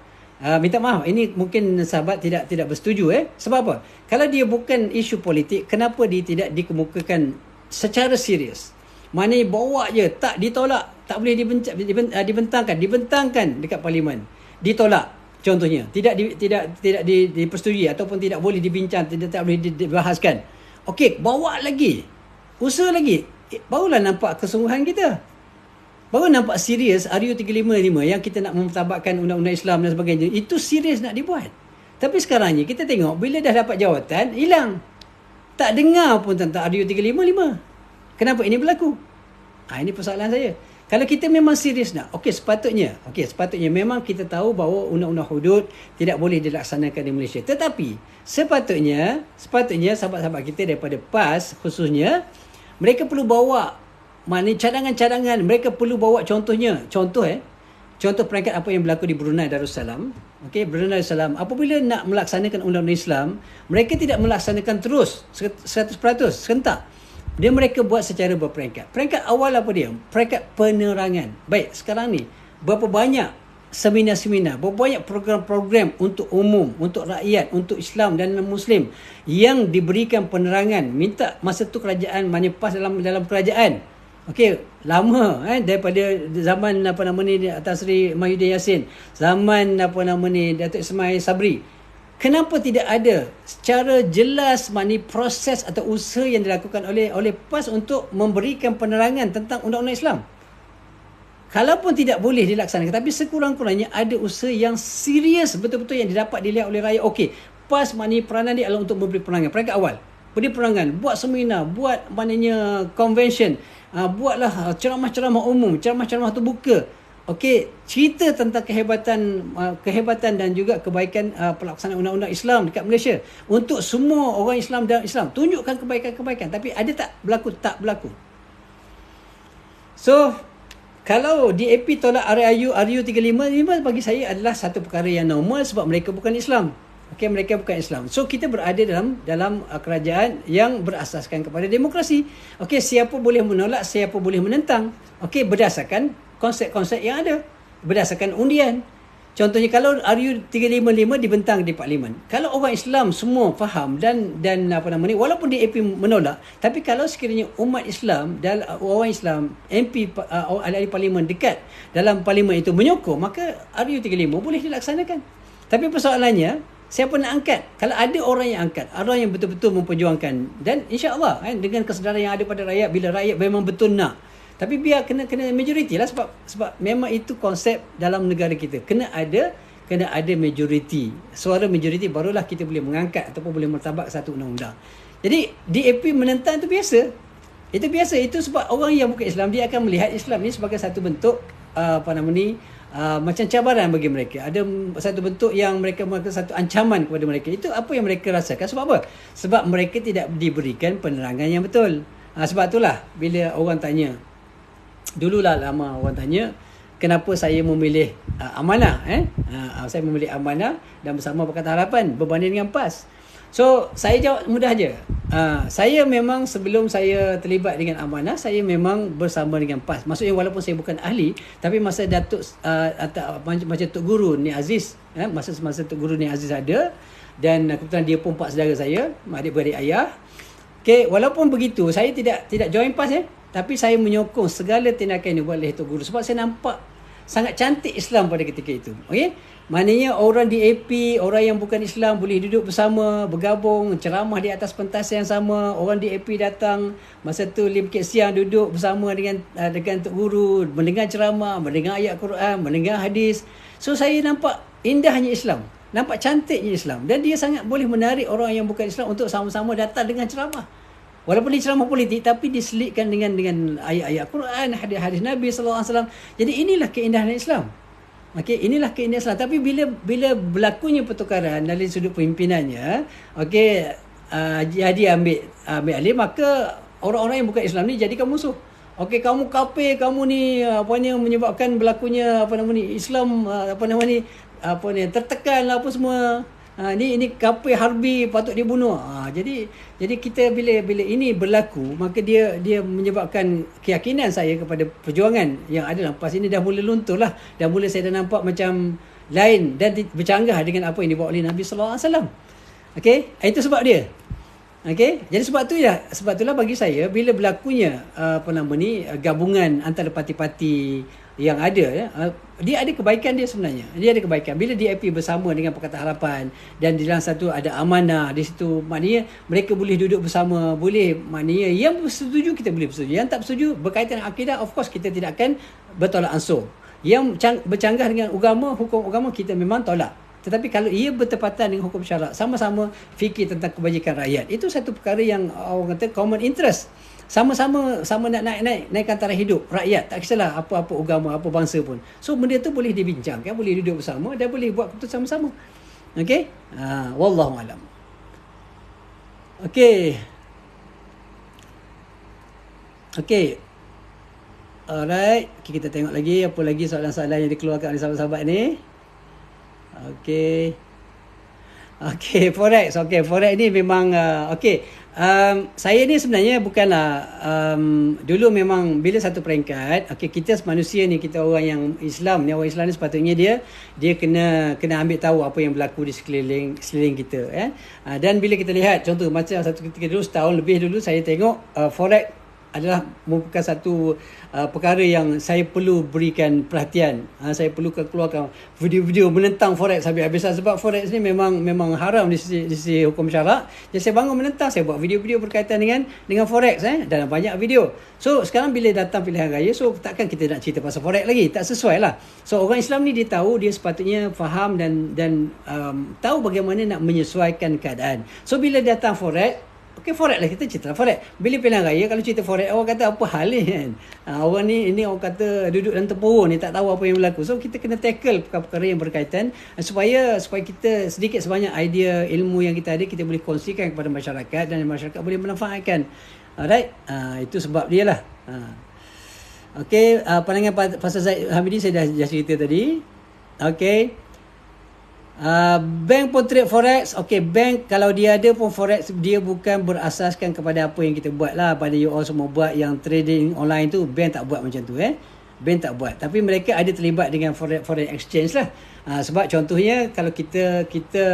Minta maaf, ini mungkin sahabat tidak bersetuju. Sebab apa? Kalau dia bukan isu politik, kenapa dia tidak dikemukakan secara serius? Maknanya bawa je, tak ditolak, tak boleh dibentangkan dekat parlimen, ditolak contohnya, tidak dipersetujui ataupun tidak boleh dibincang, tak boleh dibahaskan. Okey, bawa lagi, usaha lagi, barulah nampak kesungguhan kita, baru nampak serius RIU 355 yang kita nak memtabakkan undang-undang Islam dan sebagainya. Itu serius nak dibuat. Tapi sekarang ni kita tengok bila dah dapat jawatan, hilang, tak dengar pun tentang RIU 355. Kenapa ini berlaku? Ini persoalan saya. Kalau kita memang serius nak, sepatutnya memang kita tahu bahawa undang-undang hudud tidak boleh dilaksanakan di Malaysia. Tetapi sepatutnya sahabat-sahabat kita daripada PAS khususnya, mereka perlu bawa cadangan-cadangan, mereka perlu bawa contoh peringkat apa yang berlaku di Brunei Darussalam. Brunei Darussalam apabila nak melaksanakan undang-undang Islam, mereka tidak melaksanakan terus 100% serentak. Mereka buat secara berperingkat. Peringkat awal apa dia? Peringkat penerangan. Baik, sekarang ni berapa banyak seminar-seminar, berapa banyak program-program untuk umum, untuk rakyat, untuk Islam dan non-Muslim yang diberikan penerangan. Minta masa tu kerajaan PAS dalam kerajaan. Lama daripada zaman Tan Sri Mahyudin Yassin, zaman Datuk Ismail Sabri. Kenapa tidak ada secara jelas proses atau usaha yang dilakukan oleh PAS untuk memberikan penerangan tentang undang-undang Islam? Kalaupun tidak boleh dilaksanakan, tapi sekurang-kurangnya ada usaha yang serius betul-betul yang didapat dilihat oleh rakyat. PAS peranan dia adalah untuk memberi penerangan. Peringkat awal. pergi perangan, buat seminar, buat maknanya convention, buatlah ceramah-ceramah umum, ceramah-ceramah terbuka. Okey, cerita tentang kehebatan dan juga kebaikan pelaksanaan undang-undang Islam dekat Malaysia untuk semua orang Islam dan Islam. Tunjukkan kebaikan-kebaikan, tapi ada tak berlaku? Tak berlaku. So, kalau DAP tolak RU 355 bagi saya adalah satu perkara yang normal sebab mereka bukan Islam. Okey, mereka bukan Islam. So kita berada dalam kerajaan yang berasaskan kepada demokrasi. Okey, siapa boleh menolak, siapa boleh menentang. Okey, berdasarkan konsep-konsep yang ada, berdasarkan undian. Contohnya kalau RU 355 dibentang di Parlimen. Kalau orang Islam semua faham dan walaupun DAP menolak, tapi kalau sekiranya umat Islam dan orang Islam MP ahli Parlimen dekat dalam Parlimen itu menyokong, maka RU 355 boleh dilaksanakan. Tapi persoalannya, siapa nak angkat? Kalau ada orang yang angkat, orang yang betul-betul memperjuangkan, dan insya-Allah dengan kesedaran yang ada pada rakyat, bila rakyat memang betul nak, tapi biar kena majoriti lah, sebab memang itu konsep dalam negara kita. Kena ada majoriti. Suara majoriti barulah kita boleh mengangkat ataupun boleh mertabak satu undang-undang. Jadi DAP menentang itu biasa. Itu biasa. Itu sebab orang yang bukan Islam, dia akan melihat Islam ni sebagai satu bentuk macam cabaran bagi mereka. Ada satu bentuk yang mereka satu ancaman kepada mereka. Itu apa yang mereka rasakan. Sebab apa? Sebab mereka tidak diberikan penerangan yang betul. Sebab itulah bila orang tanya, dululah lama orang tanya, kenapa saya memilih amanah? Saya memilih amanah dan bersama Pakatan Harapan berbanding dengan PAS. So, saya jawab mudah je. Saya memang sebelum saya terlibat dengan amanah, saya memang bersama dengan PAS. Maksudnya walaupun saya bukan ahli, tapi masa Datuk macam Tok Guru Ni Aziz, masa Tok Guru Ni Aziz ada, dan kebetulan dia pun pak saudara saya, adik-beradik ayah. Okay, walaupun begitu, saya tidak join PAS tapi saya menyokong segala tindakan yang dibuat oleh Tok Guru sebab saya nampak sangat cantik Islam pada ketika itu. Okey? Maknanya orang DAP, orang yang bukan Islam boleh duduk bersama, bergabung, ceramah di atas pentas yang sama. Orang DAP datang masa tu 5 siang duduk bersama dengan Tok Guru, mendengar ceramah, mendengar ayat Quran, mendengar hadis. So saya nampak indahnya Islam, nampak cantiknya Islam, dan dia sangat boleh menarik orang yang bukan Islam untuk sama-sama datang dengan ceramah. Walaupun dia ceramah politik, tapi diselitkan dengan ayat-ayat Quran, hadis-hadis Nabi SAW. Jadi inilah keindahan Islam. Okey, inilah keindahan Islam. Tapi bila berlakunya pertukaran dari sudut pemimpinannya, okey, jadi ambil alih, maka orang-orang yang bukan Islam ni jadikan musuh. Okey, kamu kafir, kamu ni menyebabkan berlakunya Islam tertekan lah apa semua. Ini kafir harbi, patut dibunuh. Jadi kita bila ini berlaku, maka dia menyebabkan keyakinan saya kepada perjuangan yang ada dalam PAS ini dah mula luntur lah. Dah mula saya dah nampak macam lain dan bercanggah dengan apa yang dibawa oleh Nabi sallallahu alaihi wasallam. Okey, itu sebab dia. Okey, jadi sebab itulah bagi saya bila berlakunya gabungan antara parti-parti yang ada, dia ada kebaikan dia sebenarnya. Dia ada kebaikan. Bila DAP bersama dengan Pakatan Harapan dan di dalam satu ada amanah di situ, maknanya mereka boleh duduk bersama, boleh, maknanya yang bersetuju kita boleh bersetuju. Yang tak bersetuju berkaitan dengan akidah, of course kita tidak akan bertolak ansur. Yang bercanggah dengan agama, hukum agama, kita memang tolak. Tetapi kalau ia bertepatan dengan hukum syarak, sama-sama fikir tentang kebajikan rakyat, itu satu perkara yang orang kata common interest. Sama-sama nak naikkan taraf hidup rakyat, tak kisahlah apa-apa agama, apa bangsa pun. So benda tu boleh dibincangkan, boleh duduk bersama dan boleh buat keputusan sama-sama. Okey? Wallahu alam. Okey. Alright, kita tengok lagi apa lagi soalan-soalan yang dikeluarkan oleh sahabat-sahabat ni. Okey, forex. Forex ni memang saya ni sebenarnya bukanlah dulu memang bila satu peringkat, kita manusia ni, kita orang yang Islam ni, orang Islam ni sepatutnya dia kena ambil tahu apa yang berlaku di sekeliling kita, dan bila kita lihat contoh macam satu ketika dulu, setahun lebih dulu, saya tengok forex adalah merupakan satu perkara yang saya perlu berikan perhatian. Saya perlu keluarkan video-video menentang forex habis-habisan sebab forex ni memang haram di sisi hukum syarak. Jadi saya bangun menentang, saya buat video-video berkaitan dengan forex dalam banyak video. So sekarang bila datang pilihan raya, so takkan kita nak cerita pasal forex lagi, tak sesuai lah. So orang Islam ni dia tahu, dia sepatutnya faham dan tahu bagaimana nak menyesuaikan keadaan. So bila datang forex, Okey, forex lah, kita cerita forex. Bila pilihan raya, kalau cerita forex, orang kata apa hal ni kan. Orang ni, ini orang kata duduk dalam tempurung ni, tak tahu apa yang berlaku. So, kita kena tackle perkara-perkara yang berkaitan supaya kita sedikit sebanyak idea, ilmu yang kita ada, kita boleh kongsikan kepada masyarakat dan masyarakat boleh manfaatkan. Alright, itu sebab dia lah. Okey, pandangan Pastor Zaid Hamidi saya dah cerita tadi. Okey. Bank pun trade forex. Okay, bank kalau dia ada pun forex, dia bukan berasaskan kepada apa yang kita buat lah. Pada you all semua buat yang trading online tu, bank tak buat macam tu bank tak buat. Tapi mereka ada terlibat dengan forex exchange lah. Sebab contohnya kalau kita kita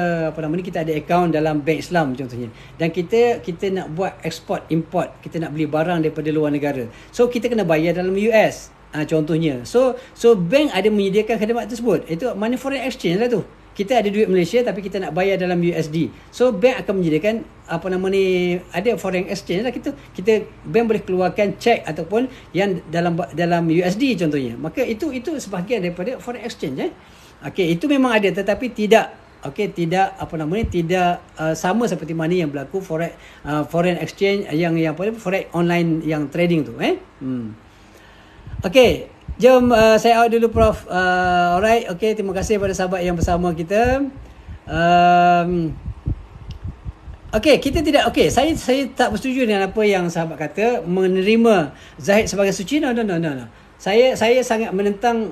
ada account dalam bank Islam contohnya, dan kita nak buat export import, kita nak beli barang daripada luar negara, so kita kena bayar dalam US contohnya. So bank ada menyediakan khidmat tersebut. Itu mana forex exchange lah tu. Kita ada duit Malaysia tapi kita nak bayar dalam USD. So bank akan menyediakan ada foreign exchange lah. Kita bank boleh keluarkan cek ataupun yang dalam USD contohnya. Maka itu sebahagian daripada foreign exchange Okey, itu memang ada tetapi tidak tidak sama seperti mana yang berlaku foreign exchange yang forex online yang trading tu Okey, jom saya out dulu Prof. Alright, okay, terima kasih kepada sahabat yang bersama kita. Saya tak bersetuju dengan apa yang sahabat kata menerima Zahid sebagai suci. No. Saya sangat menentang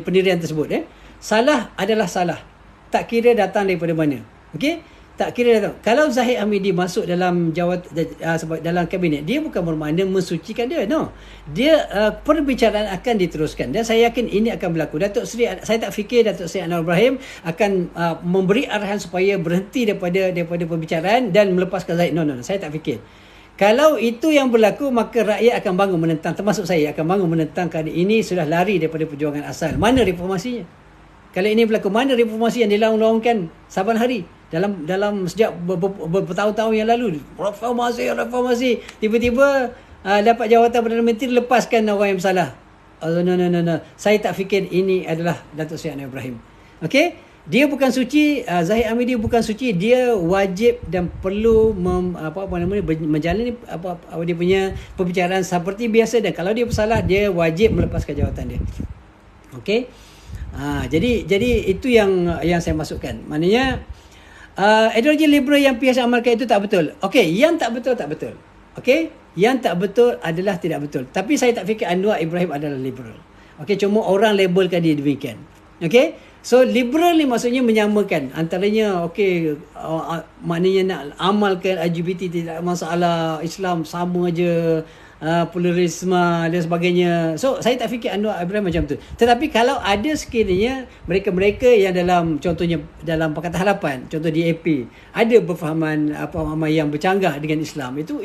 pendirian tersebut. Salah adalah salah. Tak kira datang daripada mana. Okey? Tak kira datang. Kalau Zahid Hamidi masuk dalam dalam kabinet, dia bukan bermakna mensucikan dia. No. Dia perbicaraan akan diteruskan dan saya yakin ini akan berlaku. Saya tak fikir Datuk Seri Anwar Ibrahim akan memberi arahan supaya berhenti daripada perbicaraan dan melepaskan Zahid. No. Saya tak fikir. Kalau itu yang berlaku, maka rakyat akan bangun menentang, termasuk saya akan bangun menentang kerana ini sudah lari daripada perjuangan asal. Mana reformasinya? Kalau ini berlaku, mana reformasi yang dilaung-laungkan saban hari dalam sejak bertahun-tahun yang lalu? Reformasi. Tiba-tiba dapat jawatan Perdana Menteri, lepaskan orang yang bersalah. No. Saya tak fikir ini adalah Datuk Seri Anwar Ibrahim. Okey? Dia bukan suci, Zahid Hamidi bukan suci, dia wajib dan perlu menjalani dia punya perbicaraan seperti biasa, dan kalau dia bersalah dia wajib melepaskan jawatan dia. Okey? Jadi itu yang saya masukkan. Maknanya ideologi liberal yang PH amalkan itu tak betul. Okey, yang tak betul. Okey? Yang tak betul adalah tidak betul. Tapi saya tak fikir Anwar Ibrahim adalah liberal. Okey, cuma orang labelkan dia demikian. Okey? So liberal ni maksudnya menyamakan antaranya, maknanya nak amalkan LGBT tidak masalah, Islam sama aja, pluralisme dan sebagainya. So saya tak fikir Anwar Ibrahim macam tu. Tetapi kalau ada sekiranya mereka yang dalam, contohnya dalam Pakatan Harapan, contoh DAP, ada berfahaman yang bercanggah dengan Islam, itu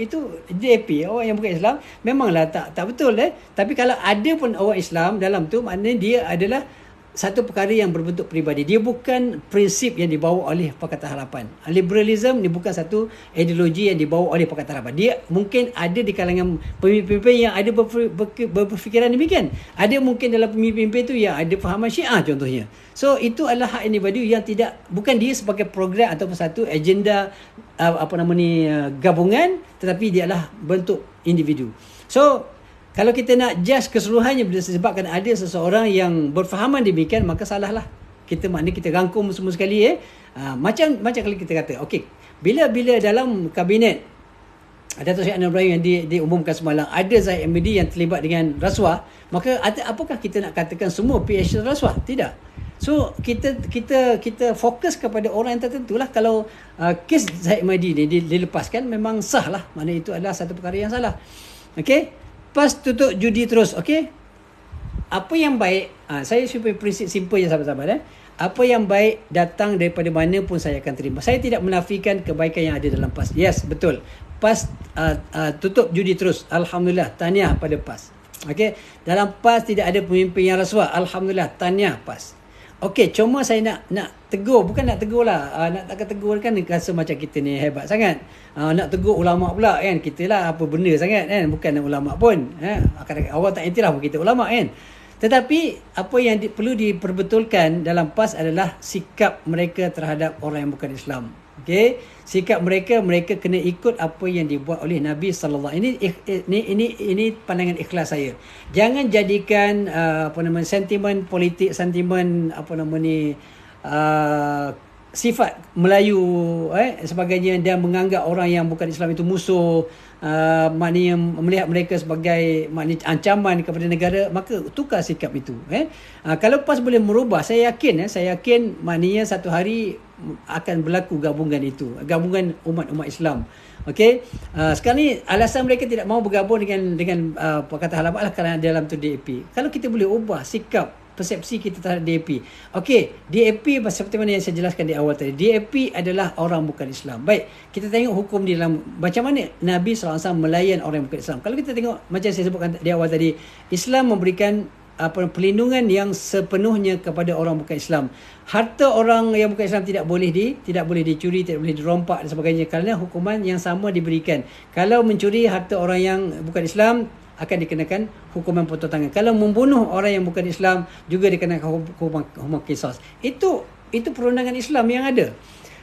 DAP, orang yang bukan Islam, memanglah tak betul. Tapi kalau ada pun orang Islam dalam tu, maknanya dia adalah satu perkara yang berbentuk peribadi. Dia bukan prinsip yang dibawa oleh Pakatan Harapan. Liberalism ni bukan satu ideologi yang dibawa oleh Pakatan Harapan. Dia mungkin ada di kalangan pemimpin-pemimpin yang ada berfikiran demikian. Ada mungkin dalam pemimpin-pemimpin tu yang ada fahaman Syiah contohnya. So itu adalah hak individu yang bukan dia sebagai program ataupun satu agenda gabungan, tetapi dia adalah bentuk individu. So kalau kita nak judge keseluruhannya disebabkan ada seseorang yang berfahaman demikian, maka salahlah. Maknanya kita rangkum semua sekali. Macam kalau kita kata, okey, bila dalam kabinet Datuk Seri Anwar Ibrahim yang diumumkan semalam, ada Zahid Hamidi yang terlibat dengan rasuah, maka apakah kita nak katakan semua PH rasuah? Tidak. So kita fokus kepada orang yang tertentu lah. Kalau kes Zahid Hamidi ni dilepaskan, memang sah lah. Maknanya itu adalah satu perkara yang salah. Okey? Pas tutup judi terus. Okey? Apa yang baik, saya supaya prinsip simple je sahabat-sahabat. Apa yang baik datang daripada mana pun saya akan terima. Saya tidak menafikan kebaikan yang ada dalam PAS. Yes, betul. PAS tutup judi terus. Alhamdulillah, tahniah pada PAS. Okey? Dalam PAS tidak ada pemimpin yang rasuah. Alhamdulillah, tahniah PAS. Okey, cuma saya nak tegur, bukan nak tegur lah. Nak tegur kan rasa macam kita ni hebat sangat. Nak tegur ulama pula kan. Kita lah apa benda sangat kan. Bukan ulama pun. Orang tak iktiraf pun kita ulama kan. Tetapi apa yang perlu diperbetulkan dalam PAS adalah sikap mereka terhadap orang yang bukan Islam. Okey, sikap mereka kena ikut apa yang dibuat oleh Nabi sallallahu alaihi wasallam. Ini pandangan ikhlas saya. Jangan jadikan sentimen politik, sentimen sifat Melayu sebagainya dan menganggap orang yang bukan Islam itu musuh, maknanya melihat mereka sebagai maknanya ancaman kepada negara, maka tukar sikap itu. Kalau PAS boleh merubah, saya yakin maknanya satu hari akan berlaku gabungan itu, gabungan umat-umat Islam. Okey, sekarang ni alasan mereka tidak mahu bergabung dengan Pakatan Harapan lah kerana dalam tu DAP. Kalau kita boleh ubah sikap persepsi kita terhadap DAP. Okey, DAP seperti mana yang saya jelaskan di awal tadi. DAP adalah orang bukan Islam. Baik, kita tengok hukum di dalam macam mana Nabi SAW melayan orang yang bukan Islam. Kalau kita tengok macam saya sebutkan di awal tadi, Islam memberikan perlindungan yang sepenuhnya kepada orang bukan Islam. Harta orang yang bukan Islam tidak boleh dicuri, tidak boleh dirompak dan sebagainya kerana hukuman yang sama diberikan. Kalau mencuri harta orang yang bukan Islam akan dikenakan hukuman potong tangan. Kalau membunuh orang yang bukan Islam juga dikenakan hukuman qisas. Itu perundangan Islam yang ada.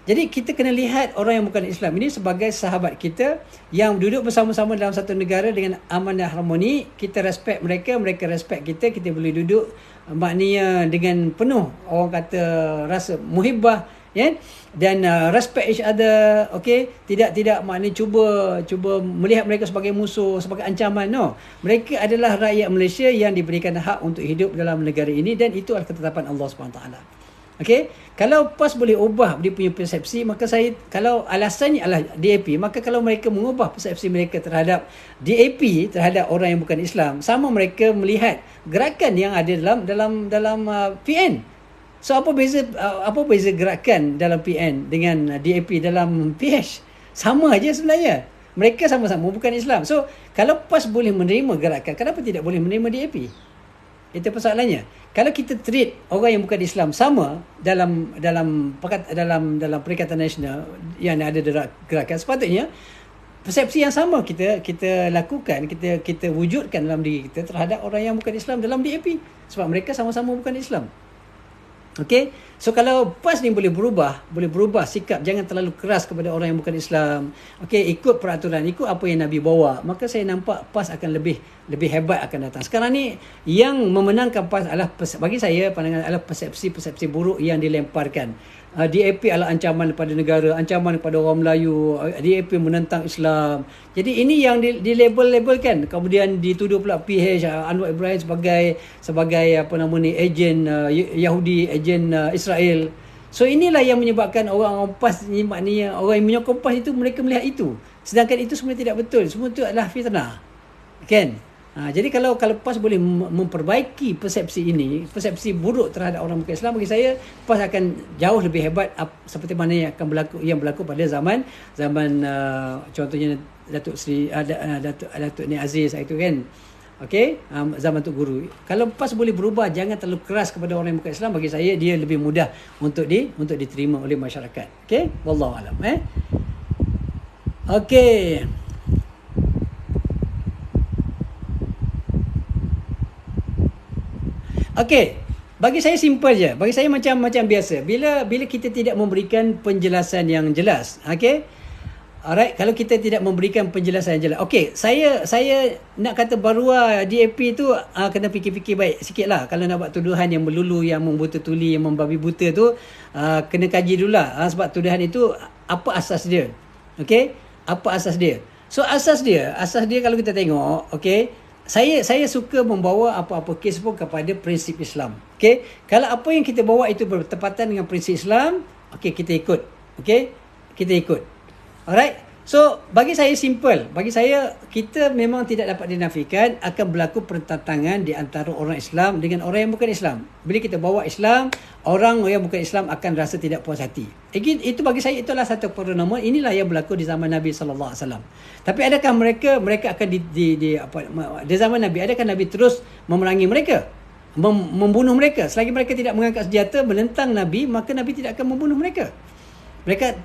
Jadi kita kena lihat orang yang bukan Islam ini sebagai sahabat kita yang duduk bersama-sama dalam satu negara dengan aman dan harmoni. Kita respect mereka, mereka respect kita. Kita boleh duduk maknanya dengan penuh orang kata rasa muhibbah, dan respect each other. Okey, tidak maknanya cuba melihat mereka sebagai musuh, sebagai ancaman. No, mereka adalah rakyat Malaysia yang diberikan hak untuk hidup dalam negara ini dan itu adalah ketetapan Allah SWT. Okey, kalau PAS boleh ubah dia punya persepsi, maka kalau alasannya adalah DAP, maka kalau mereka mengubah persepsi mereka terhadap DAP, terhadap orang yang bukan Islam, sama mereka melihat gerakan yang ada dalam PN. So apa beza gerakan dalam PN dengan DAP dalam PH? Sama aja sebenarnya. Mereka sama-sama bukan Islam. So kalau PAS boleh menerima gerakan, kenapa tidak boleh menerima DAP? Itu persoalannya. Kalau kita treat orang yang bukan Islam sama dalam Perikatan Nasional yang ada gerakan, sepatutnya persepsi yang sama kita lakukan, kita wujudkan dalam diri kita terhadap orang yang bukan Islam dalam DAP, sebab mereka sama-sama bukan Islam. Okey, so kalau PAS ni boleh berubah sikap, jangan terlalu keras kepada orang yang bukan Islam. Okey, ikut peraturan, ikut apa yang Nabi bawa, maka saya nampak PAS akan lebih hebat akan datang. Sekarang ni yang memenangkan PAS adalah, bagi saya pandangan, adalah persepsi buruk yang dilemparkan. DAP adalah ancaman kepada negara, ancaman kepada orang Melayu, DAP menentang Islam. Jadi ini yang dilabel-labelkan. Kemudian dituduh pula PH Anwar Ibrahim sebagai ejen Yahudi, ejen Israel. So inilah yang menyebabkan orang PAS ni, maknanya orang yang menyokong PAS itu, mereka melihat itu. Sedangkan itu semua tidak betul. Semua itu adalah fitnah. Kan? Jadi kalau PAS boleh memperbaiki persepsi persepsi buruk terhadap orang bukan Islam, bagi saya PAS akan jauh lebih hebat seperti mana yang berlaku pada zaman contohnya Datuk Seri Datuk Ni Aziz itu kan. Okey, zaman Tok Guru. Kalau PAS boleh berubah, jangan terlalu keras kepada orang yang bukan Islam, bagi saya dia lebih mudah untuk diterima oleh masyarakat. Okey, wallahu alam. Okey. Okey, bagi saya simple je. Bagi saya macam biasa. Bila kita tidak memberikan penjelasan yang jelas, okey? Alright, kalau kita tidak memberikan penjelasan yang jelas. Okey, saya nak kata bahawa DAP tu kena fikir-fikir baik sikitlah. Kalau nak buat tuduhan yang melulu, yang membuta tuli, yang membabi buta tu, kena kaji dululah. Sebab tuduhan itu apa asas dia? Okey? Apa asas dia? So asas dia kalau kita tengok, okey, saya suka membawa apa-apa kes pun kepada prinsip Islam. Okey, kalau apa yang kita bawa itu bertepatan dengan prinsip Islam, okey, kita ikut. Okey, kita ikut. Alright. So bagi saya simple. Bagi saya, kita memang tidak dapat dinafikan akan berlaku pertentangan di antara orang Islam dengan orang yang bukan Islam. Bila kita bawa Islam, orang yang bukan Islam akan rasa tidak puas hati. Itu bagi saya itulah satu purnama. Inilah yang berlaku di zaman Nabi sallallahu alaihi wasallam. Tapi adakah mereka akan di zaman Nabi, adakah Nabi terus memerangi mereka? Membunuh mereka? Selagi mereka tidak mengangkat senjata menentang Nabi, maka Nabi tidak akan membunuh mereka.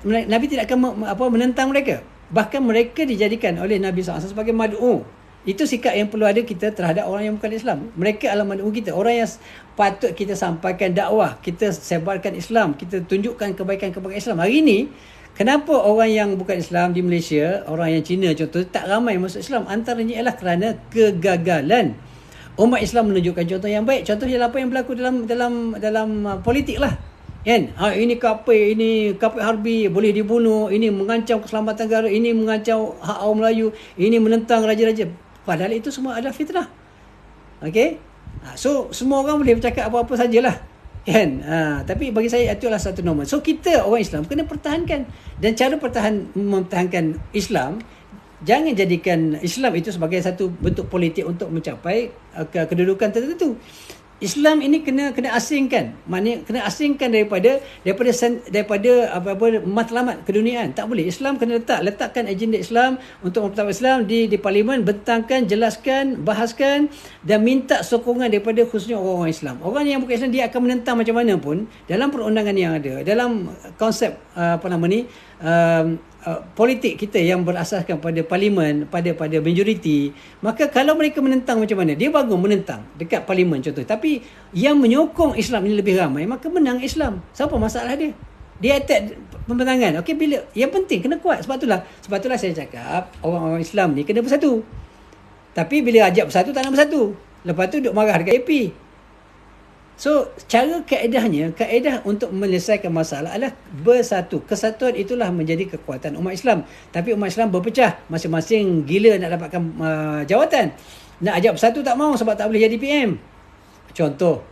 Nabi tidak akan menentang mereka. Bahkan mereka dijadikan oleh Nabi SAW sebagai mad'u, Itu sikap yang perlu ada kita terhadap orang yang bukan Islam. Mereka adalah menunggu kita. Orang yang patut kita sampaikan dakwah, kita sebarkan Islam, kita tunjukkan kebaikan-kebaikan Islam. Hari ini, kenapa orang yang bukan Islam di Malaysia, orang yang Cina contoh, tak ramai masuk Islam? Antaranya ialah kerana kegagalan umat Islam menunjukkan contoh yang baik. Contohnya apa yang berlaku dalam politik lah. Kan? Ini kapit harbi, boleh dibunuh, ini mengancam keselamatan negara, ini mengancam hak orang Melayu, ini menentang raja-raja. Padahal itu semua adalah fitnah. Okey? So semua orang boleh bercakap apa-apa sajalah. Kan? Tapi bagi saya itu adalah satu norma. So kita orang Islam kena pertahankan, dan cara mempertahankan Islam, jangan jadikan Islam itu sebagai satu bentuk politik untuk mencapai kedudukan tertentu. Islam ini kena asingkan. Maknanya kena asingkan daripada matlamat keduniaan. Tak boleh. Islam kena letakkan agenda Islam untuk mempertahankan Islam di parlimen, bentangkan, jelaskan, bahaskan dan minta sokongan daripada khususnya orang-orang Islam. Orang yang bukan Islam, dia akan menentang macam mana pun dalam perundangan yang ada, dalam konsep politik kita yang berasaskan pada parlimen, pada majoriti. Maka kalau mereka menentang macam mana, dia bagus menentang dekat parlimen contoh, tapi yang menyokong Islam ini lebih ramai, maka menang Islam. Siapa masalah dia? Dia attack pembentangan. Okey, bila yang penting kena kuat. Sebab itulah saya cakap orang-orang Islam ni kena bersatu. Tapi bila ajak bersatu, tak nak bersatu. Lepas tu duk marah dekat AP. So, kaedah untuk menyelesaikan masalah adalah bersatu. Kesatuan itulah menjadi kekuatan umat Islam. Tapi umat Islam berpecah. Masing-masing gila nak dapatkan jawatan. Nak ajak bersatu tak mau sebab tak boleh jadi PM. Contoh.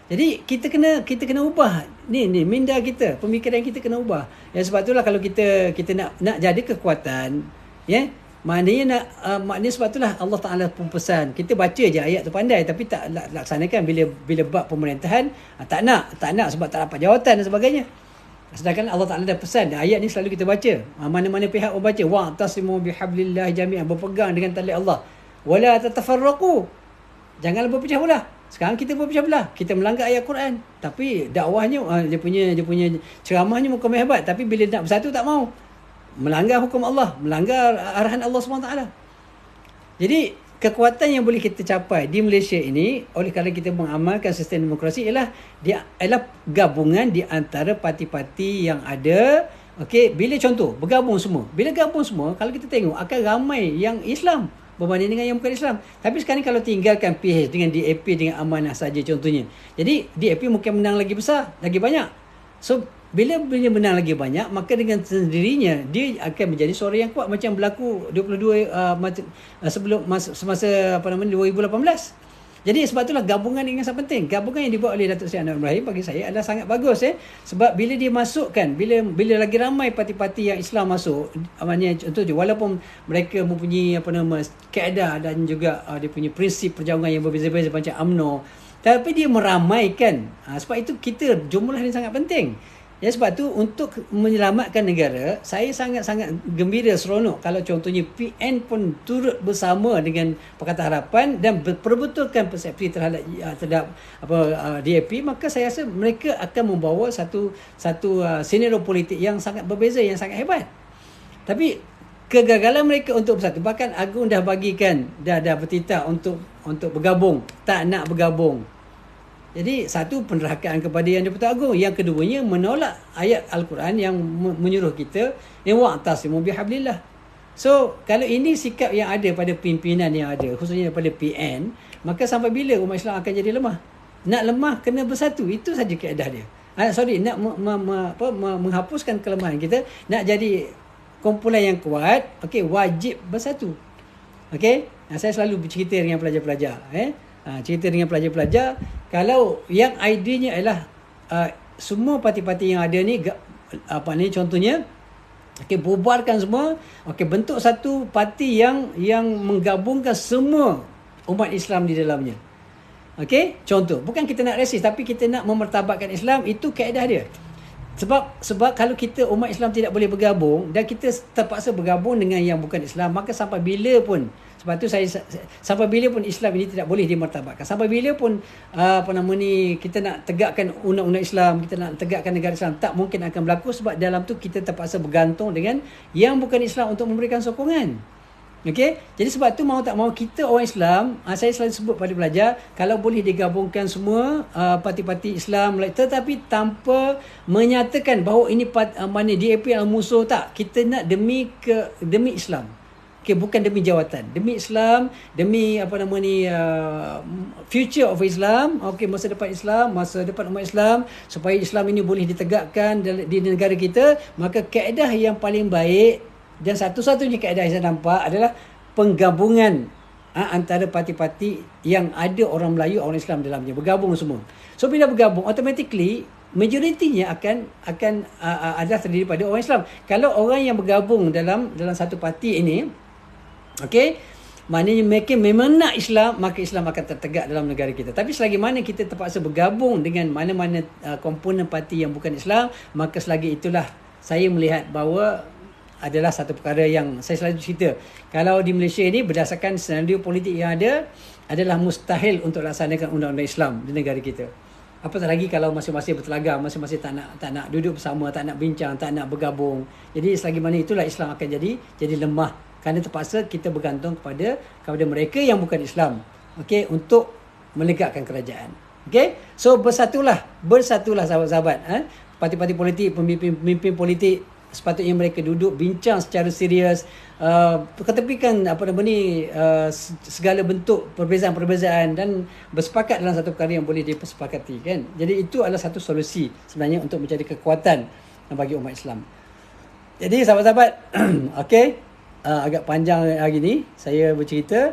Jadi, kita kena ubah. Ni minda kita. Pemikiran kita kena ubah. Ya, sebab itulah kalau kita nak jadi kekuatan, ya, maknanya sebab itulah Allah Ta'ala pun pesan. Kita baca je ayat tu pandai, tapi tak laksanakan bila bab pemerintahan. Tak nak sebab tak dapat jawatan dan sebagainya. Sedangkan Allah Ta'ala dah pesan, ayat ni selalu kita baca. Mana-mana pihak orang baca, wa'tasimu bihablillah jami'an, berpegang dengan tali Allah. Wala tatafarraqu, janganlah berpecah belah. Sekarang kita berpecah belah, kita melanggar ayat Quran. Tapi dakwahnya, dia punya ceramahnya muka hebat, tapi bila nak bersatu tak mau. Melanggar hukum Allah, melanggar arahan Allah SWT. Jadi kekuatan yang boleh kita capai di Malaysia ini oleh kerana kita mengamalkan sistem demokrasi ialah gabungan di antara parti-parti yang ada. Okey, bila contoh bergabung semua, kalau kita tengok akan ramai yang Islam berbanding dengan yang bukan Islam. Tapi sekarang kalau tinggalkan PH dengan DAP dengan Amanah saja contohnya, jadi DAP mungkin menang lagi besar, lagi banyak. So bila menang lagi banyak, maka dengan sendirinya dia akan menjadi suara yang kuat macam berlaku 22 semasa 2018. Jadi sebab itulah gabungan ini sangat penting. Gabungan yang dibuat oleh Datuk Seri Anwar Ibrahim bagi saya adalah sangat bagus, sebab bila dia masukkan, bila lagi ramai parti-parti yang Islam masuk, maknanya contoh je, walaupun mereka mempunyai kaedah dan juga dia punya prinsip perjuangan yang berbeza-beza macam UMNO, tapi dia meramaikan. Sebab itu jumlah ini sangat penting. Ya, sebab tu untuk menyelamatkan negara, saya sangat-sangat gembira, seronok kalau contohnya PN pun turut bersama dengan Pakatan Harapan dan perbetulkan persepsi terhadap DAP, maka saya rasa mereka akan membawa satu senario politik yang sangat berbeza, yang sangat hebat. Tapi kegagalan mereka untuk bersatu, bahkan Agung dah bagikan, dah bertitah untuk bergabung, tak nak bergabung. Jadi satu, penerakaan kepada Yang di-Pertuan Agong. Yang keduanya, menolak ayat Al-Quran yang menyuruh kita wa'tasimu bihablillah. So kalau ini sikap yang ada pada pimpinan yang ada, khususnya pada PN, maka sampai bila umat Islam akan jadi lemah? Nak lemah kena bersatu. Itu saja kaedah dia. Nak menghapuskan kelemahan kita, nak jadi kumpulan yang kuat, wajib bersatu. Saya selalu bercerita dengan pelajar-pelajar, kalau yang ideanya adalah semua parti-parti yang ada ni, contohnya, bubarkan semua, bentuk satu parti yang menggabungkan semua umat Islam di dalamnya. Contoh, bukan kita nak resis, tapi kita nak memertabatkan Islam. Itu kaedah dia. Sebab kalau kita umat Islam tidak boleh bergabung dan kita terpaksa bergabung dengan yang bukan Islam, maka sampai bila pun, sebab tu sampai bila pun Islam ini tidak boleh dimartabatkan, sampai bila pun kita nak tegakkan undang-undang Islam, kita nak tegakkan negara Islam, tak mungkin akan berlaku, sebab dalam tu kita terpaksa bergantung dengan yang bukan Islam untuk memberikan sokongan. Okey, jadi sebab tu mau tak mau kita orang Islam, saya selalu sebut pada pelajar, kalau boleh digabungkan semua parti-parti Islam, tetapi tanpa menyatakan bahawa ini mana DAP adalah musuh, tak. Kita nak demi Islam. Okey, bukan demi jawatan, demi Islam, demi future of Islam, okey, masa depan Islam, masa depan umat Islam, supaya Islam ini boleh ditegakkan di negara kita. Maka kaedah yang paling baik dan satu-satunya kaedah yang saya nampak adalah penggabungan antara parti-parti yang ada orang Melayu, orang Islam dalamnya, bergabung semua. So bila bergabung, automatically majoritinya akan adalah terdiri pada orang Islam. Kalau orang yang bergabung dalam satu parti ini, okey, maknanya mereka memang nak Islam, maka Islam akan tertegak dalam negara kita. Tapi selagi mana kita terpaksa bergabung dengan mana-mana komponen parti yang bukan Islam, maka selagi itulah saya melihat bahawa adalah satu perkara yang saya selalu cerita. Kalau di Malaysia ini, berdasarkan senario politik yang ada, adalah mustahil untuk laksanakan undang-undang Islam di negara kita. Apatah lagi kalau masing-masing bertelagak, masing-masing tak nak duduk bersama, tak nak bincang, tak nak bergabung. Jadi selagi mana itulah Islam akan jadi lemah, kerana terpaksa kita bergantung kepada mereka yang bukan Islam, okey, untuk menegakkan kerajaan. Okey, so bersatulah sahabat-sahabat, parti-parti politik, pemimpin politik, sepatutnya mereka duduk bincang secara serius, ketepikan segala bentuk perbezaan-perbezaan dan bersepakat dalam satu perkara yang boleh disepakati, kan. Jadi itu adalah satu solusi sebenarnya untuk mencari kekuatan bagi umat Islam. Jadi sahabat-sahabat, okey, agak panjang hari ni saya bercerita.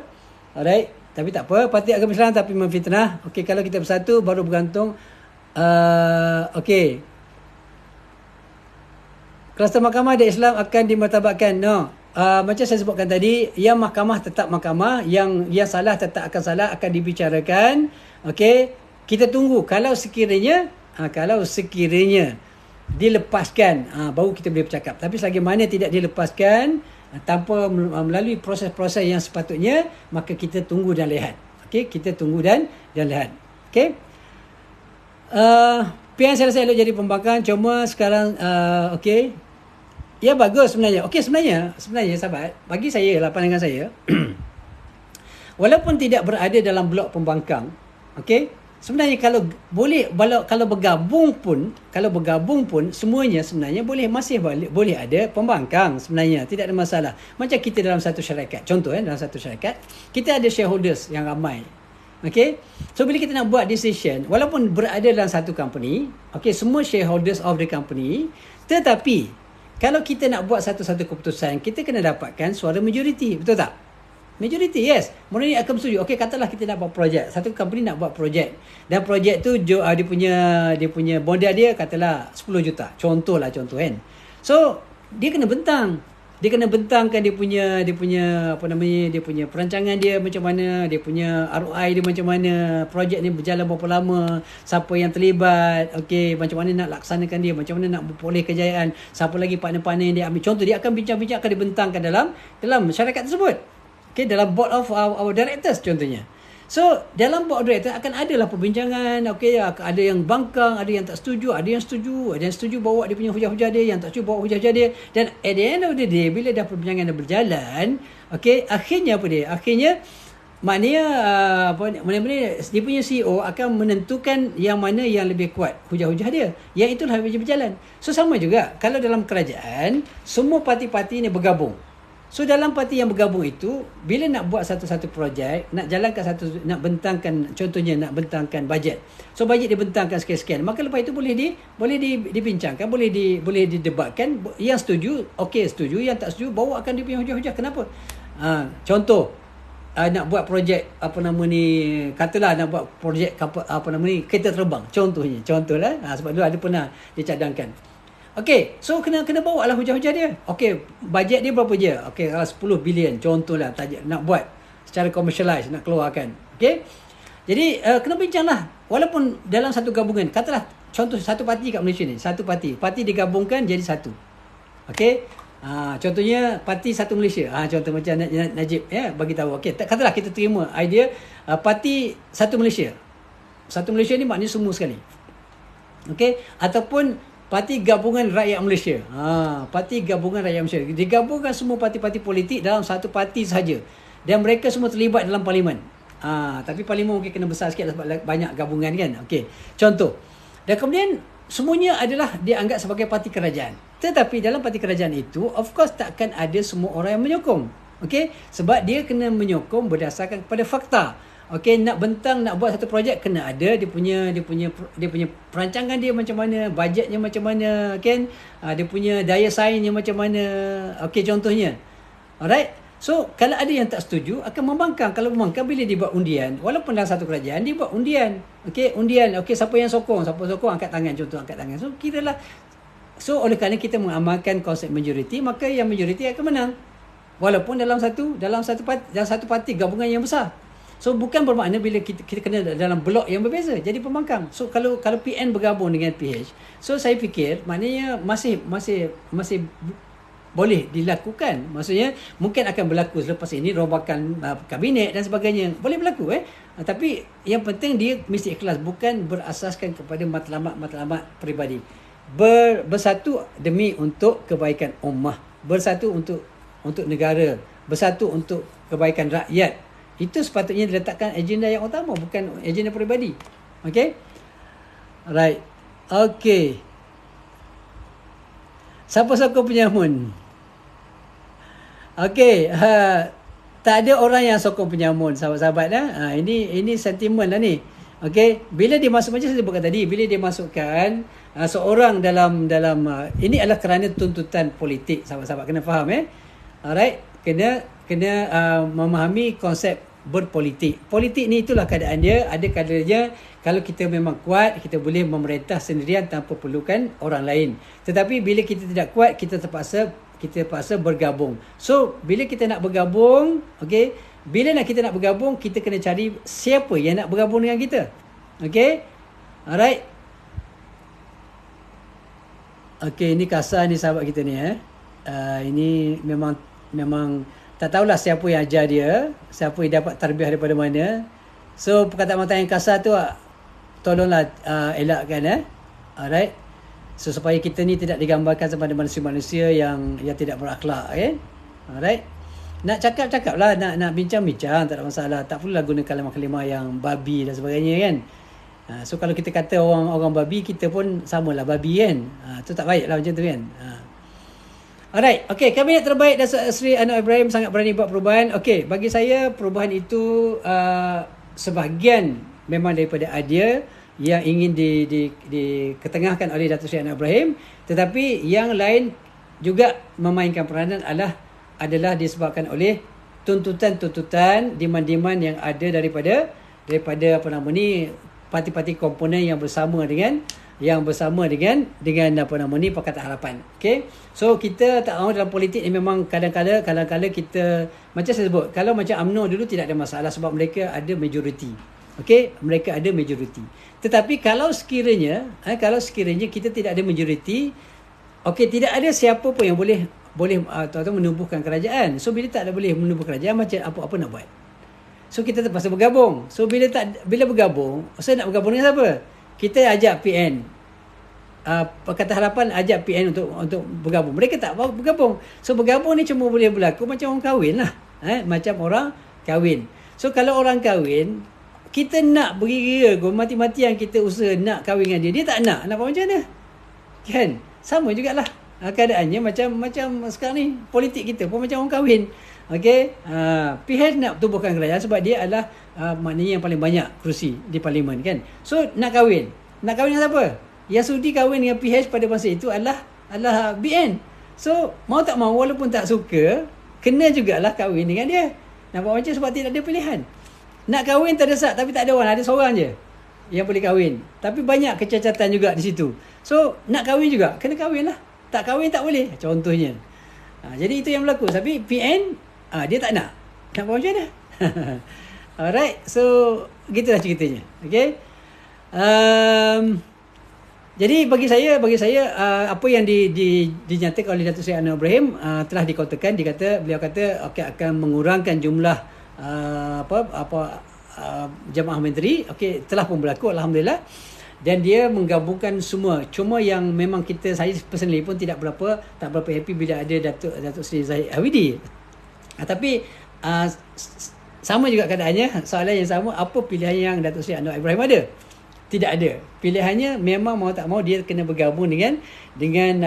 Alright, tapi tak apa, parti agama Islam tapi memfitnah. Okey, kalau kita bersatu baru bergantung. Okey, kluster mahkamah di Islam akan dimartabatkan. No. Macam saya sebutkan tadi, yang mahkamah tetap mahkamah, yang salah tetap akan salah, akan dibicarakan. Okey, kita tunggu kalau sekiranya dilepaskan, baru kita boleh bercakap. Tapi selagi mana tidak dilepaskan, tanpa melalui proses-proses yang sepatutnya, maka kita tunggu dan lihat. Okey, kita tunggu dan lihat. Okey. Pilihan saya rasa elok jadi pembangkang, cuma sekarang okey. Ya, bagus sebenarnya. Okey, sebenarnya sahabat, bagi saya lah, pandangan saya, walaupun tidak berada dalam blok pembangkang, okey, sebenarnya kalau bergabung pun semuanya sebenarnya boleh ada pembangkang sebenarnya, tidak ada masalah. Macam kita dalam satu syarikat, contoh dalam satu syarikat, kita ada shareholders yang ramai. Okay, so bila kita nak buat decision, walaupun berada dalam satu company, okay, semua shareholders of the company, tetapi kalau kita nak buat satu-satu keputusan, kita kena dapatkan suara majoriti, betul tak? Majoriti, yes. Mereka akan setuju. Okay, katalah kita nak buat projek, satu company nak buat projek, dan projek tu dia punya modal dia katalah 10 juta. Contoh kan. So dia kena bentangkan dia punya perancangan dia macam mana, dia punya ROI dia macam mana, projek ni berjalan berapa lama, siapa yang terlibat, okey, macam mana nak laksanakan dia, macam mana nak beroleh kejayaan, siapa lagi partner-partner yang dia ambil. Contoh, dia akan bincang-bincang, akan dibentangkan dalam syarikat tersebut. Okey, dalam board of our directors contohnya. So, dalam board of directors akan adalah perbincangan, okey, ada yang bangkang, ada yang tak setuju, ada yang setuju bawa dia punya hujah-hujah dia, yang tak setuju bawa hujah-hujah dia. Dan at the end of the day, bila dah perbincangan dah berjalan, okey, akhirnya maknanya dia punya CEO akan menentukan yang mana yang lebih kuat hujah-hujah dia. Yang itulah yang berjalan. So sama juga kalau dalam kerajaan, semua parti-parti ini bergabung. So dalam parti yang bergabung itu, bila nak buat satu-satu projek, nak jalankan nak bentangkan, contohnya nak bentangkan bajet. So bajet dibentangkan sekian-sekian, maka lepas itu boleh dibincangkan, boleh didebatkan. Yang setuju, okey setuju, yang tak setuju bawakan dia punya hujah-hujah. Kenapa? Contoh, nak buat projek katalah nak buat projek kereta terbang, contohlah, sebab dulu ada pernah dicadangkan. Okey, so kena bawa lah hujah-hujah dia. Okey, bajet dia berapa je? Okey, 10 bilion contohlah, nak buat secara commercialize, nak keluarkan. Okey, jadi kena bincang lah. Walaupun dalam satu gabungan, katalah contoh satu parti kat Malaysia ni, satu parti digabungkan jadi satu. Okey, contohnya parti Satu Malaysia. Contoh macam Najib bagi tahu. Okey, katalah kita terima idea parti Satu Malaysia. Satu Malaysia ni maknanya semua sekali. Okey, ataupun Parti Gabungan Rakyat Malaysia. Parti Gabungan Rakyat Malaysia. Digabungkan semua parti-parti politik dalam satu parti sahaja. Dan mereka semua terlibat dalam parlimen. Tapi parlimen mungkin kena besar sikit sebab banyak gabungan kan. Okey. Contoh. Dan kemudian semuanya adalah dianggap sebagai parti kerajaan. Tetapi dalam parti kerajaan itu, of course takkan ada semua orang yang menyokong. Okey? Sebab dia kena menyokong berdasarkan kepada fakta. Okey, nak bentang, nak buat satu projek kena ada dia punya perancangan dia macam mana, bajetnya macam mana, kan? Dia punya daya saingnya macam mana. Okey, contohnya. Alright? So, kalau ada yang tak setuju, akan membangkang. Kalau membangkang, bila dia buat undian, walaupun dalam satu kerajaan, dia buat undian. Okey, undian. Okey, siapa yang sokong? Siapa sokong, angkat tangan. Contoh, angkat tangan. So, kiralah. So, oleh kerana kita mengamalkan konsep majoriti, maka yang majoriti akan menang. Walaupun dalam satu parti gabungan yang besar. So, bukan bermakna bila kita kena dalam blok yang berbeza. Jadi, pembangkang. So, kalau PN bergabung dengan PH, so, saya fikir, maknanya masih boleh dilakukan. Maksudnya mungkin akan berlaku selepas ini rombakan kabinet dan sebagainya. Boleh berlaku tapi yang penting dia mesti ikhlas, bukan berasaskan kepada matlamat peribadi. Bersatu demi untuk kebaikan ummah, bersatu untuk negara, bersatu untuk kebaikan rakyat. Itu sepatutnya diletakkan agenda yang utama, bukan agenda peribadi. Okey? Right. Okey. Siapa sokong penyamun? Okey, tak ada orang yang sokong penyamun, sahabat-sahabat ini sentimen lah ni. Okey, bila dia masuk, macam saya sebutkan tadi, bila dia masukkan seorang dalam ini adalah kerana tuntutan politik, sahabat-sahabat kena faham alright, kena memahami konsep berpolitik. Politik ni itulah keadaan dia. Ada kalanya kalau kita memang kuat, kita boleh memerintah sendirian tanpa perlukan orang lain. Tetapi bila kita tidak kuat, kita terpaksa bergabung. So, bila kita nak bergabung, okey, bila kita nak bergabung, kita kena cari siapa yang nak bergabung dengan kita. Okey? Alright. Okey, ini kasar ni sahabat kita ni ini memang tak tahulah siapa yang ajar dia, siapa yang dapat tarbiyah daripada mana. So, perkataan-perkataan yang kasar tu tolonglah elakkan alright. So, supaya kita ni tidak digambarkan sebagai manusia-manusia yang tidak berakhlak alright. Nak cakap lah, nak bincang-bincang, tak ada masalah. Tak perlulah guna kalimah-kalimah yang babi dan sebagainya kan. So, kalau kita kata orang babi, kita pun samalah babi kan. Tu tak baik lah macam tu kan. Alright, okay, kabinet terbaik Datuk Seri Anwar Ibrahim sangat berani buat perubahan. Okay, bagi saya perubahan itu sebahagian memang daripada idea yang ingin diketengahkan oleh Datuk Seri Anwar Ibrahim, tetapi yang lain juga memainkan peranan adalah disebabkan oleh tuntutan-tuntutan, demand-demand yang ada daripada parti-parti komponen yang bersama dengan Pakatan Harapan. Okey. So kita tak mahu dalam politik ni, memang kadang-kadang kita, macam saya sebut, kalau macam UMNO dulu tidak ada masalah sebab mereka ada majoriti. Okey, mereka ada majoriti. Tetapi kalau sekiranya kita tidak ada majoriti, okey, tidak ada siapa pun yang boleh atau menubuhkan kerajaan. So bila tak ada boleh menubuh kerajaan, macam apa nak buat? So kita terpaksa bergabung. So bila bergabung, saya nak bergabung dengan siapa? Kita ajak PN. Pakatan Harapan ajak PN untuk bergabung. Mereka tak mau bergabung. So bergabung ni cuma boleh berlaku macam orang kahwin lah. Macam orang kahwin. So kalau orang kahwin, kita nak bergira, mati-matian kita usaha nak kahwin dengan dia. Dia tak nak. Nak buat macam mana? Kan? Sama jugalah. Keadaannya macam sekarang ni, politik kita pun macam orang kahwin. Okey, PH nak tubuhkan kerajaan sebab dia adalah maknanya yang paling banyak kerusi di parlimen kan. So nak kahwin dengan siapa? Yang sudi kahwin dengan PH pada masa itu adalah BN. So mau tak mau, walaupun tak suka, kena jugalah kahwin dengan dia. Nak buat macam sebab tidak ada pilihan. Nak kahwin terdesak tapi tak ada orang, ada seorang je yang boleh kahwin. Tapi banyak kecacatan juga di situ. So nak kahwin juga, kena kahwin lah. Tak kahwin tak boleh, contohnya. Jadi itu yang berlaku. Tapi PN dia tak nak. Nak buat macam mana? Alright. So gitulah ceritanya. Okay. Jadi bagi saya apa yang dinyatakan oleh Datuk Seri Anwar Ibrahim telah dikotakan. Beliau kata akan mengurangkan jumlah jemaah menteri. Okey, telah pun berlaku, alhamdulillah. dan dia menggabungkan semua. Cuma yang memang saya personally pun tak berapa happy bila ada Datuk Seri Zahid Hawidi. Tapi sama juga keadaannya, soalan yang sama, apa pilihan yang Datuk Seri Anwar Ibrahim ada? Tidak ada. Pilihannya memang mau tak mau dia kena bergabung dengan BN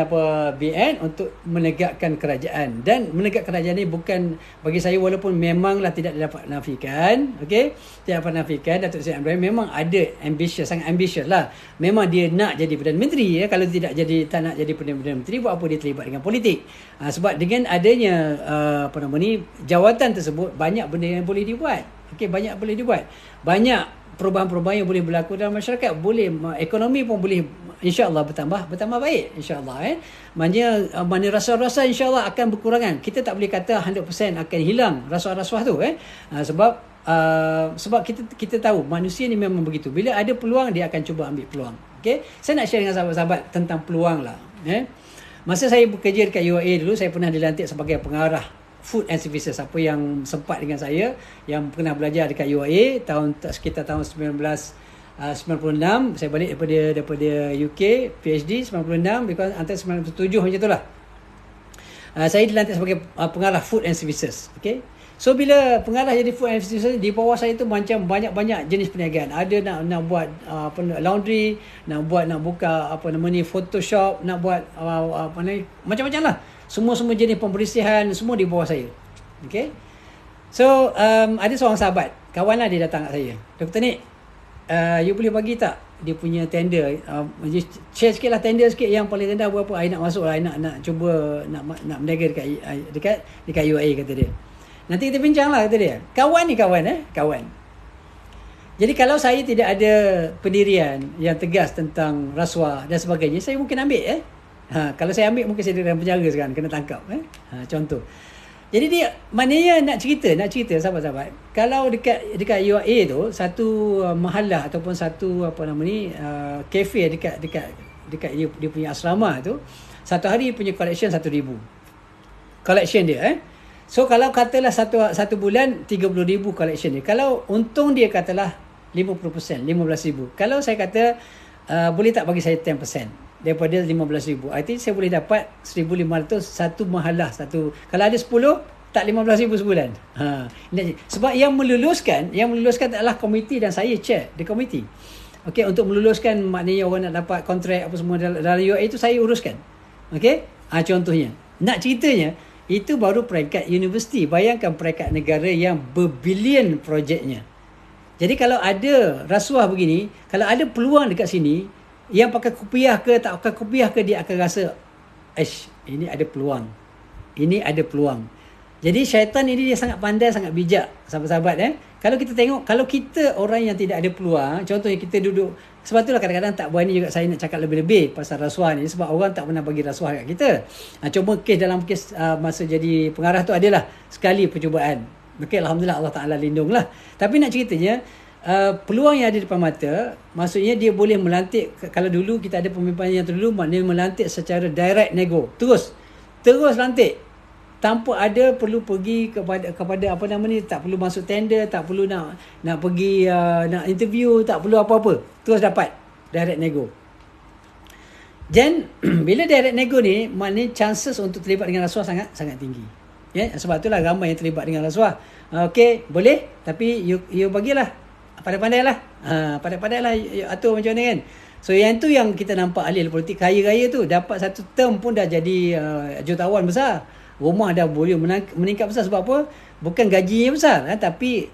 untuk menegakkan kerajaan. Dan menegak kerajaan ni bukan, bagi saya, walaupun memanglah tidak dapat nafikan, okey, tidak dapat nafikan Datuk Seri Ibrahim memang ada sangat ambitious lah. Memang dia nak jadi Perdana Menteri ya. Kalau tak nak jadi Perdana Menteri, buat apa dia terlibat dengan politik? Sebab dengan adanya jawatan tersebut, banyak benda yang boleh dibuat. Okey, banyak boleh dibuat. Banyak perubahan-perubahan yang boleh berlaku dalam masyarakat, ekonomi pun boleh insya-Allah bertambah baik insya-Allah. Mana rasuah-rasuah insya-Allah akan berkurangan. Kita tak boleh kata 100% akan hilang rasuah-rasuah tu sebab kita tahu manusia ni memang begitu. Bila ada peluang, dia akan cuba ambil peluang. Okey, saya nak share dengan sahabat-sahabat tentang peluang lah. Masa saya bekerja dekat UIA dulu, saya pernah dilantik sebagai pengarah Food and Services. Apa yang sempat dengan saya yang pernah belajar dekat UIA sekitar tahun 1996, saya balik daripada UK PhD 96, because antara 97 macam itulah. Saya dilantik sebagai pengarah Food and Services. Okay, so bila pengarah jadi Food and Services, di bawah saya tu macam banyak jenis perniagaan. Ada nak buat laundry, nak buka Photoshop, nak buat macam-macam lah. Semua jenis pembersihan, semua di bawah saya. Okay, so ada seorang sahabat, kawan lah, dia datang kat saya, Dr. Nik, you boleh bagi tak dia punya tender, share sikit lah tender sikit yang paling rendah berapa, I nak masuk lah, I nak cuba nak berniaga dekat UIA, kata dia. Nanti kita bincang lah, kata dia. Kawan. Jadi kalau saya tidak ada pendirian yang tegas tentang rasuah dan sebagainya, saya mungkin ambil kalau saya ambil, mungkin saya dalam penjara sekarang, kena tangkap contoh. Jadi dia, maknanya nak cerita sahabat-sahabat, kalau dekat UIA tu, satu mahallah ataupun satu kafe dekat dia punya asrama tu, satu hari punya collection 1,000 collection dia. So kalau katalah satu bulan 30,000 collection dia, kalau untung dia katalah 50%, 15,000. Kalau saya kata boleh tak bagi saya 10% daripada 15,000, I think saya boleh dapat 1,500 satu mahalah satu. Kalau ada 10, tak 15,000 sebulan. Sebab yang meluluskan adalah komiti, dan saya chair the komiti. Okey, untuk meluluskan, maknanya orang nak dapat kontrak apa semua dalam UIA itu saya uruskan. Okey, contohnya. Nak ceritanya, itu baru peringkat universiti. Bayangkan peringkat negara yang berbilion projeknya. Jadi kalau ada rasuah begini, kalau ada peluang dekat sini, yang pakai kopiah ke tak pakai kopiah ke, dia akan rasa ini ada peluang. Jadi syaitan ini dia sangat pandai, sangat bijak, sahabat-sahabat. Kalau kita tengok, kalau kita orang yang tidak ada peluang, contohnya kita duduk, sebab itulah kadang-kadang tak berani juga saya nak cakap lebih-lebih pasal rasuah ni, sebab orang tak pernah bagi rasuah kat kita. Cuma dalam kes masa jadi pengarah tu adalah sekali percubaan. Okay, Alhamdulillah, Allah Ta'ala lindunglah. Tapi nak ceritanya, peluang yang ada depan mata, maksudnya dia boleh melantik. Kalau dulu kita ada pemimpin yang terdulu, maknanya melantik secara direct nego, terus lantik, tanpa ada perlu pergi kepada tak perlu masuk tender, tak perlu nak pergi nak interview, tak perlu apa-apa, terus dapat direct nego. Dan bila direct nego ni, maknanya chances untuk terlibat dengan rasuah sangat tinggi. Sebab itulah ramai yang terlibat dengan rasuah. Okey, boleh, tapi you bagilah, pandai-pandailah. Pandai-pandailah atur macam mana kan. So yang tu yang kita nampak ahli politik kaya-kaya tu dapat satu term pun dah jadi jutawan besar. Rumah dah boleh meningkat besar. Sebab apa? Bukan gaji yang besar, tapi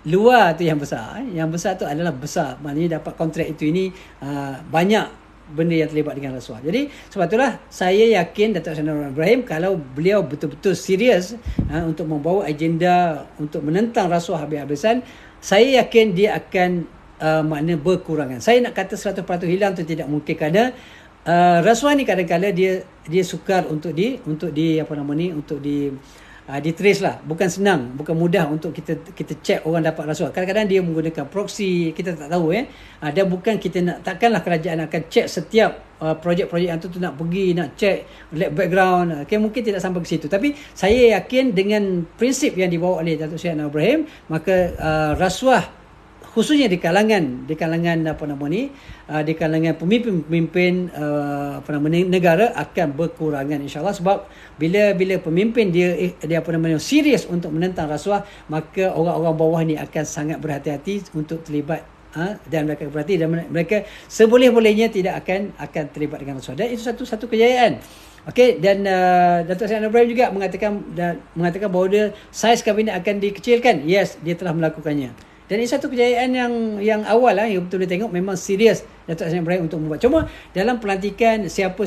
luar tu yang besar. Yang besar tu adalah besar. Maknanya dapat kontrak itu ini banyak benda yang terlibat dengan rasuah. Jadi sebab itulah saya yakin Datuk Seri Anwar Ibrahim, kalau beliau betul-betul serius untuk membawa agenda untuk menentang rasuah habis-habisan, saya yakin dia akan makna berkurangan. Saya nak kata 100% hilang tu tidak mungkin, kerana rasuah ni kadang-kadang dia sukar untuk di trace lah. Bukan senang, bukan mudah untuk kita check orang dapat rasuah. Kadang-kadang dia menggunakan proxy, kita tak tahu dan bukan kita takkanlah kerajaan akan check setiap projek-projek yang tu nak pergi nak check background. Mungkin tidak sampai ke situ. Tapi saya yakin dengan prinsip yang dibawa oleh Datuk Seri Anwar Ibrahim, maka rasuah khususnya di kalangan di kalangan pemimpin negara akan berkurangan insya-Allah, sebab bila pemimpin dia serius untuk menentang rasuah, maka orang-orang bawah ni akan sangat berhati-hati untuk terlibat dan mereka berhati dan mereka seboleh-bolehnya tidak akan terlibat dengan rasuah. Dan itu satu kejayaan. Okey, dan Datuk Seri Anwar Ibrahim juga mengatakan bahawa saiz kabinet akan dikecilkan. Yes, dia telah melakukannya. Dan ini satu kejayaan yang awal yang betul-betul tengok memang serius Datuk Seri Ibrahim untuk membuat. Cuma dalam pelantikan siapa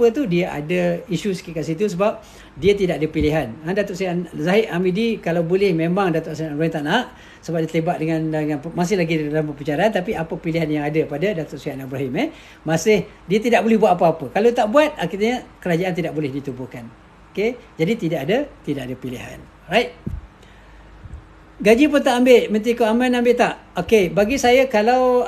tu dia ada isu sikit kat situ sebab dia tidak ada pilihan. Datuk Seri Zahid Hamidi kalau boleh memang Datuk Seri Ibrahim tak nak sebab dia terlibat dengan masih lagi dalam perbicaraan, tapi apa pilihan yang ada pada Datuk Seri Ibrahim masih dia tidak boleh buat apa-apa. Kalau tak buat akhirnya kerajaan tidak boleh ditubuhkan. Okey, jadi tidak ada pilihan. Right? Gaji pun tak ambil, Menteri Keuangan ambil tak? Okey, bagi saya kalau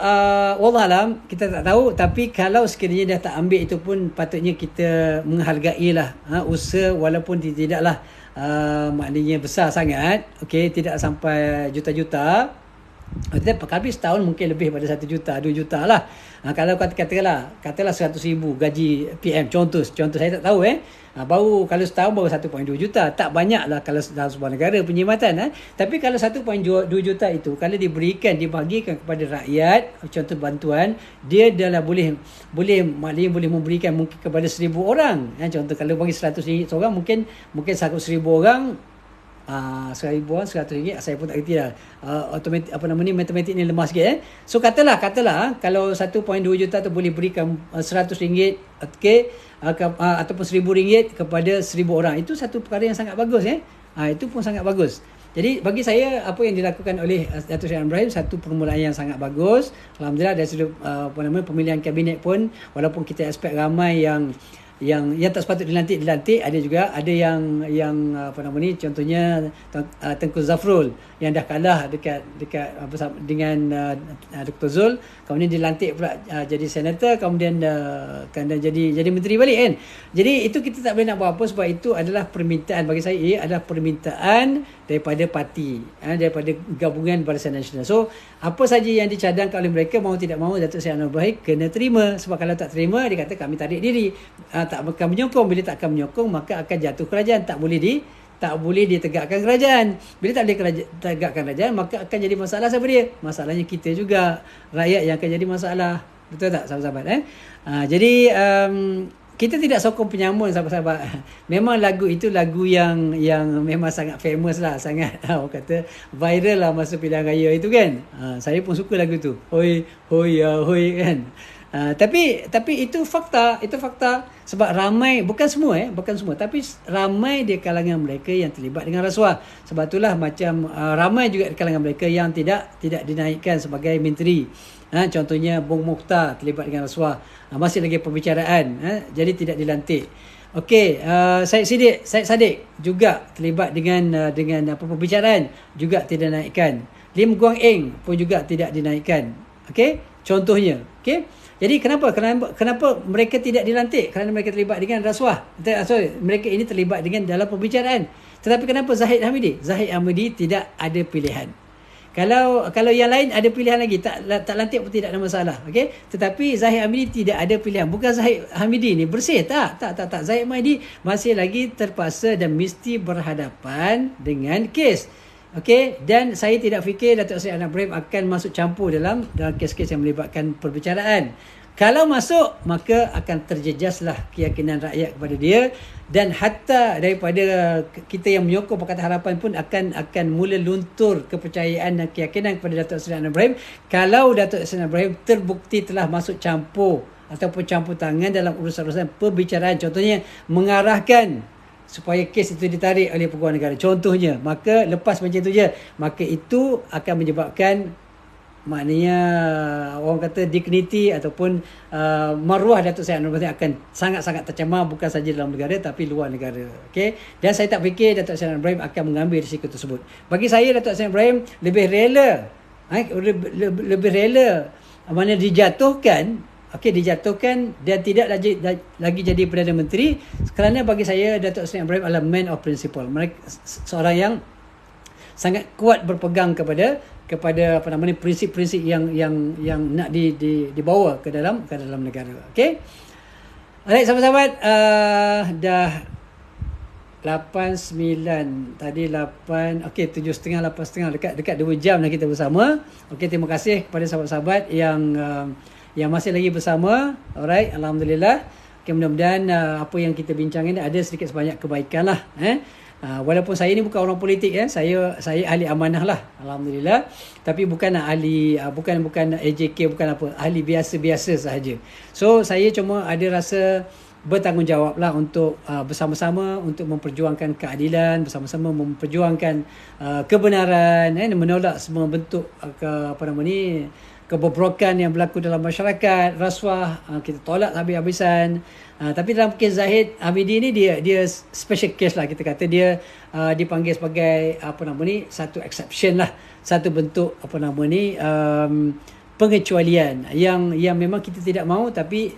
wallahualam kita tak tahu, tapi kalau sekiranya dah tak ambil itu pun patutnya kita menghargailah usaha walaupun tidaklah maknanya besar sangat. Okey, tidak sampai juta-juta. Tapi setahun mungkin lebih pada 1 juta, 2 juta lah. Kalau katalah 100,000 gaji PM, contoh saya tak tahu baru kalau setahun baru 1.2 juta. Tak banyak lah kalau dalam sebuah negara penyematan. Tapi kalau 1.2 juta itu kalau dibagikan kepada rakyat, contoh bantuan, dia dah boleh memberikan mungkin kepada 1,000 orang. Contoh kalau bagi RM100 seorang, mungkin 100,000 orang, 1,000 orang RM100, saya pun tak kerti lah. Automatik matematik ni lemah sikit. So katalah kalau 1.2 juta tu boleh berikan RM100, okey, ataupun RM1,000 kepada 1,000 orang. Itu satu perkara yang sangat bagus. Itu pun sangat bagus. Jadi bagi saya apa yang dilakukan oleh Datuk Seri Anwar Ibrahim satu permulaan yang sangat bagus. Alhamdulillah dari sudut pemilihan kabinet pun, walaupun kita expect ramai yang tak sepatut dilantik, ada yang contohnya Tengku Zafrul yang dah kalah dekat dengan Dr. Zul, kemudian dilantik pula jadi senator, kemudian jadi menteri balik kan. Jadi itu kita tak boleh nak buat apa sebab itu adalah permintaan, bagi saya adalah permintaan daripada parti, daripada gabungan Barisan Nasional. So apa saja yang dicadangkan oleh mereka, mau tidak mau Datuk Seri Anwar Ibrahim kena terima, sebab kalau tak terima dia kata kami tarik diri, tak akan menyokong. Bila tak akan menyokong maka akan jatuh kerajaan, tak boleh ditegakkan kerajaan. Bila tak boleh tegakkan kerajaan maka akan jadi masalah siapa dia? Masalahnya kita juga, rakyat yang akan jadi masalah. Betul tak sahabat-sahabat? Jadi kita tidak sokong penyamun sahabat-sahabat. Memang lagu itu lagu yang memang sangat famous lah, sangat orang kata viral lah masa pilihan raya itu kan. Saya pun suka lagu tu. Hoi hoi hoi kan. Tapi itu fakta sebab ramai, bukan semua tapi ramai di kalangan mereka yang terlibat dengan rasuah. Sebab itulah macam ramai juga di kalangan mereka yang tidak dinaikkan sebagai menteri. Contohnya Bung Mokhtar terlibat dengan rasuah, masih lagi pembicaraan, jadi tidak dilantik. Okey, Syed Saddiq juga terlibat dengan pembicaraan, juga tidak dinaikkan. Lim Guang Eng pun juga tidak dinaikkan. Okey, contohnya. Okey, jadi kenapa mereka tidak dilantik? Kerana mereka terlibat dengan rasuah. Mereka ini terlibat dengan dalam pembicaraan. Tetapi kenapa Zahid Hamidi tidak ada pilihan? Kalau yang lain ada pilihan lagi, tak lantik pun tidak ada masalah. Okey, tetapi Zahid Hamidi tidak ada pilihan. Bukan Zahid Hamidi ni bersih, tak. Zahid Hamidi masih lagi terpaksa dan mesti berhadapan dengan kes. Okey, dan saya tidak fikir Datuk Seri Anwar Ibrahim akan masuk campur dalam kes-kes yang melibatkan perbicaraan. Kalau masuk, maka akan terjejaslah keyakinan rakyat kepada dia, dan hatta daripada kita yang menyokong Pakatan Harapan pun akan mula luntur kepercayaan dan keyakinan kepada Datuk Seri Anwar Ibrahim kalau Datuk Seri Anwar Ibrahim terbukti telah masuk campur ataupun campur tangan dalam urusan-urusan perbicaraan, contohnya mengarahkan supaya kes itu ditarik oleh Peguam Negara contohnya. Maka lepas macam itu je, maka itu akan menyebabkan, maknanya orang kata dignity ataupun maruah Datuk Seri Anwar Ibrahim akan sangat-sangat tercemar, bukan saja dalam negara tapi luar negara. Okey, dan saya tak fikir Datuk Seri Anwar Ibrahim akan mengambil risiko tersebut. Bagi saya Datuk Seri Anwar Ibrahim lebih rela mana dijatuhkan dan tidak lagi jadi Perdana Menteri, kerana bagi saya Datuk Seri Anwar Ibrahim adalah man of principle. Mereka seorang yang sangat kuat berpegang kepada kepada prinsip-prinsip yang nak dibawa ke dalam negara. Okey. Alright, sahabat-sahabat, dah 8:09 tadi 8 okey 7:30 8:30 dekat 2 jam dah kita bersama. Okey, terima kasih kepada sahabat-sahabat yang masih lagi bersama. Alright, alhamdulillah. Okey, mudah-mudahan apa yang kita bincangkan ada sedikit sebanyak kebaikan lah. Walaupun saya ni bukan orang politik, saya ahli amanah lah, alhamdulillah. Tapi bukan ahli bukan AJK, bukan apa, ahli biasa-biasa sahaja. So saya cuma ada rasa bertanggungjawab lah untuk bersama-sama untuk memperjuangkan keadilan, bersama-sama memperjuangkan kebenaran, menolak semua bentuk kebobrokan yang berlaku dalam masyarakat, rasuah, kita tolak habis-habisan. Tapi dalam kes Zahid Hamidi ni dia special case lah, kita kata dia dipanggil sebagai satu exception lah, satu bentuk pengecualian yang memang kita tidak mahu, tapi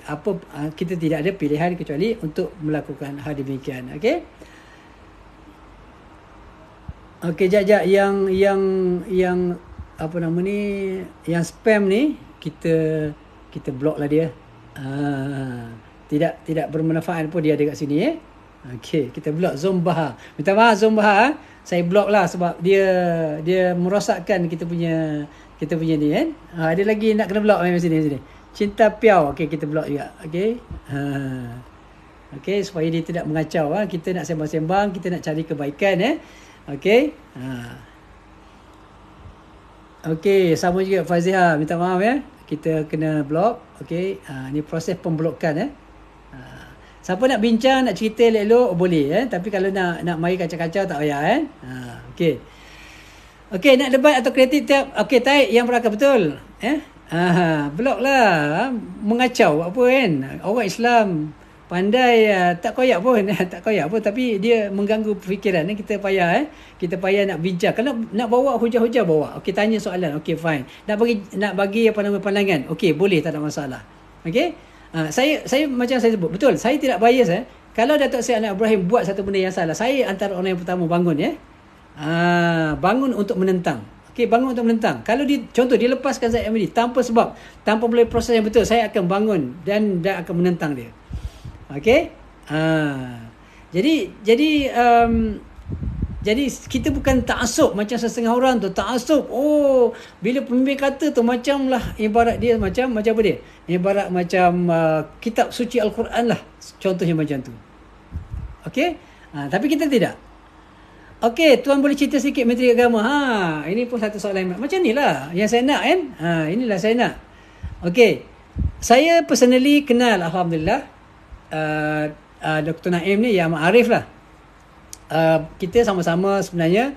kita tidak ada pilihan kecuali untuk melakukan hal demikian. Okey. Okey, jap yang yang spam ni kita block lah dia. Tidak bermanfaat pun dia ada kat sini. Okey, kita block Zombaha. Minta maaf Zombaha, saya block lah sebab dia merosakkan kita punya ni kan. Ada lagi nak kena block sini. Cinta Piau. Okey, kita block juga. Okey. Okey, supaya dia tidak mengacau. Kita nak sembang-sembang, kita nak cari kebaikan. Okey. Okey, sama juga Faziha. Minta maaf kita kena block. Okey. Ni proses pemblokan. Siapa nak bincang, nak cerita elok-elok boleh. Tapi kalau nak mari kacau-kacau tak payah. Okey. Okey, nak debat atau kritik tiap. Okey, Taib yang berakal betul. Blok lah. Mengacau apa kan. Orang Islam pandai tak koyak pun. Tapi dia mengganggu fikiran. Kita payah nak bincang. Kalau nak bawa hujah-hujah, bawa. Okey, tanya soalan. Okey, fine. Nak bagi pandangan. Okey, boleh, tak ada masalah. Okey. Saya macam saya sebut. Betul, saya tidak bias. Kalau Datuk Seri Anwar Ibrahim buat satu benda yang salah, saya antara orang yang pertama bangun. Bangun untuk menentang. Okey, bangun untuk menentang. Kalau contoh dia lepaskan Zahid Hamidi tanpa sebab, tanpa melalui proses yang betul, saya akan bangun dan akan menentang dia. Okey? Jadi kita bukan ta'assub macam setengah orang tu. Ta'assub, bila pemimpin kata tu macamlah ibarat dia macam apa dia? Ibarat macam kitab suci Al-Quran lah. Contohnya macam tu. Okey? Tapi kita tidak. Okey, Tuan boleh cerita sikit Menteri Agama. Ini pun satu soalan macam ni lah yang saya nak kan. Inilah saya nak. Okey. Saya personally kenal, alhamdulillah, Dr. Naim ni yang Arif lah. Kita sama-sama sebenarnya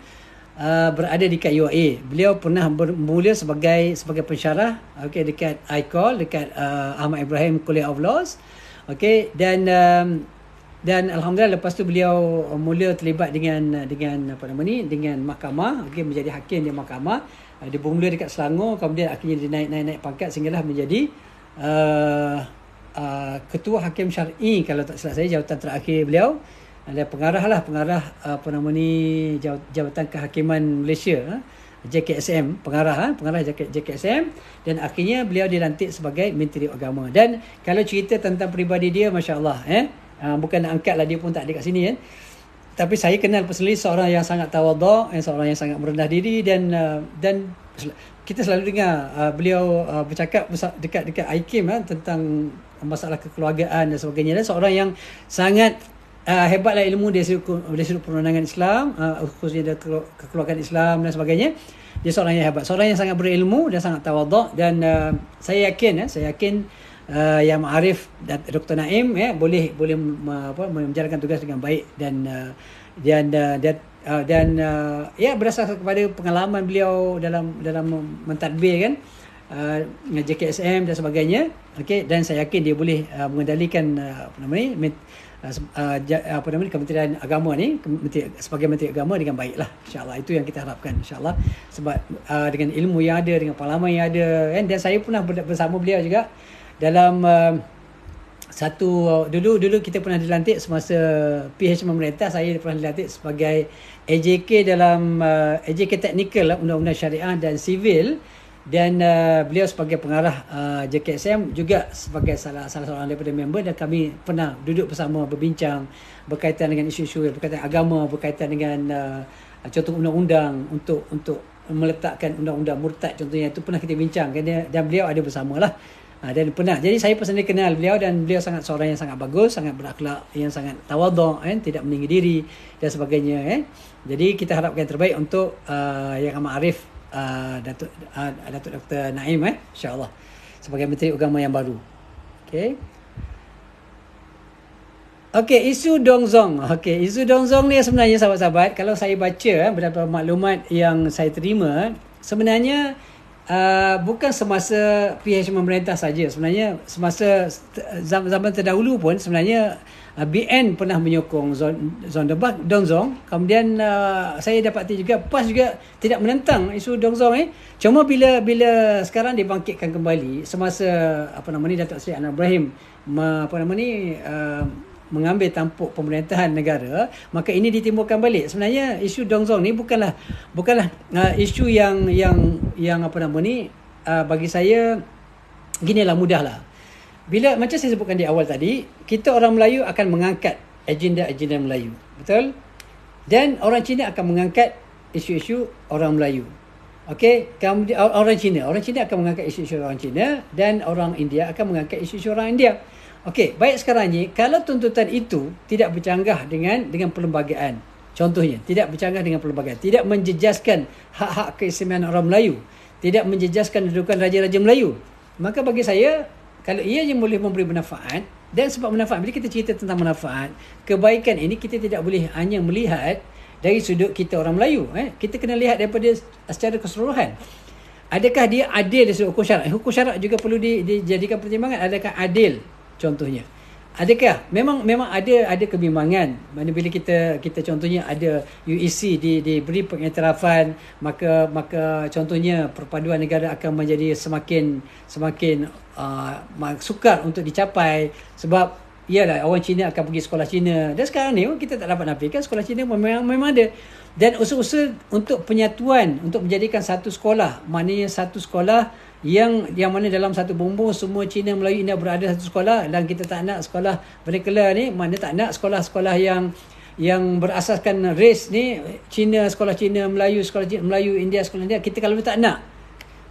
berada dekat UAE. Beliau pernah bermula sebagai pensyarah dekat ICOL, dekat Ahmad Ibrahim College of Laws. Dan alhamdulillah lepas tu beliau mula terlibat dengan mahkamah, menjadi hakim di mahkamah. Dia bermula dekat Selangor, kemudian akhirnya dia naik pangkat sehinggalah menjadi ketua hakim syar'i, kalau tak silap saya jawatan terakhir beliau. Ada pengarah Jabatan Kehakiman Malaysia, JKSM, pengarah JKSM, dan akhirnya beliau dilantik sebagai Menteri Agama. Dan kalau cerita tentang peribadi dia, masya-Allah, bukan nak angkat lah, dia pun tak ada kat sini kan. Tapi saya kenal personally seorang yang sangat tawaduk, seorang yang sangat merendah diri, dan kita selalu dengar beliau bercakap dekat IKIM tentang masalah kekeluargaan dan sebagainya. Dan seorang yang sangat hebatlah ilmu dari sudut perundangan Islam, khususnya dari kekeluargaan Islam dan sebagainya. Dia seorang yang hebat, seorang yang sangat berilmu dan sangat tawaduk. Dan saya yakin Yang Ma'arif dan Dr. Naim boleh menjalankan tugas dengan baik dan berdasarkan kepada pengalaman beliau dalam mentadbir kan, JKSM dan sebagainya. Dan saya yakin dia boleh mengendalikan Kementerian Agama ni sebagai Menteri Agama dengan baiklah, insya-Allah. Itu yang kita harapkan, insya-Allah, sebab dengan ilmu yang ada, dengan pengalaman yang ada kan. Dan saya pernah bersama beliau juga dalam dulu kita pernah dilantik semasa PH pemerintah. Saya pernah dilantik sebagai AJK dalam AJK teknikal, undang-undang syariah dan sivil, dan beliau sebagai pengarah JKSM juga sebagai salah seorang daripada member, dan kami pernah duduk bersama berbincang berkaitan dengan isu-isu berkaitan agama, berkaitan dengan contoh undang-undang untuk meletakkan undang-undang murtad contohnya, itu pernah kita bincang dan beliau ada bersamalah. Dan pernah, jadi saya personally kenal beliau, dan beliau seorang yang sangat bagus, sangat berakhlak, yang sangat tawaduk, tidak meninggi diri dan sebagainya. Jadi kita harapkan yang terbaik untuk Yang Amat Arif, Datuk Dr. Naim, insya-Allah, sebagai Menteri Agama yang baru. Okey, isu Dongzong. Isu Dongzong ni sebenarnya sahabat-sahabat, kalau saya baca beberapa maklumat yang saya terima, sebenarnya bukan semasa PH pemerintah saja. Sebenarnya semasa zaman terdahulu pun sebenarnya BN pernah menyokong Dongzong. Kemudian saya dapati juga PAS juga tidak menentang isu Dongzong. Cuma bila sekarang dibangkitkan kembali semasa Datuk Seri Anwar Ibrahim mengambil tampuk pemerintahan negara, maka ini ditimbulkan balik. Sebenarnya isu Dongzong ni bukanlah isu yang bagi saya ginilah, mudahlah. Bila macam saya sebutkan di awal tadi, kita orang Melayu akan mengangkat agenda Melayu, betul? Dan orang Cina akan mengangkat isu-isu orang Melayu. Kemudian orang Cina akan mengangkat isu-isu orang Cina, dan orang India akan mengangkat isu-isu orang India. Baik sekarang ni, kalau tuntutan itu tidak bercanggah dengan perlembagaan, contohnya tidak bercanggah dengan perlembagaan, tidak menjejaskan hak-hak keistimewaan orang Melayu, tidak menjejaskan kedudukan raja-raja Melayu, maka bagi saya, kalau ia yang boleh memberi manfaat, dan sebab manfaat, bila kita cerita tentang manfaat, kebaikan ini kita tidak boleh hanya melihat dari sudut kita orang Melayu. Kita kena lihat daripada secara keseluruhan. Adakah dia adil dari sudut hukum syarak? Hukum syarak juga perlu dijadikan pertimbangan. Adakah adil? Contohnya, adakah memang ada kebimbangan mana bila kita contohnya ada UEC diberi pengiktirafan, maka contohnya perpaduan negara akan menjadi semakin sukar untuk dicapai, sebab ialah orang Cina akan pergi sekolah Cina, dan sekarang ni kita tak dapat nafikan sekolah Cina memang ada. Dan usaha-usaha untuk penyatuan, untuk menjadikan satu sekolah, maknanya satu sekolah yang mana dalam satu bumbung semua Cina, Melayu, India berada satu sekolah, dan kita tak nak sekolah vernacular ni, mana tak nak sekolah-sekolah yang berasaskan race ni, Cina, sekolah Cina, Melayu, sekolah Cina, Melayu, India, sekolah India, kita kalau tak nak.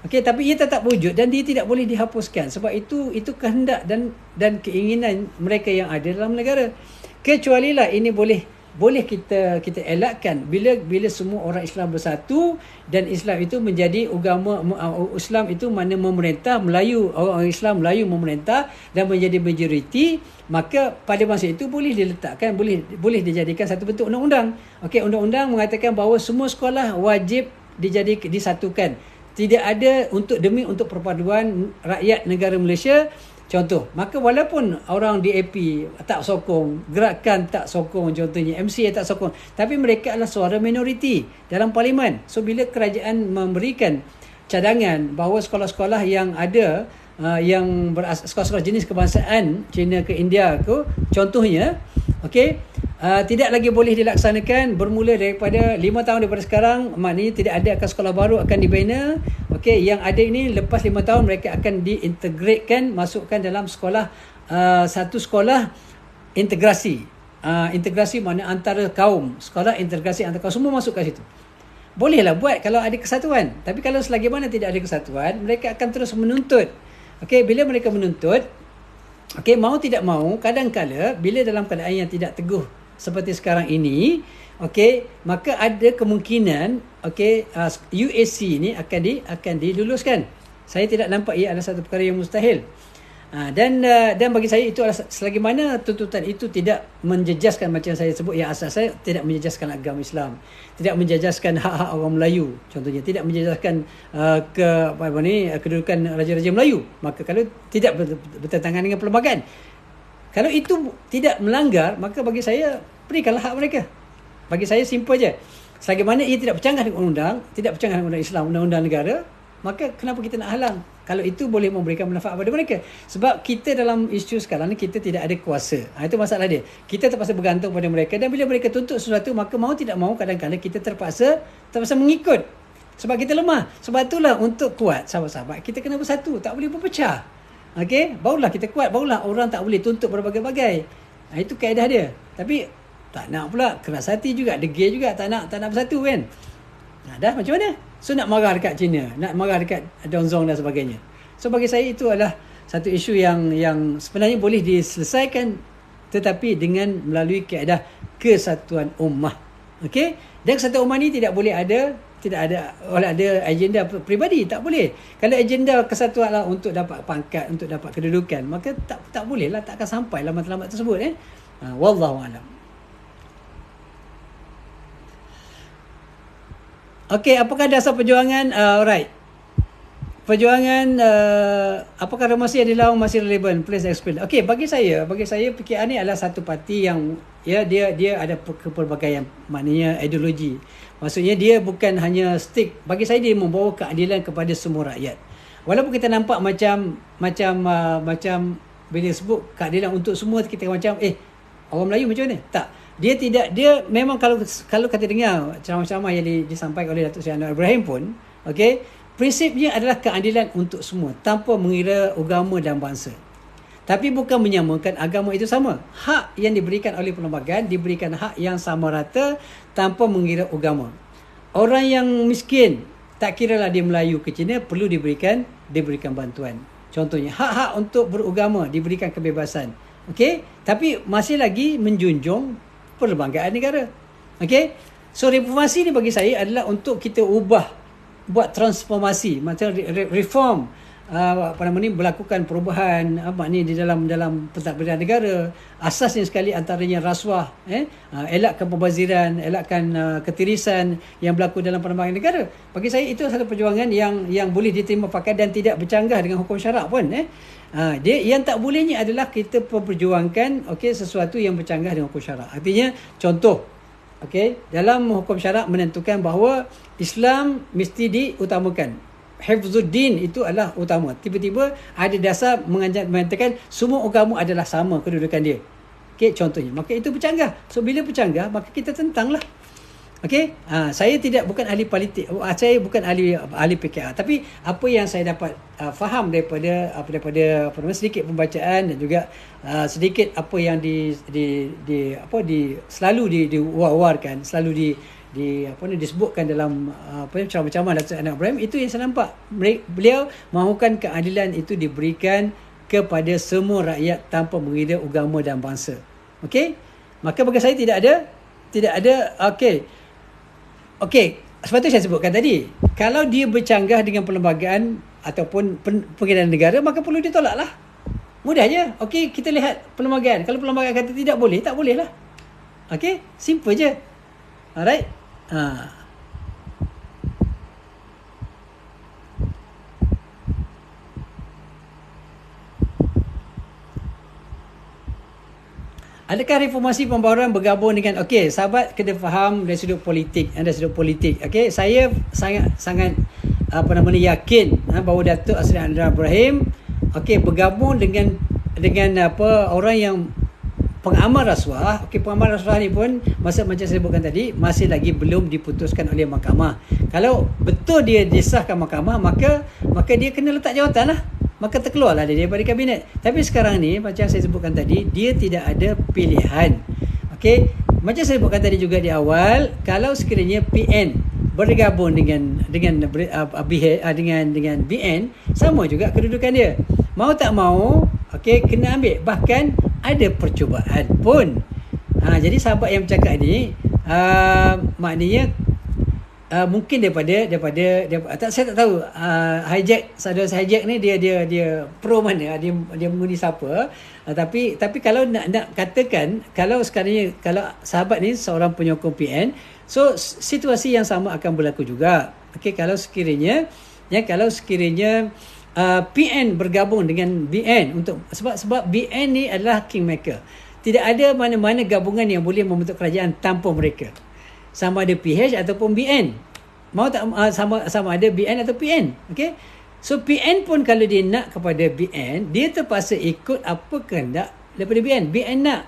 Tapi ia tetap wujud dan dia tidak boleh dihapuskan, sebab itu kehendak dan keinginan mereka yang ada dalam negara. Kecualilah ini boleh kita elakkan bila semua orang Islam bersatu, dan Islam itu menjadi agama, Islam itu mana memerintah, orang Islam Melayu memerintah dan menjadi majoriti, maka pada masa itu boleh diletakkan, boleh dijadikan satu bentuk undang-undang. Undang-undang mengatakan bahawa semua sekolah wajib disatukan. Tidak ada demi perpaduan rakyat negara Malaysia. Contoh, maka walaupun orang DAP tak sokong, gerakan tak sokong, contohnya MCA tak sokong, tapi mereka adalah suara minoriti dalam parlimen. So bila kerajaan memberikan cadangan bahawa sekolah-sekolah yang ada yang sekolah-sekolah jenis kebangsaan Cina ke India ke, contohnya, tidak lagi boleh dilaksanakan bermula daripada 5 tahun daripada sekarang, maknanya tidak ada akan sekolah baru akan dibina. Yang ada ini lepas 5 tahun mereka akan diintegratekan, masukkan dalam sekolah, satu sekolah integrasi. Integrasi makna antara kaum, sekolah integrasi antara kaum, semua masuk kat situ. Bolehlah buat kalau ada kesatuan. Tapi kalau selagi mana tidak ada kesatuan, mereka akan terus menuntut. Bila mereka menuntut, mau tidak mau, kadang-kala bila dalam keadaan yang tidak teguh seperti sekarang ini, maka ada kemungkinan UAC ni akan diluluskan. Saya tidak nampak ia adalah satu perkara yang mustahil. Dan bagi saya itu adalah selagi mana tuntutan itu tidak menjejaskan, macam saya sebut yang asas saya, tidak menjejaskan agama Islam, tidak menjejaskan hak-hak orang Melayu, contohnya tidak menjejaskan kedudukan raja-raja Melayu, maka kalau tidak bertentangan dengan perlembagaan, kalau itu tidak melanggar, maka bagi saya berikanlah hak mereka. Bagi saya simple je. Selagi mana ia tidak bercanggah dengan undang-undang, tidak bercanggah dengan undang Islam, undang-undang negara, maka kenapa kita nak halang? Kalau itu boleh memberikan manfaat pada mereka. Sebab kita dalam isu sekarang ni, kita tidak ada kuasa. Itu masalah dia. Kita terpaksa bergantung pada mereka. Dan bila mereka tuntut sesuatu, maka mau tidak mau kadang-kadang kita terpaksa mengikut. Sebab kita lemah. Sebab itulah untuk kuat, sahabat-sahabat, kita kena bersatu. Tak boleh berpecah. Okey, barulah kita kuat. Barulah orang tak boleh tuntut berbagai-bagai. Itu kaedah dia. Tapi tak nak pula, keras hati juga, degil juga, tak nak bersatu kan. Dah macam mana? So nak marah dekat China, nak marah dekat Donzong dan sebagainya. So bagi saya itu adalah satu isu yang sebenarnya boleh diselesaikan, tetapi dengan melalui kaedah kesatuan ummah. Okey? Dan kesatuan ummah ni tidak ada agenda peribadi, tak boleh. Kalau agenda kesatuan lah untuk dapat pangkat, untuk dapat kedudukan, maka tak boleh lah, tak akan sampai lah matlamat tersebut. Wallahu a'lam. Okey, apakah dasar perjuangan? Alright. Perjuangan, apakah reformasi yang dilakukan masih relevan? Please explain. Okey, bagi saya PKR ni adalah satu parti yang dia ada kepelbagaian, maknanya ideologi. Maksudnya dia bukan hanya stick. Bagi saya dia membawa keadilan kepada semua rakyat. Walaupun kita nampak macam bila sebut keadilan untuk semua, kita macam orang Melayu macam mana? Tak. Dia memang kalau kata dengar ceramah-ceramah yang disampaikan oleh Datuk Seri Anwar Ibrahim pun, okey, prinsipnya adalah keadilan untuk semua tanpa mengira agama dan bangsa. Tapi bukan menyamakan agama itu sama. Hak yang diberikan oleh perlembagaan diberikan hak yang sama rata tanpa mengira agama. Orang yang miskin, tak kiralah dia Melayu ke Cina, perlu diberikan bantuan. Contohnya hak-hak untuk beragama diberikan kebebasan. Okey, tapi masih lagi menjunjung perlembagaan negara. Okey? So reformasi ni bagi saya adalah untuk kita buat transformasi, macam reform, melakukan perubahan di dalam pentadbiran negara. Asasnya sekali antaranya rasuah, elakkan pembaziran, elakkan ketirisan yang berlaku dalam perlembagaan negara. Bagi saya itu satu perjuangan yang boleh diterima pakai dan tidak bercanggah dengan hukum syarak pun. Dia yang tak bolehnya adalah kita memperjuangkan sesuatu yang bercanggah dengan hukum syarak. Artinya contoh, dalam hukum syarak menentukan bahawa Islam mesti diutamakan. Hifzuddin itu adalah utama. Tiba-tiba ada dasar mengatakan semua agama adalah sama kedudukan dia. Contohnya. Maka itu bercanggah. So bila bercanggah, maka kita tentanglah. Saya bukan ahli politik, saya bukan ahli PKR, tapi apa yang saya dapat faham daripada sedikit pembacaan dan juga sedikit apa yang selalu diwar-warkan, selalu disebutkan dalam ceramah-ceramah Datuk Anwar Ibrahim, itu yang saya nampak. Beliau mahukan keadilan itu diberikan kepada semua rakyat tanpa mengira agama dan bangsa. Maka bagi saya tidak ada sebab itu saya sebutkan tadi, kalau dia bercanggah dengan perlembagaan ataupun pengedaran negara, maka perlu ditolaklah. Mudah je. Kita lihat perlembagaan. Kalau perlembagaan kata tidak boleh, tak boleh lah. Simple je. Alright. Adakah reformasi pembaharuan bergabung dengan sahabat kena faham dari sudut politik, saya sangat yakin bahawa Datuk Seri Anwar Ibrahim bergabung dengan orang yang pengamal rasuah. Pengamal rasuah ni pun macam saya sebutkan tadi, masih lagi belum diputuskan oleh mahkamah. Kalau betul dia disahkan mahkamah, maka dia kena letak jawatan lah. Maka terkeluarlah dia daripada kabinet. Tapi sekarang ni, macam saya sebutkan tadi, dia tidak ada pilihan. Macam saya sebutkan tadi juga di awal, kalau sekiranya PN bergabung dengan BN, sama juga kedudukan dia. Mau tak mau, kena ambil. Bahkan ada percubaan pun. Jadi sahabat yang bercakap ni, maknanya mungkin daripada saya tak tahu saudara hijack ni dia pro mana, dia mengundi siapa, tapi kalau nak katakan, kalau sekarang ni, kalau sahabat ni seorang penyokong PN, so situasi yang sama akan berlaku juga. Kalau sekiranya PN bergabung dengan BN untuk sebab BN ni adalah kingmaker. Tidak ada mana-mana gabungan yang boleh membentuk kerajaan tanpa mereka. Sama ada PH ataupun BN. Mau tak sama ada BN atau PN. So PN pun kalau dia nak kepada BN, dia terpaksa ikut apa kehendak daripada BN. BN nak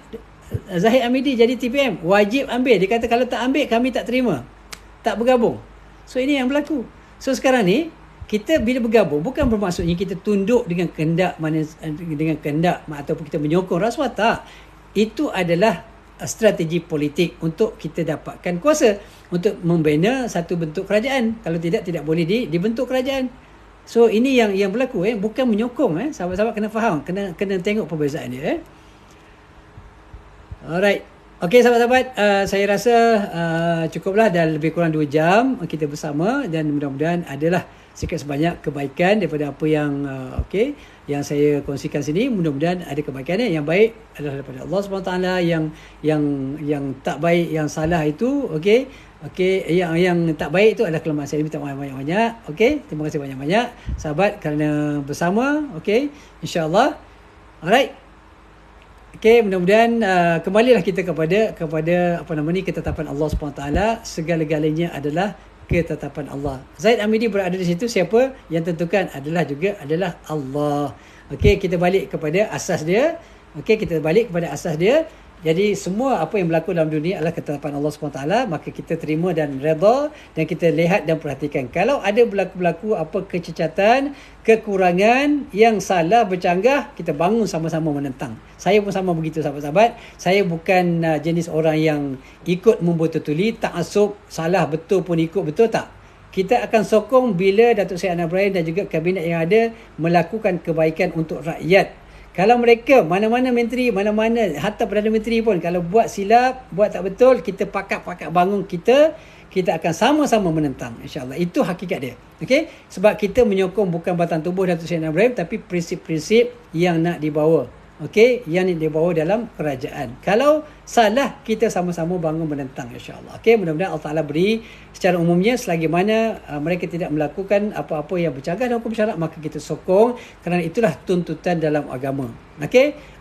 Zahid Hamidi jadi TPM, wajib ambil. Dia kata kalau tak ambil kami tak terima, tak bergabung. So ini yang berlaku. So sekarang ni kita bila bergabung bukan bermaksudnya kita tunduk dengan kehendak ataupun kita menyokong rasuah, tak. Itu adalah strategi politik untuk kita dapatkan kuasa untuk membina satu bentuk kerajaan. Kalau tidak boleh dibentuk kerajaan. So ini yang berlaku, bukan menyokong. Sahabat-sahabat kena faham, kena tengok perbezaan dia. Alright. Okey sahabat-sahabat, saya rasa cukuplah, dah lebih kurang 2 jam kita bersama, dan mudah-mudahan adalah sikit sebanyak kebaikan daripada apa yang yang saya kongsikan sini. Mudah-mudahan ada kebaikan. Yang baik adalah daripada Allah SWT, yang tak baik, yang salah itu yang tak baik itu adalah kelemahan saya. Minta maaf banyak-banyak. Terima kasih banyak-banyak sahabat kerana bersama. InsyaAllah. Alright. Mudah-mudahan kembalilah kita kepada ketetapan Allah SWT. Segala-galanya adalah ketetapan Allah. Zahid Hamidi berada di situ, siapa yang tentukan adalah Allah. Kita balik kepada asas dia. Jadi semua apa yang berlaku dalam dunia adalah ketetapan Allah SWT, maka kita terima dan redha, dan kita lihat dan perhatikan. Kalau ada berlaku apa kecacatan, kekurangan yang salah, bercanggah, kita bangun sama-sama menentang. Saya pun sama begitu sahabat-sahabat. Saya bukan jenis orang yang ikut membotol-tuli, ta'assub, salah betul pun ikut, betul tak. Kita akan sokong bila Datuk Seri Anwar Ibrahim dan juga kabinet yang ada melakukan kebaikan untuk rakyat. Kalau mereka, mana-mana menteri, mana-mana, hatta Perdana Menteri pun, kalau buat silap, buat tak betul, kita pakat bangun, kita akan sama-sama menentang, insyaAllah. Itu hakikat dia. Sebab kita menyokong bukan batang tubuh Datuk Seri Anwar Ibrahim, tapi prinsip-prinsip yang nak dibawa. Yang nak dibawa dalam kerajaan. Kalau salah, kita sama-sama bangun menentang, insyaAllah. Mudah-mudahan Allah Ta'ala beri secara umumnya, selagi mana mereka tidak melakukan apa-apa yang bercanggah dengan hukum syarak, maka kita sokong, kerana itulah tuntutan dalam agama.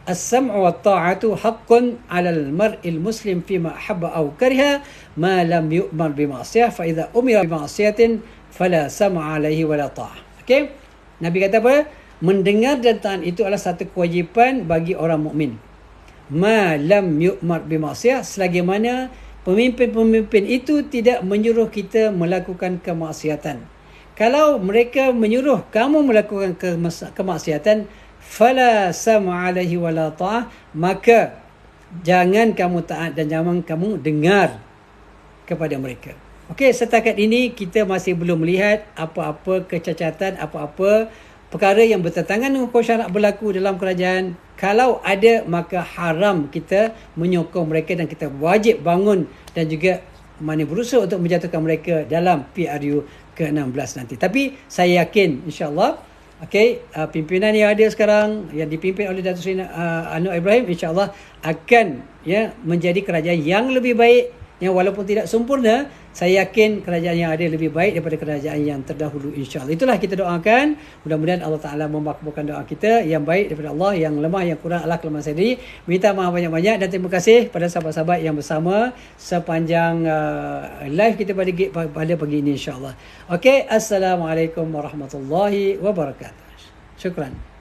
As-sam'u wa ta'atu haqqun 'alal mar'il muslim fima ahabba aw kariha ma lam yu'mar bi ma'siyah, fa idza umira bi ma'siyatin fala sam'a 'alaihi wa la ta'ah. Nabi kata apa? Mendengar dan taat itu adalah satu kewajipan bagi orang mukmin. Ma lam yu'mar bi ma'siyah, selagi mana pemimpin-pemimpin itu tidak menyuruh kita melakukan kemaksiatan. Kalau mereka menyuruh kamu melakukan kemaksiatan, fala sam'a 'alaihi wa la ta'ah, maka jangan kamu taat dan jangan kamu dengar kepada mereka. Setakat ini kita masih belum melihat apa-apa kecacatan, apa-apa perkara yang bertentangan dengan hukum syarak berlaku dalam kerajaan. Kalau ada, maka haram kita menyokong mereka, dan kita wajib bangun dan juga berusaha untuk menjatuhkan mereka dalam PRU ke-16 nanti. Tapi saya yakin insyaAllah pimpinan yang ada sekarang, yang dipimpin oleh Datuk Seri Anwar Ibrahim, insyaAllah akan menjadi kerajaan yang lebih baik, yang walaupun tidak sempurna, saya yakin kerajaan yang ada lebih baik daripada kerajaan yang terdahulu, insyaAllah. Itulah kita doakan. Mudah-mudahan Allah Ta'ala memakbulkan doa kita. Yang baik daripada Allah, yang lemah, yang kurang adalah kelemahan saya sendiri. Minta maaf banyak-banyak, dan terima kasih pada sahabat-sahabat yang bersama sepanjang live kita pada pagi ini, insyaAllah. Assalamualaikum warahmatullahi wabarakatuh. Syukran.